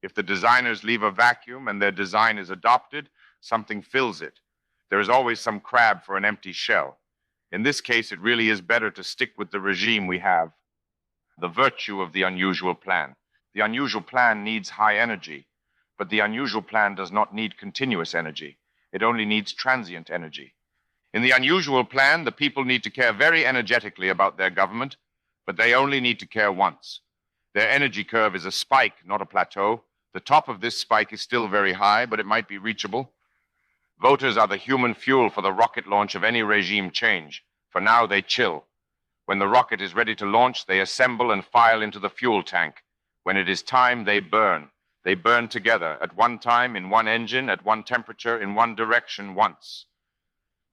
If the designers leave a vacuum and their design is adopted, something fills it. There is always some crab for an empty shell. In this case, it really is better to stick with the regime we have. The virtue of the unusual plan. The unusual plan needs high energy, but the unusual plan does not need continuous energy. It only needs transient energy. In the unusual plan, the people need to care very energetically about their government, but they only need to care once. Their energy curve is a spike, not a plateau. The top of this spike is still very high, but it might be reachable. Voters are the human fuel for the rocket launch of any regime change. For now, they chill. When the rocket is ready to launch, they assemble and file into the fuel tank. When it is time, they burn. They burn together, at one time, in one engine, at one temperature, in one direction, once.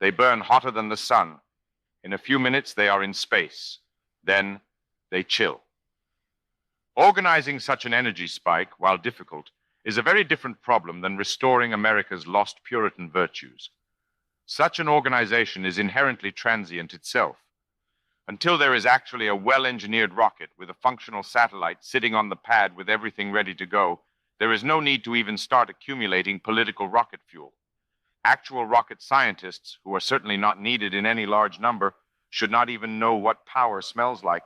They burn hotter than the sun. In a few minutes, they are in space. Then, they chill. Organizing such an energy spike, while difficult, is a very different problem than restoring America's lost Puritan virtues. Such an organization is inherently transient itself. Until there is actually a well-engineered rocket with a functional satellite sitting on the pad with everything ready to go, there is no need to even start accumulating political rocket fuel. Actual rocket scientists, who are certainly not needed in any large number, should not even know what power smells like.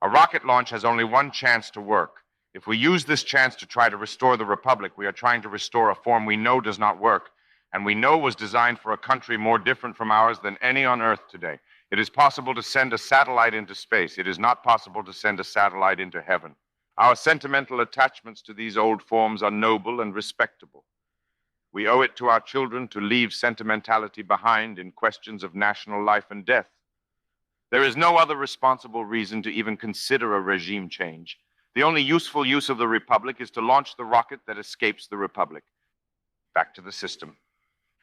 A rocket launch has only one chance to work. If we use this chance to try to restore the Republic, we are trying to restore a form we know does not work, and we know was designed for a country more different from ours than any on Earth today. It is possible to send a satellite into space. It is not possible to send a satellite into heaven. Our sentimental attachments to these old forms are noble and respectable. We owe it to our children to leave sentimentality behind in questions of national life and death. There is no other responsible reason to even consider a regime change. The only useful use of the Republic is to launch the rocket that escapes the Republic. Back to the system.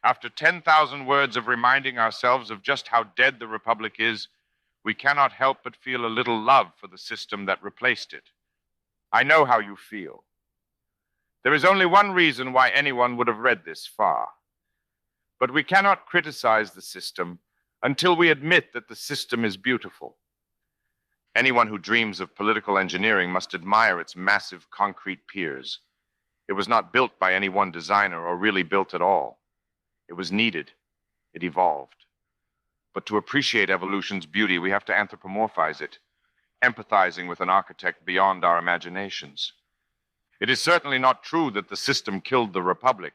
After 10,000 words of reminding ourselves of just how dead the Republic is, we cannot help but feel a little love for the system that replaced it. I know how you feel. There is only one reason why anyone would have read this far. But we cannot criticize the system until we admit that the system is beautiful. Anyone who dreams of political engineering must admire its massive concrete piers. It was not built by any one designer or really built at all. It was needed. It evolved. But to appreciate evolution's beauty, we have to anthropomorphize it, empathizing with an architect beyond our imaginations. It is certainly not true that the system killed the Republic.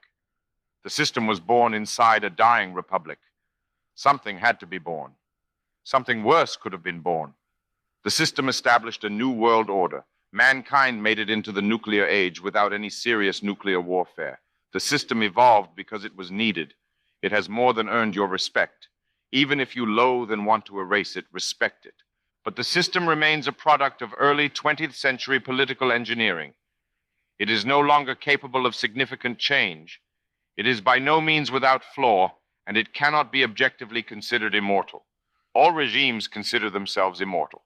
The system was born inside a dying Republic. Something had to be born. Something worse could have been born. The system established a new world order. Mankind made it into the nuclear age without any serious nuclear warfare. The system evolved because it was needed. It has more than earned your respect. Even if you loathe and want to erase it, respect it. But the system remains a product of early 20th century political engineering. It is no longer capable of significant change. It is by no means without flaw, and it cannot be objectively considered immortal. All regimes consider themselves immortal.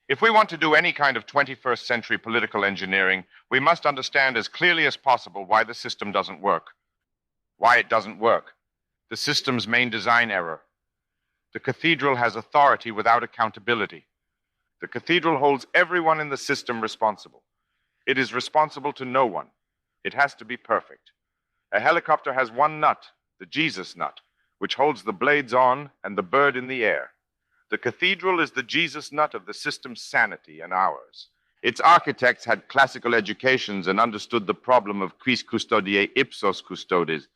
If we want to do any kind of 21st century political engineering, we must understand as clearly as possible why the system doesn't work. Why it doesn't work. The system's main design error. The cathedral has authority without accountability. The cathedral holds everyone in the system responsible. It is responsible to no one. It has to be perfect. A helicopter has one nut, the Jesus nut, which holds the blades on and the bird in the air. The cathedral is the Jesus nut of the system's sanity and ours. Its architects had classical educations and understood the problem of quis custodiet ipsos custodes,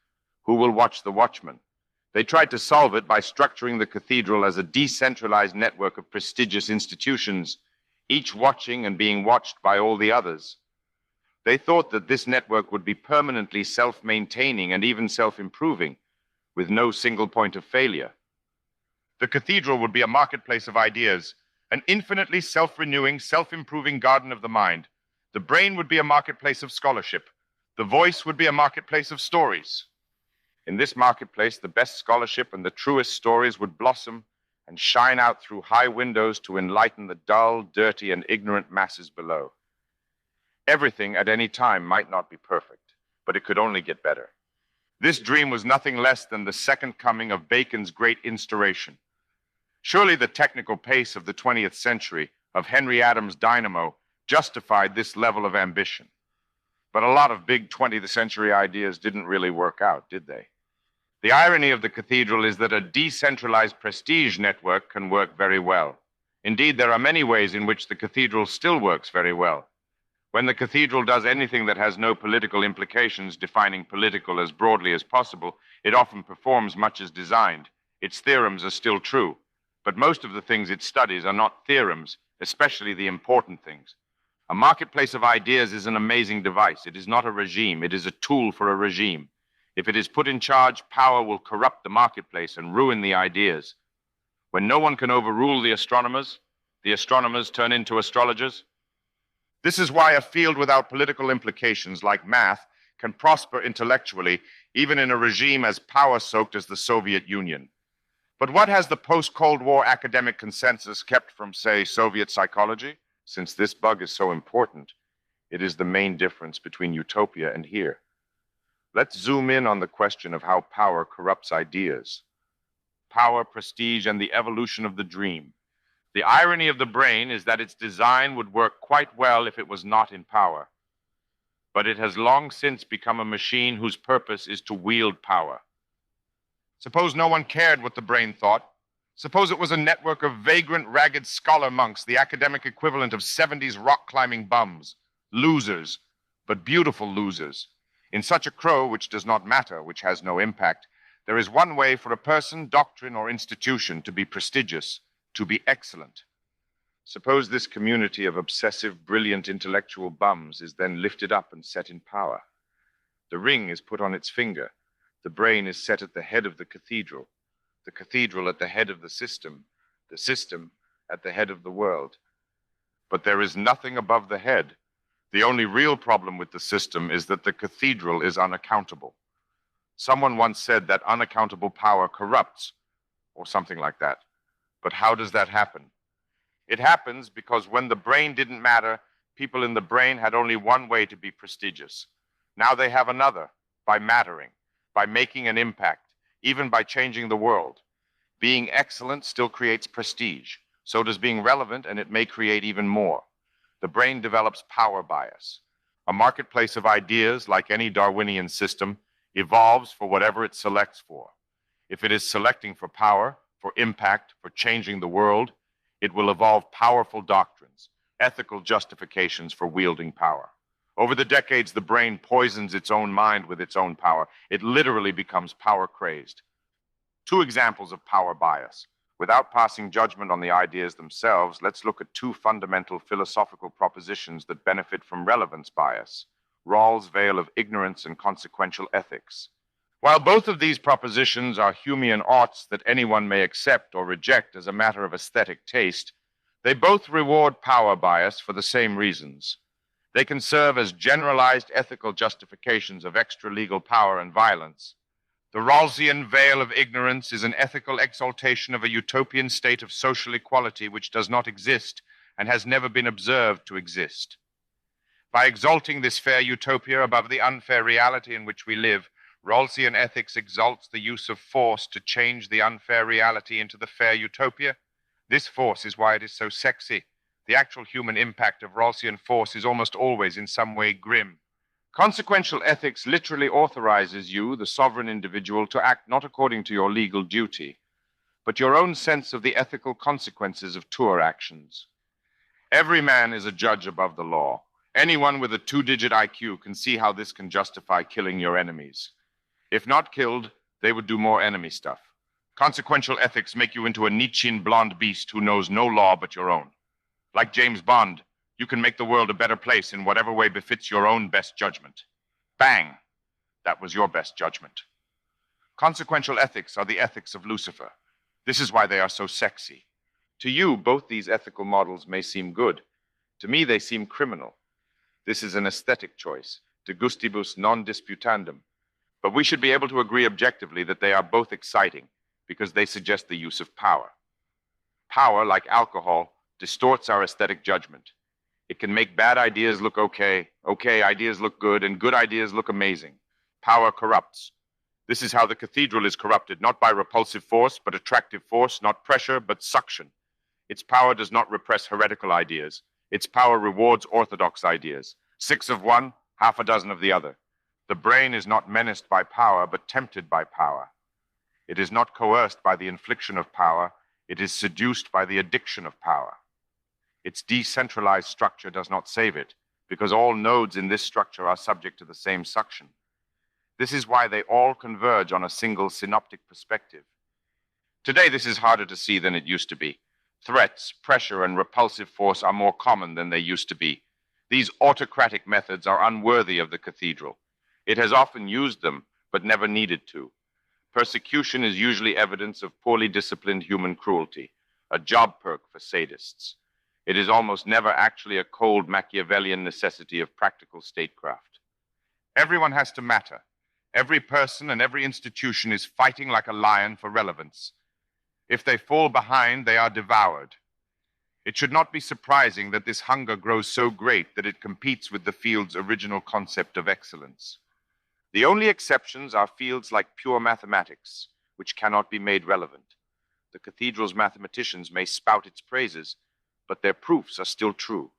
who will watch the watchman. They tried to solve it by structuring the cathedral as a decentralized network of prestigious institutions, each watching and being watched by all the others. They thought that this network would be permanently self-maintaining and even self-improving, with no single point of failure. The cathedral would be a marketplace of ideas, an infinitely self-renewing, self-improving garden of the mind. The brain would be a marketplace of scholarship. The voice would be a marketplace of stories. In this marketplace, the best scholarship and the truest stories would blossom and shine out through high windows to enlighten the dull, dirty, and ignorant masses below. Everything at any time might not be perfect, but it could only get better. This dream was nothing less than the second coming of Bacon's great instauration. Surely the technical pace of the 20th century, of Henry Adams' dynamo, justified this level of ambition. But a lot of big 20th century ideas didn't really work out, did they? The irony of the cathedral is that a decentralized prestige network can work very well. Indeed, there are many ways in which the cathedral still works very well. When the cathedral does anything that has no political implications, defining political as broadly as possible, it often performs much as designed. Its theorems are still true, but most of the things it studies are not theorems, especially the important things. A marketplace of ideas is an amazing device. It is not a regime. It is a tool for a regime. If it is put in charge, power will corrupt the marketplace and ruin the ideas. When no one can overrule the astronomers turn into astrologers. This is why a field without political implications, like math, can prosper intellectually, even in a regime as power-soaked as the Soviet Union. But what has the post-Cold War academic consensus kept from, say, Soviet psychology? Since this bug is so important, it is the main difference between utopia and here. Let's zoom in on the question of how power corrupts ideas. Power, prestige, and the evolution of the dream. The irony of the brain is that its design would work quite well if it was not in power. But it has long since become a machine whose purpose is to wield power. Suppose no one cared what the brain thought. Suppose it was a network of vagrant, ragged scholar monks, the academic equivalent of 70s rock-climbing bums. Losers, but beautiful losers. In such a crow, which does not matter, which has no impact, there is one way for a person, doctrine, or institution to be prestigious, to be excellent. Suppose this community of obsessive, brilliant intellectual bums is then lifted up and set in power. The ring is put on its finger. The brain is set at the head of the cathedral at the head of the system at the head of the world. But there is nothing above the head. The only real problem with the system is that the cathedral is unaccountable. Someone once said that unaccountable power corrupts, or something like that. But how does that happen? It happens because when the brain didn't matter, people in the brain had only one way to be prestigious. Now they have another, by mattering, by making an impact, even by changing the world. Being excellent still creates prestige. So does being relevant, and it may create even more. The brain develops power bias. A marketplace of ideas, like any Darwinian system, evolves for whatever it selects for. If it is selecting for power, for impact, for changing the world, it will evolve powerful doctrines, ethical justifications for wielding power. Over the decades, the brain poisons its own mind with its own power. It literally becomes power-crazed. Two examples of power bias. Without passing judgment on the ideas themselves, let's look at two fundamental philosophical propositions that benefit from relevance bias: Rawls' veil of ignorance and consequential ethics. While both of these propositions are Humean oughts that anyone may accept or reject as a matter of aesthetic taste, they both reward power bias for the same reasons. They can serve as generalized ethical justifications of extra-legal power and violence. The Rawlsian veil of ignorance is an ethical exaltation of a utopian state of social equality which does not exist and has never been observed to exist. By exalting this fair utopia above the unfair reality in which we live, Rawlsian ethics exalts the use of force to change the unfair reality into the fair utopia. This force is why it is so sexy. The actual human impact of Rawlsian force is almost always in some way grim. Consequential ethics literally authorizes you, the sovereign individual, to act not according to your legal duty, but your own sense of the ethical consequences of your actions. Every man is a judge above the law. Anyone with a 2-digit IQ can see how this can justify killing your enemies. If not killed, they would do more enemy stuff. Consequential ethics make you into a Nietzschean blonde beast who knows no law but your own. Like James Bond, you can make the world a better place in whatever way befits your own best judgment. Bang! That was your best judgment. Consequential ethics are the ethics of Lucifer. This is why they are so sexy. To you, both these ethical models may seem good. To me, they seem criminal. This is an aesthetic choice, de gustibus non disputandum. But we should be able to agree objectively that they are both exciting because they suggest the use of power. Power, like alcohol, distorts our aesthetic judgment. It can make bad ideas look okay ideas look good, and good ideas look amazing. Power corrupts. This is how the cathedral is corrupted, not by repulsive force, but attractive force, not pressure, but suction. Its power does not repress heretical ideas. Its power rewards orthodox ideas. 6 of one, half a dozen of the other. The brain is not menaced by power, but tempted by power. It is not coerced by the infliction of power. It is seduced by the addiction of power. Its decentralized structure does not save it, because all nodes in this structure are subject to the same suction. This is why they all converge on a single synoptic perspective. Today, this is harder to see than it used to be. Threats, pressure, and repulsive force are more common than they used to be. These autocratic methods are unworthy of the cathedral. It has often used them, but never needed to. Persecution is usually evidence of poorly disciplined human cruelty, a job perk for sadists. It is almost never actually a cold Machiavellian necessity of practical statecraft. Everyone has to matter. Every person and every institution is fighting like a lion for relevance. If they fall behind, they are devoured. It should not be surprising that this hunger grows so great that it competes with the field's original concept of excellence. The only exceptions are fields like pure mathematics, which cannot be made relevant. The cathedral's mathematicians may spout its praises, but their proofs are still true.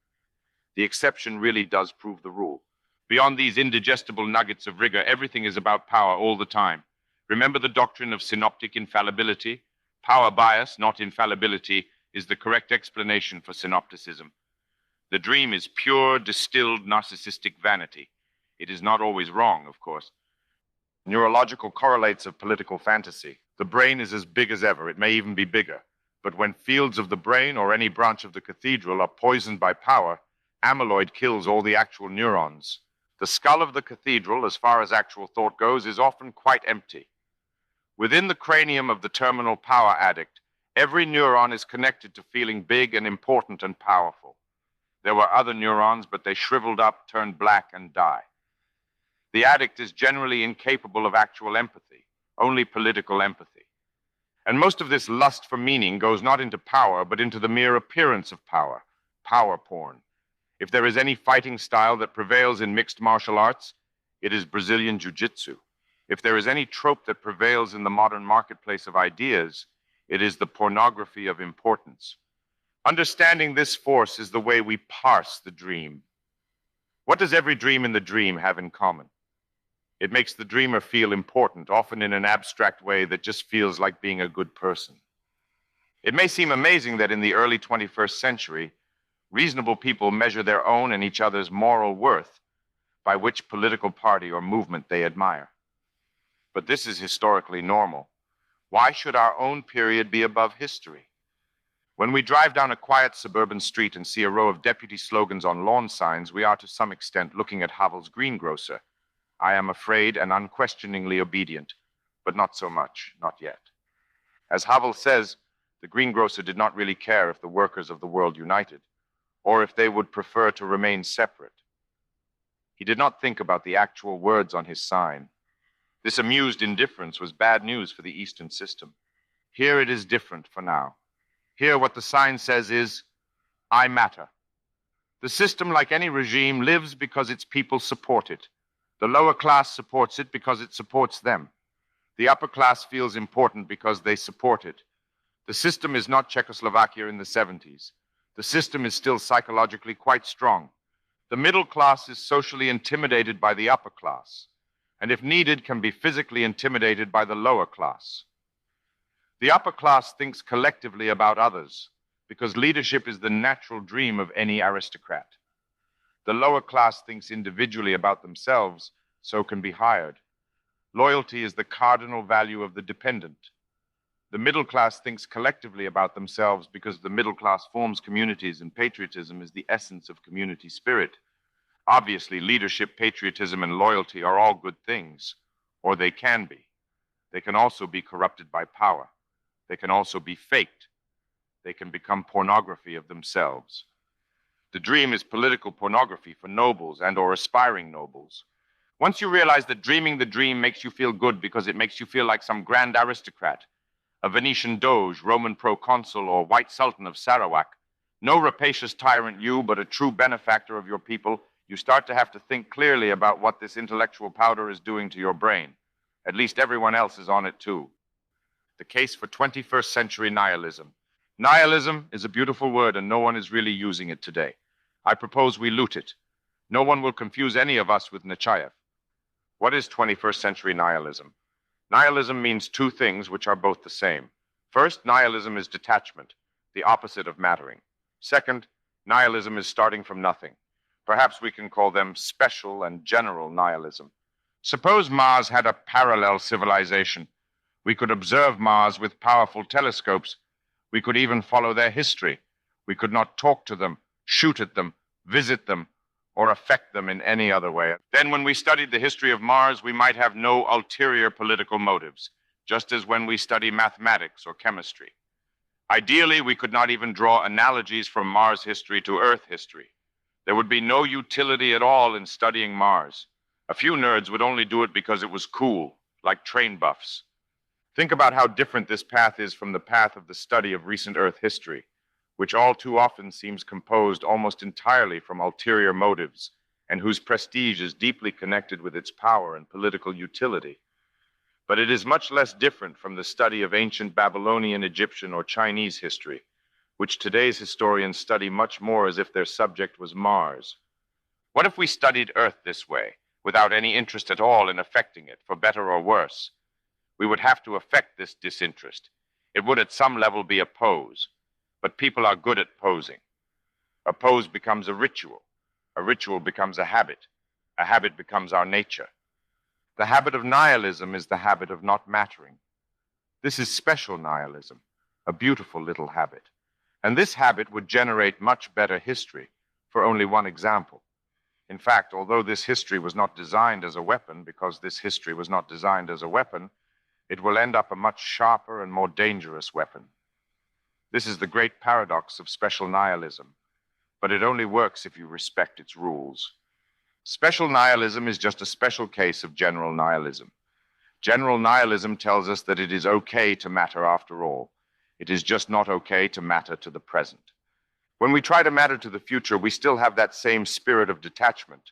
The exception really does prove the rule. Beyond these indigestible nuggets of rigor, everything is about power all the time. Remember the doctrine of synoptic infallibility? Power bias, not infallibility, is the correct explanation for synopticism. The dream is pure, distilled, narcissistic vanity. It is not always wrong, of course. Neurological correlates of political fantasy. The brain is as big as ever. It may even be bigger. But when fields of the brain or any branch of the cathedral are poisoned by power, amyloid kills all the actual neurons. The skull of the cathedral, as far as actual thought goes, is often quite empty. Within the cranium of the terminal power addict, every neuron is connected to feeling big and important and powerful. There were other neurons, but they shriveled up, turned black, and die. The addict is generally incapable of actual empathy, only political empathy. And most of this lust for meaning goes not into power, but into the mere appearance of power, power porn. If there is any fighting style that prevails in mixed martial arts, it is Brazilian jiu-jitsu. If there is any trope that prevails in the modern marketplace of ideas, it is the pornography of importance. Understanding this force is the way we parse the dream. What does every dream in the dream have in common? It makes the dreamer feel important, often in an abstract way that just feels like being a good person. It may seem amazing that in the early 21st century, reasonable people measure their own and each other's moral worth by which political party or movement they admire. But this is historically normal. Why should our own period be above history? When we drive down a quiet suburban street and see a row of deputy slogans on lawn signs, we are to some extent looking at Havel's greengrocer. I am afraid and unquestioningly obedient, but not so much, not yet. As Havel says, the greengrocer did not really care if the workers of the world united, or if they would prefer to remain separate. He did not think about the actual words on his sign. This amused indifference was bad news for the Eastern system. Here it is different for now. Here what the sign says is, I matter. The system, like any regime, lives because its people support it. The lower class supports it because it supports them. The upper class feels important because they support it. The system is not Czechoslovakia in the 70s. The system is still psychologically quite strong. The middle class is socially intimidated by the upper class, and if needed, can be physically intimidated by the lower class. The upper class thinks collectively about others, because leadership is the natural dream of any aristocrat. The lower class thinks individually about themselves, so can be hired. Loyalty is the cardinal value of the dependent. The middle class thinks collectively about themselves because the middle class forms communities, and patriotism is the essence of community spirit. Obviously, leadership, patriotism, and loyalty are all good things, or they can be. They can also be corrupted by power. They can also be faked. They can become pornography of themselves. The dream is political pornography for nobles and or aspiring nobles. Once you realize that dreaming the dream makes you feel good because it makes you feel like some grand aristocrat, a Venetian doge, Roman proconsul, or white sultan of Sarawak, no rapacious tyrant you, but a true benefactor of your people, you start to have to think clearly about what this intellectual powder is doing to your brain. At least everyone else is on it too. The case for 21st century nihilism. Nihilism is a beautiful word and no one is really using it today. I propose we loot it. No one will confuse any of us with Nechayev. What is 21st century nihilism? Nihilism means two things which are both the same. First, nihilism is detachment, the opposite of mattering. Second, nihilism is starting from nothing. Perhaps we can call them special and general nihilism. Suppose Mars had a parallel civilization. We could observe Mars with powerful telescopes. We could even follow their history. We could not talk to them, shoot at them, visit them, or affect them in any other way. Then when we studied the history of Mars, we might have no ulterior political motives, just as when we study mathematics or chemistry. Ideally, we could not even draw analogies from Mars history to Earth history. There would be no utility at all in studying Mars. A few nerds would only do it because it was cool, like train buffs. Think about how different this path is from the path of the study of recent Earth history, which all too often seems composed almost entirely from ulterior motives, and whose prestige is deeply connected with its power and political utility. But it is much less different from the study of ancient Babylonian, Egyptian, or Chinese history, which today's historians study much more as if their subject was Mars. What if we studied Earth this way, without any interest at all in affecting it, for better or worse? We would have to affect this disinterest. It would at some level be a pose. But people are good at posing. A pose becomes a ritual. A ritual becomes a habit. A habit becomes our nature. The habit of nihilism is the habit of not mattering. This is special nihilism, a beautiful little habit. And this habit would generate much better history, for only one example. In fact, although this history was not designed as a weapon, because this history was not designed as a weapon, it will end up a much sharper and more dangerous weapon. This is the great paradox of special nihilism. but it only works if you respect its rules. Special nihilism is just a special case of general nihilism. General nihilism tells us that it is okay to matter after all. It is just not okay to matter to the present. When we try to matter to the future, we still have that same spirit of detachment.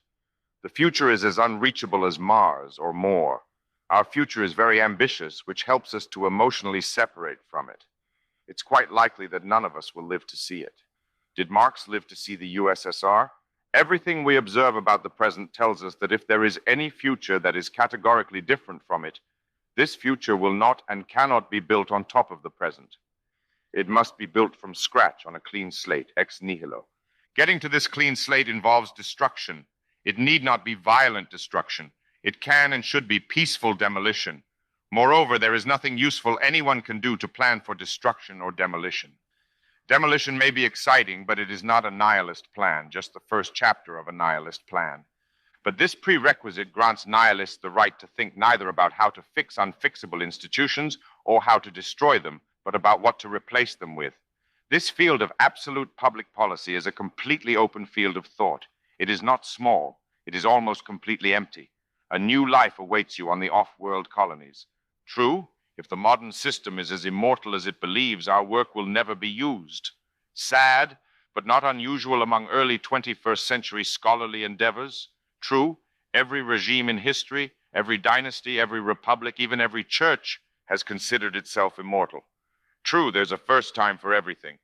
The future is as unreachable as Mars or more. Our future is very ambitious, which helps us to emotionally separate from it. It's quite likely that none of us will live to see it. Did Marx live to see the USSR? Everything we observe about the present tells us that if there is any future that is categorically different from it, this future will not and cannot be built on top of the present. It must be built from scratch on a clean slate, ex nihilo. Getting to this clean slate involves destruction. It need not be violent destruction. It can and should be peaceful demolition. Moreover, there is nothing useful anyone can do to plan for destruction or demolition. Demolition may be exciting, but it is not a nihilist plan, just the first chapter of a nihilist plan. But this prerequisite grants nihilists the right to think neither about how to fix unfixable institutions or how to destroy them, but about what to replace them with. This field of absolute public policy is a completely open field of thought. It is not small. It is almost completely empty. A new life awaits you on the off-world colonies. True, if the modern system is as immortal as it believes, our work will never be used. Sad, but not unusual among early 21st century scholarly endeavors. True, every regime in history, every dynasty, every republic, even every church has considered itself immortal. True, there's a first time for everything.